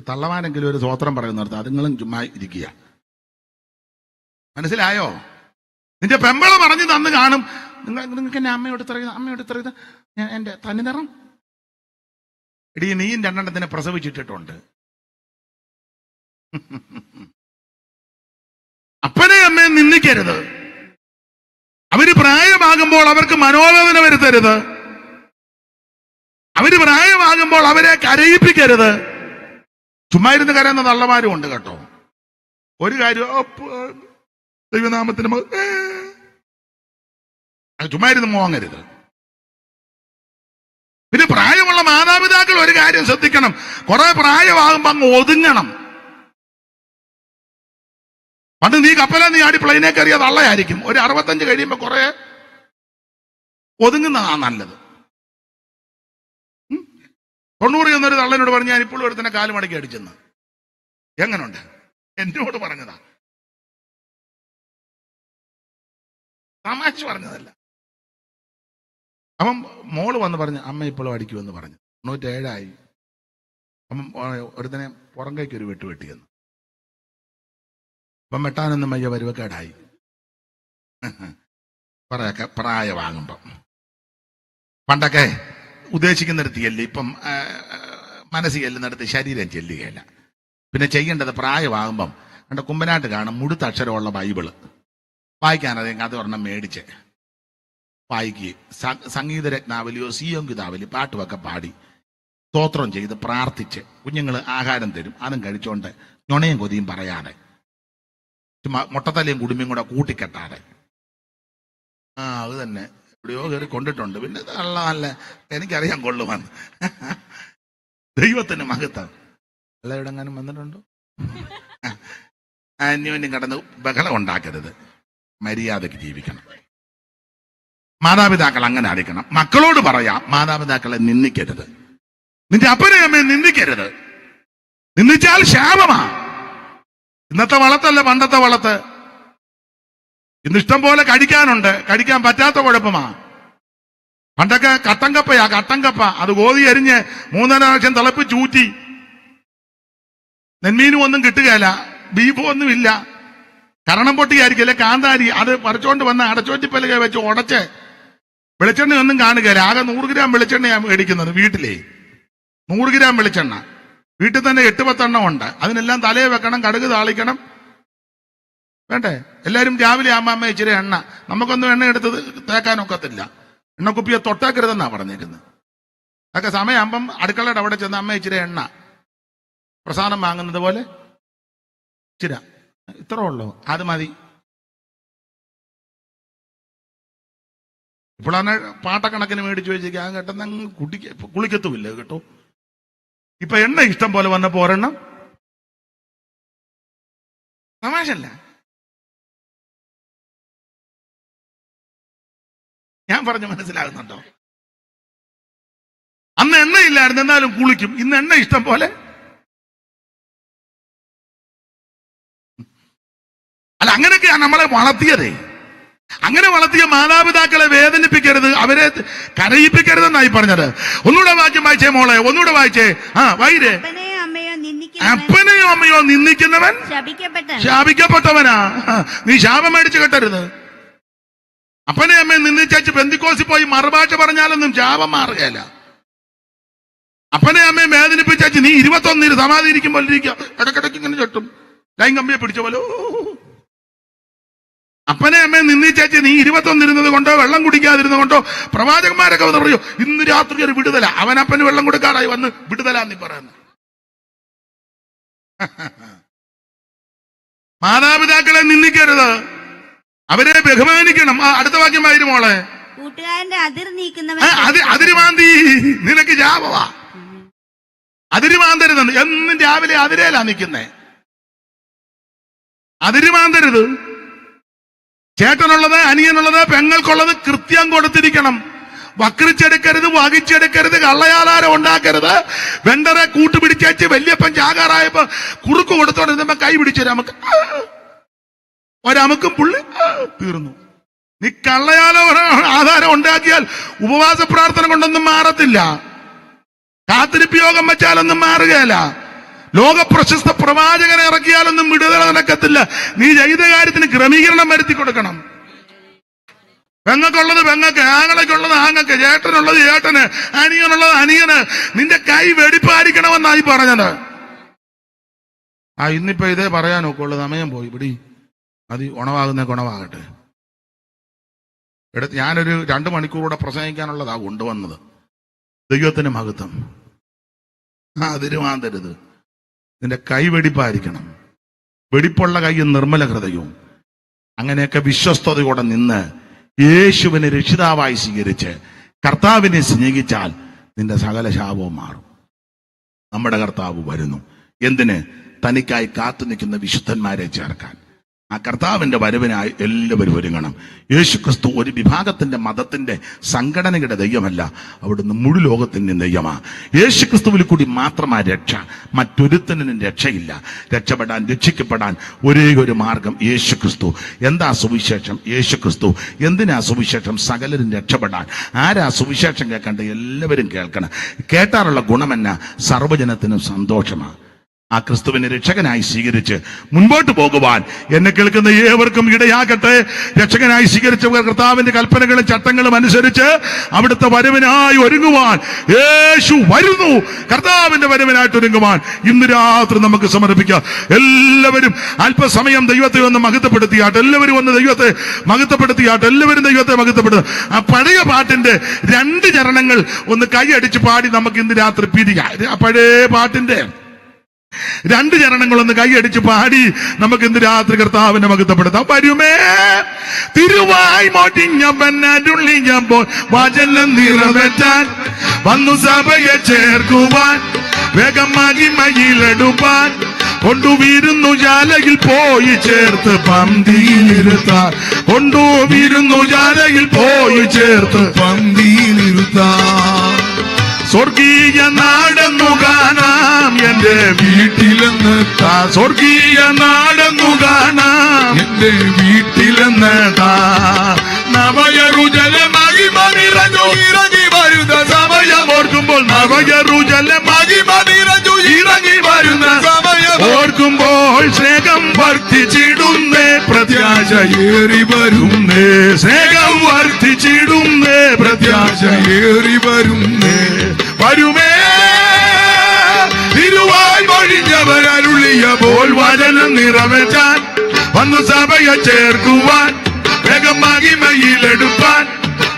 തള്ളമാനെങ്കിലും ഒരു സ്വോത്രം പറയുന്നിടത്ത് അതുങ്ങളും ചുമ്മാ ഇരിക്കുക. മനസ്സിലായോ? നിന്റെ പെമ്പള പറഞ്ഞു തന്ന് കാണും. നിങ്ങൾക്ക് എന്നെ അമ്മയോട് ഇത്ര എന്റെ തനി നിറം. എടീ നീയും 2 പ്രസവിച്ചിട്ടിട്ടുണ്ട്. അപ്പനെ അമ്മയെ നിന്ദിക്കരുത്. അവര് പ്രായമാകുമ്പോൾ അവർക്ക് മനോവേദന വരുത്തരുത്. അവര് പ്രായമാകുമ്പോൾ അവരെ കരയിപ്പിക്കരുത്. ചുമ്മാ ഇരുന്ന് കരയുന്ന തള്ളമാരും ഉണ്ട് കേട്ടോ. ഒരു കാര്യം ദൈവനാമത്തിന് ചുമ്മാ ഇരുന്ന് മോങ്ങരുത്. പിന്നെ പ്രായമുള്ള മാതാപിതാക്കൾ ഒരു കാര്യം ശ്രദ്ധിക്കണം. കുറെ പ്രായമാകുമ്പോ അങ്ങ് ഒതുങ്ങണം. പണ്ട് നീ കപ്പല നീ ആടി പ്ലെയിനെ കയറിയ തള്ളയായിരിക്കും. ഒരു 65 കഴിയുമ്പോ കുറെ ഒതുങ്ങുന്നതാ നല്ലത്. 90 എന്നൊരു തള്ളനോട് പറഞ്ഞ് ഞാൻ ഇപ്പോഴും ഒരുത്തന്നെ കാല് മടക്കി അടിച്ചെന്ന്. എങ്ങനുണ്ട്? എന്നോട് പറഞ്ഞതാ, തമാശ പറഞ്ഞതല്ല. അപ്പം മോള് വന്ന് പറഞ്ഞു അമ്മ ഇപ്പോഴും അടിക്കുമെന്ന് പറഞ്ഞു. 97 അപ്പം ഒരുത്തനെ പുറം കൈക്ക് ഒരു വെട്ടുവെട്ടിയെന്ന്. അപ്പം വെട്ടാനൊന്നും വയ്യ, പരുവക്കേടായി. പറയൊക്കെ പ്രായമാകുമ്പം പണ്ടൊക്കെ ഉദ്ദേശിക്കുന്നിടത്ത് ചെല്ലി, ഇപ്പം മനസ്സ് ചെല്ലുന്നിടത്ത് ശരീരം ചെല്ലുകയില്ല. പിന്നെ ചെയ്യേണ്ടത് പ്രായമാകുമ്പം എൻ്റെ കുമ്പനാട്ട് കാണും മുഴുത്ത അക്ഷരമുള്ള ബൈബിള് വായിക്കാനറിയാം. അത് ഒരെണ്ണം മേടിച്ച് വായിക്കുകയും സംഗീത രത്നാവലിയോ സിയോങ്കിതാവലി പാട്ടുമൊക്കെ പാടി സ്തോത്രം ചെയ്ത് പ്രാർത്ഥിച്ച് കുഞ്ഞുങ്ങൾ ആഹാരം തരും. അതും കഴിച്ചോണ്ട് ഞൊണയും കൊതിയും പറയാതെ, ചുമ്മാ മുട്ടത്തലയും കുടുംബയും കൂടെ കൂട്ടിക്കെട്ടാതെ. അത് തന്നെ എവിടെയോ കയറി കൊണ്ടിട്ടുണ്ട്. പിന്നെ നല്ല എനിക്കറിയാൻ കൊള്ളുമെന്ന്. ദൈവത്തിന് മഹത്വം. അല്ല എവിടെങ്ങാനും വന്നിട്ടുണ്ടോ? അന്യോന്യം കടന്ന് ബഹളം ഉണ്ടാക്കരുത്. മര്യാദയ്ക്ക് ജീവിക്കണം. മാതാപിതാക്കൾ അങ്ങനെ അടിക്കണം. മക്കളോട് പറയാം, മാതാപിതാക്കളെ നിന്ദിക്കരുത്. നിന്റെ അപ്പനെ അമ്മയെ നിന്ദിക്കരുത്. നിന്ദിച്ചാൽ ശാപമാ. ഇന്നത്തെ വളത്തല്ല പണ്ടത്തെ വളത്ത്. ഇന്നിഷ്ടം പോലെ കഴിക്കാനുണ്ട്, കഴിക്കാൻ പറ്റാത്ത കുഴപ്പമാ. പണ്ടൊക്കെ കട്ടങ്കപ്പയാ, കട്ടങ്കപ്പ. അത് ഗോതി അരിഞ്ഞ് 3 പ്രാവശ്യം തിളപ്പിച്ചൂറ്റി. നെന്മീനും ഒന്നും കിട്ടുകയില്ല, ബീഫും ഒന്നുമില്ല. കരണം പൊട്ടിയായിരിക്കില്ല, കാന്താരി. അത് പറിച്ചോണ്ട് വന്ന് അടച്ചോറ്റിപ്പലക വെച്ച് ഉടച്ച് വെളിച്ചെണ്ണ ഒന്നും കാണുകയില്ല. ആകെ 100 ഗ്രാം വെളിച്ചെണ്ണയാണ് മേടിക്കുന്നത് വീട്ടിലേ. 100 ഗ്രാം വെളിച്ചെണ്ണ വീട്ടിൽ തന്നെ 8-10 എണ്ണം ഉണ്ട്. അതിനെല്ലാം തലയെ വെക്കണം, കടുക് താളിക്കണം, വേണ്ടേ? എല്ലാവരും രാവിലെ ആകുമ്പോ ഇച്ചിരി എണ്ണ. നമുക്കൊന്നും എണ്ണ എടുത്ത് തേക്കാനൊക്കത്തില്ല. എണ്ണക്കുപ്പിയെ തൊട്ടേക്കരുതെന്നാ പറഞ്ഞേക്കുന്നത്. അതൊക്കെ സമയമാകുമ്പം അടുക്കളയുടെ അവിടെ ചെന്ന് അമ്മ ഇച്ചിരി എണ്ണ പ്രസാദം വാങ്ങുന്നത് പോലെ ഇച്ചിര, ഇത്ര ഉള്ളൂ, അത് മതി. ഇപ്പോഴാണ് പാട്ടക്കണക്കിന് മേടിച്ചു വെച്ചിരിക്കുക. ആ കേട്ടെന്ന് കുളിക്കത്തുമില്ല കേട്ടോ. ഇപ്പൊ എണ്ണ ഇഷ്ടം പോലെ വന്നപ്പോ ഒരെണ്ണം. തമാശല്ല. ഞാൻ പറഞ്ഞു മനസ്സിലാകുന്നുണ്ടോ? അന്ന് എണ്ണയില്ലായിരുന്നു, എന്നാലും കുളിക്കും. ഇന്ന് എണ്ണ ഇഷ്ടം പോലെ. അല്ല, അങ്ങനെയൊക്കെയാണ് നമ്മളെ വളർത്തിയത്. അങ്ങനെ വളർത്തിയ മാതാപിതാക്കളെ വേദനിപ്പിക്കരുത്, അവരെ കരയിപ്പിക്കരുതെന്നായി പറഞ്ഞത്. ഒന്നുകൂടെ വാക്യം വായിച്ചേ മോളെ, ഒന്നുകൂടെ വായിച്ചേ. വൈര് അപ്പനെയോ അമ്മയോ നിന്ദിക്കുന്നവൻ ശാപിക്കപ്പെട്ടവനാ. നീ ശാപം മേടിച്ച് കെട്ടരുത്. അപ്പനെ അമ്മയെ നിന്ദിച്ചു പെന്തിക്കോസിൽ പോയി മറുഭാഷ പറഞ്ഞാലൊന്നും ശാപം മാറുകയല്ല. അപ്പനെ അമ്മയെ വേദനിപ്പിച്ചു നീ 21 സമാധി ഇരിക്കുമ്പോൾ ഇരിക്കുക, ഇടക്കിടയ്ക്ക് ഇങ്ങനെ ചൊട്ടും, ലൈൻ കമ്പിയെ പിടിച്ച പോലെ. അപ്പനെ അമ്മയെ നിന്ദിച്ചു നീ 21 ഇരുന്നത് കൊണ്ടോ വെള്ളം കുടിക്കാതിരുന്നത് കൊണ്ടോ പ്രവാചകന്മാരൊക്കെ വന്ന് പറയൂ ഇന്ന് രാത്രി ഒരു വിടുതല. അവനപ്പന് വെള്ളം കൊടുക്കാറായി വന്ന് വിടുതലാന്നീ പറയുന്നത്. മാതാപിതാക്കളെ നിന്ദിക്കരുത്, അവരെ ബഹുമാനിക്കണം. അടുത്ത വാക്യമായിരുന്നു മോളെ. കൂട്ടുകാരന്റെ അതിർ നീക്കുന്നവൻ അതിരുമാന്തി നിനക്ക് ജാപവാ. അതിരുമാന്തരുത്. എന്നും രാവിലെ അതിരേലാ നിൽക്കുന്നേ. അതിരുമാന്തരുത്. ചേട്ടനുള്ളത്, അനിയനുള്ളത്, പെങ്ങൾക്കുള്ളത് കൃത്യം കൊടുത്തിരിക്കണം. വക്രിച്ചെടുക്കരുത്, വകിച്ചെടുക്കരുത്, കള്ളയാധാരം ഉണ്ടാക്കരുത്. വെണ്ടറെ കൂട്ടുപിടിച്ചു വല്യപ്പൻ ചാകാറായപ്പോ കുറുക്ക് കൊടുത്തോണ്ടിരുന്നപ്പോ കൈ പിടിച്ചു നമുക്ക് ഒരമുക്കും പുള്ളി തീർന്നു. നീ ആധാരം ഉണ്ടാക്കിയാൽ ഉപവാസ പ്രാർത്ഥന കൊണ്ടൊന്നും മാറത്തില്ല. കാത്തിരിപ്പ് യോഗം വെച്ചാലൊന്നും മാറുകയല്ല. ലോക പ്രശസ്ത പ്രവാചകനെ ഇറക്കിയാലൊന്നും വിടുതല നടക്കത്തില്ല. നീ ചെയ്ത കാര്യത്തിന് ക്രമീകരണം വരുത്തി കൊടുക്കണം. പെങ്ങൾക്കുള്ളത് പെങ്ങക്ക്, ആങ്ങളയ്ക്കുള്ളത് ആങ്ങക്ക്, ചേട്ടനുള്ളത് ചേട്ടന്, അനിയനുള്ളത് അനിയന്. നിന്റെ കൈ വെടിപ്പായിരിക്കണമെന്നായി പറഞ്ഞത്. ഇന്നിപ്പോ ഇതേ പറയാൻ നോക്കുള്ളൂ. സമയം പോയി പിടി. അത് ഉണവാകുന്ന ഗുണമാകട്ടെ. ഞാനൊരു 2 മണിക്കൂറൂടെ പ്രസംഗിക്കാനുള്ളതാ കൊണ്ടുവന്നത്. ദൈവത്തിന് മഹത്വം. അതിരുമാന്തരുത്. നിന്റെ കൈ വെടിപ്പായിരിക്കണം. വെടിപ്പുള്ള കൈയും നിർമ്മല ഹൃദയവും. അങ്ങനെയൊക്കെ വിശ്വസ്തയോടെ നിന്ന് യേശുവിനെ രക്ഷിതാവായി സ്വീകരിച്ച് കർത്താവിനെ സ്നേഹിച്ചാൽ നിന്റെ സകല ശാപവും മാറും. നമ്മുടെ കർത്താവ് വരുന്നു. എന്തിന്? തനിക്കായി കാത്തു നിൽക്കുന്ന വിശുദ്ധന്മാരെ ചേർക്കാൻ. ആ കർത്താവിന്റെ വരവിനായി എല്ലാവരും ഒരുങ്ങണം. യേശുക്രിസ്തു ഒരു വിഭാഗത്തിന്റെ മതത്തിന്റെ സംഘടനയുടെ ദൈവമല്ല, അവിടുന്ന് മുഴു ലോകത്തിന്റെ ദൈവമാ. യേശുക്രിസ്തുവിൽ കൂടി മാത്രമാ രക്ഷ. മറ്റൊരുത്തനും രക്ഷയില്ല. രക്ഷപ്പെടാൻ ഒരേ ഒരു മാർഗം യേശുക്രിസ്തു. എന്താ സുവിശേഷം? യേശുക്രിസ്തു. എന്തിനാ സുവിശേഷം? സകലരും രക്ഷപ്പെടാൻ. ആരാ സുവിശേഷം കേൾക്കേണ്ടത്? എല്ലാവരും കേൾക്കണം. കേട്ടാറുള്ള ഗുണമെന്നാ? സർവ്വജനത്തിനും സന്തോഷമാണ്. ആ ക്രിസ്തുവിനെ രക്ഷകനായി സ്വീകരിച്ച് മുൻപോട്ട് പോകുവാൻ എന്നെ കേൾക്കുന്ന ഏവർക്കും ഇടയാകട്ടെ. രക്ഷകനായി സ്വീകരിച്ച കർത്താവിന്റെ കൽപ്പനകളും ചട്ടങ്ങളും അനുസരിച്ച് അവിടുത്തെ വരവിനായി ഒരുങ്ങുവാൻ യേശു വരുന്നു. കർത്താവിന്റെ വരവിനായിട്ട് ഒരുങ്ങുവാൻ ഇന്ന് രാത്രി നമുക്ക് സമർപ്പിക്കാം. എല്ലാവരും അല്പസമയം ദൈവത്തെ ഒന്ന് മഹത്വപ്പെടുത്തിയാട്ട്. എല്ലാവരും ഒന്ന് ദൈവത്തെ മഹത്വപ്പെടുത്തിയാട്ട്. എല്ലാവരും ദൈവത്തെ മഹത്വപ്പെടുത്തുക. ആ പഴയ പാട്ടിന്റെ 2 ചരണങ്ങൾ ഒന്ന് കൈയടിച്ച് പാടി നമുക്ക് ഇന്ന് രാത്രി പിരിയാം. ആ പഴയ പാട്ടിന്റെ 2 ചരണങ്ങളൊന്ന് കൈയടിച്ച് പാടി നമുക്ക് ഇന്ന് രാത്രി കർത്താവിനെ മഹത്വപ്പെടുത്താം. വരുമേ തിരുവായി മോട്ടിഞ്ഞപ്പോൾ വചനം നിറവേറ്റാൻ വന്നു സഭയെ ചേർക്കുവാൻ വേഗമാകി മയിലെടുപ്പാൻ കൊണ്ടുവീരുന്നു ജാലയിൽ പോയി ചേർത്ത് പന്തിയിലിരുത്താൻ. കൊണ്ടുവീരുന്നു ജാലയിൽ പോയി ചേർത്ത് പന്തിയിലിരുത്താൻ. സ്വർഗീയ നാടെന്നു കാണാം എന്റെ വീട്ടിലെന്ന്. സ്വർഗീയ നാടെന്നു കാണാം എന്റെ വീട്ടിലെന്ന്. നവയറുജലമായി മണിറഞ്ഞു ഇറങ്ങി വരുന്ന സമയം ഓർക്കുമ്പോൾ. നവയറുജലമായി മണിറഞ്ഞു ഇറങ്ങി വരുന്ന സമയം ഓർക്കുമ്പോൾ സ്നേഹം വർദ്ധിച്ചിടുന്നേ, പ്രത്യാശയേറി വരുന്നേ. സ്നേഹം വർദ്ധിച്ചിടുന്നേ, പ്രത്യാശയേറി വരുന്നേ. വരുമേ തിരുവായി മൊഴിഞ്ഞവരരുളിയപ്പോൾ വചനം നിറവേറ്റാൻ വന്നു സഭയെ ചേർക്കുവാൻ വേഗമാകി മയിലെടുപ്പാൻ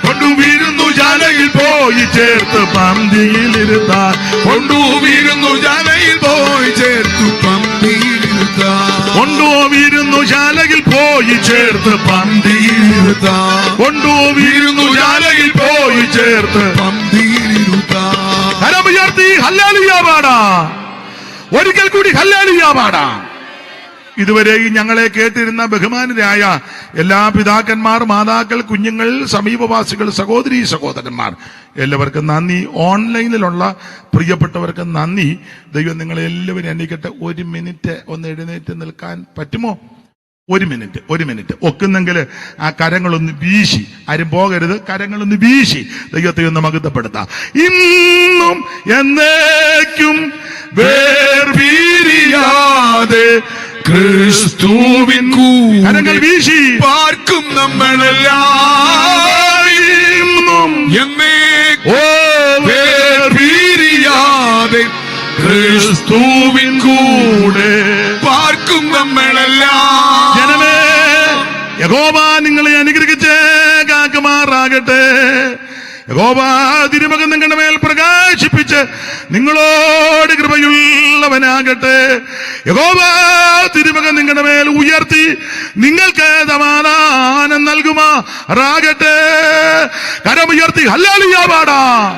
കൊണ്ടുവീരുന്നു ജാലയിൽ പോയി ചേർത്ത് പന്തിയിലിരുത്താൻ. കൊണ്ടുവീരുന്നു ജാലയിൽ പോയി ചേർത്ത് പന്തിയിലിരുത്താൻ. കൊണ്ടുവീരുന്നു ജാലയിൽ പോയി ചേർത്ത് പന്തിയിലിരുത്താൻ. കൊണ്ടുവീരുന്നു ജാലയിൽ പോയി ചേർത്ത് പന്തിയിലിരുത്താൻ. കരമുയർത്തി ഹല്ലേലൂയ പാടാം. ഒരിക്കൽ കൂടി ഹല്ലേലൂയ പാടാം. ഇതുവരെയും ഞങ്ങളെ കേട്ടിരുന്ന ബഹുമാനരായ എല്ലാ പിതാക്കന്മാർ, മാതാക്കൾ, കുഞ്ഞുങ്ങൾ, സമീപവാസികൾ, സഹോദരീ സഹോദരന്മാർ, എല്ലാവർക്കും നന്ദി. ഓൺലൈനിലുള്ള പ്രിയപ്പെട്ടവർക്ക് നന്ദി. ദൈവം നിങ്ങളെ എല്ലാവരും എണ്ണിക്കട്ടെ. 1 മിനിറ്റ് ഒന്ന് എഴുന്നേറ്റ് നിൽക്കാൻ പറ്റുമോ? 1 മിനിറ്റ് ഒക്കുന്നെങ്കിൽ ആ കരങ്ങളൊന്ന് വീശി, ആരും പോകരുത്, കരങ്ങളൊന്ന് വീശി ദൈവത്തെ ഒന്ന് മഹത്വപ്പെടുത്താം. ഇന്നും എന്നേക്കും വേർപിരിയാതെ ക്രിസ്തുവിൻ കരങ്ങൾ വീശി പാർക്കും നമ്മളെല്ലാം എന്നേ വേർപിരിയാതെ ക്രിസ്തുവിൻ കൂടെ പാർക്കും നമ്മളെല്ലാം. ജനമേ, യഹോവ നിങ്ങളെ അനുഗ്രഹിച്ച് കാക്കുമാറാകട്ടെ. യഹോവ തിരുമുഖം നിങ്ങളുടെ മേൽ പ്രകാശിപ്പിച്ച് നിങ്ങളോട് കൃപയുള്ളവനാകട്ടെ. യഹോവ തിരുമുഖം നിങ്ങളുടെ മേൽ ഉയർത്തി നിങ്ങൾക്ക് സമാധാനം നൽകുമാറാകട്ടെ. കരമുയർത്തി ഹല്ലേലൂയ പാടാം.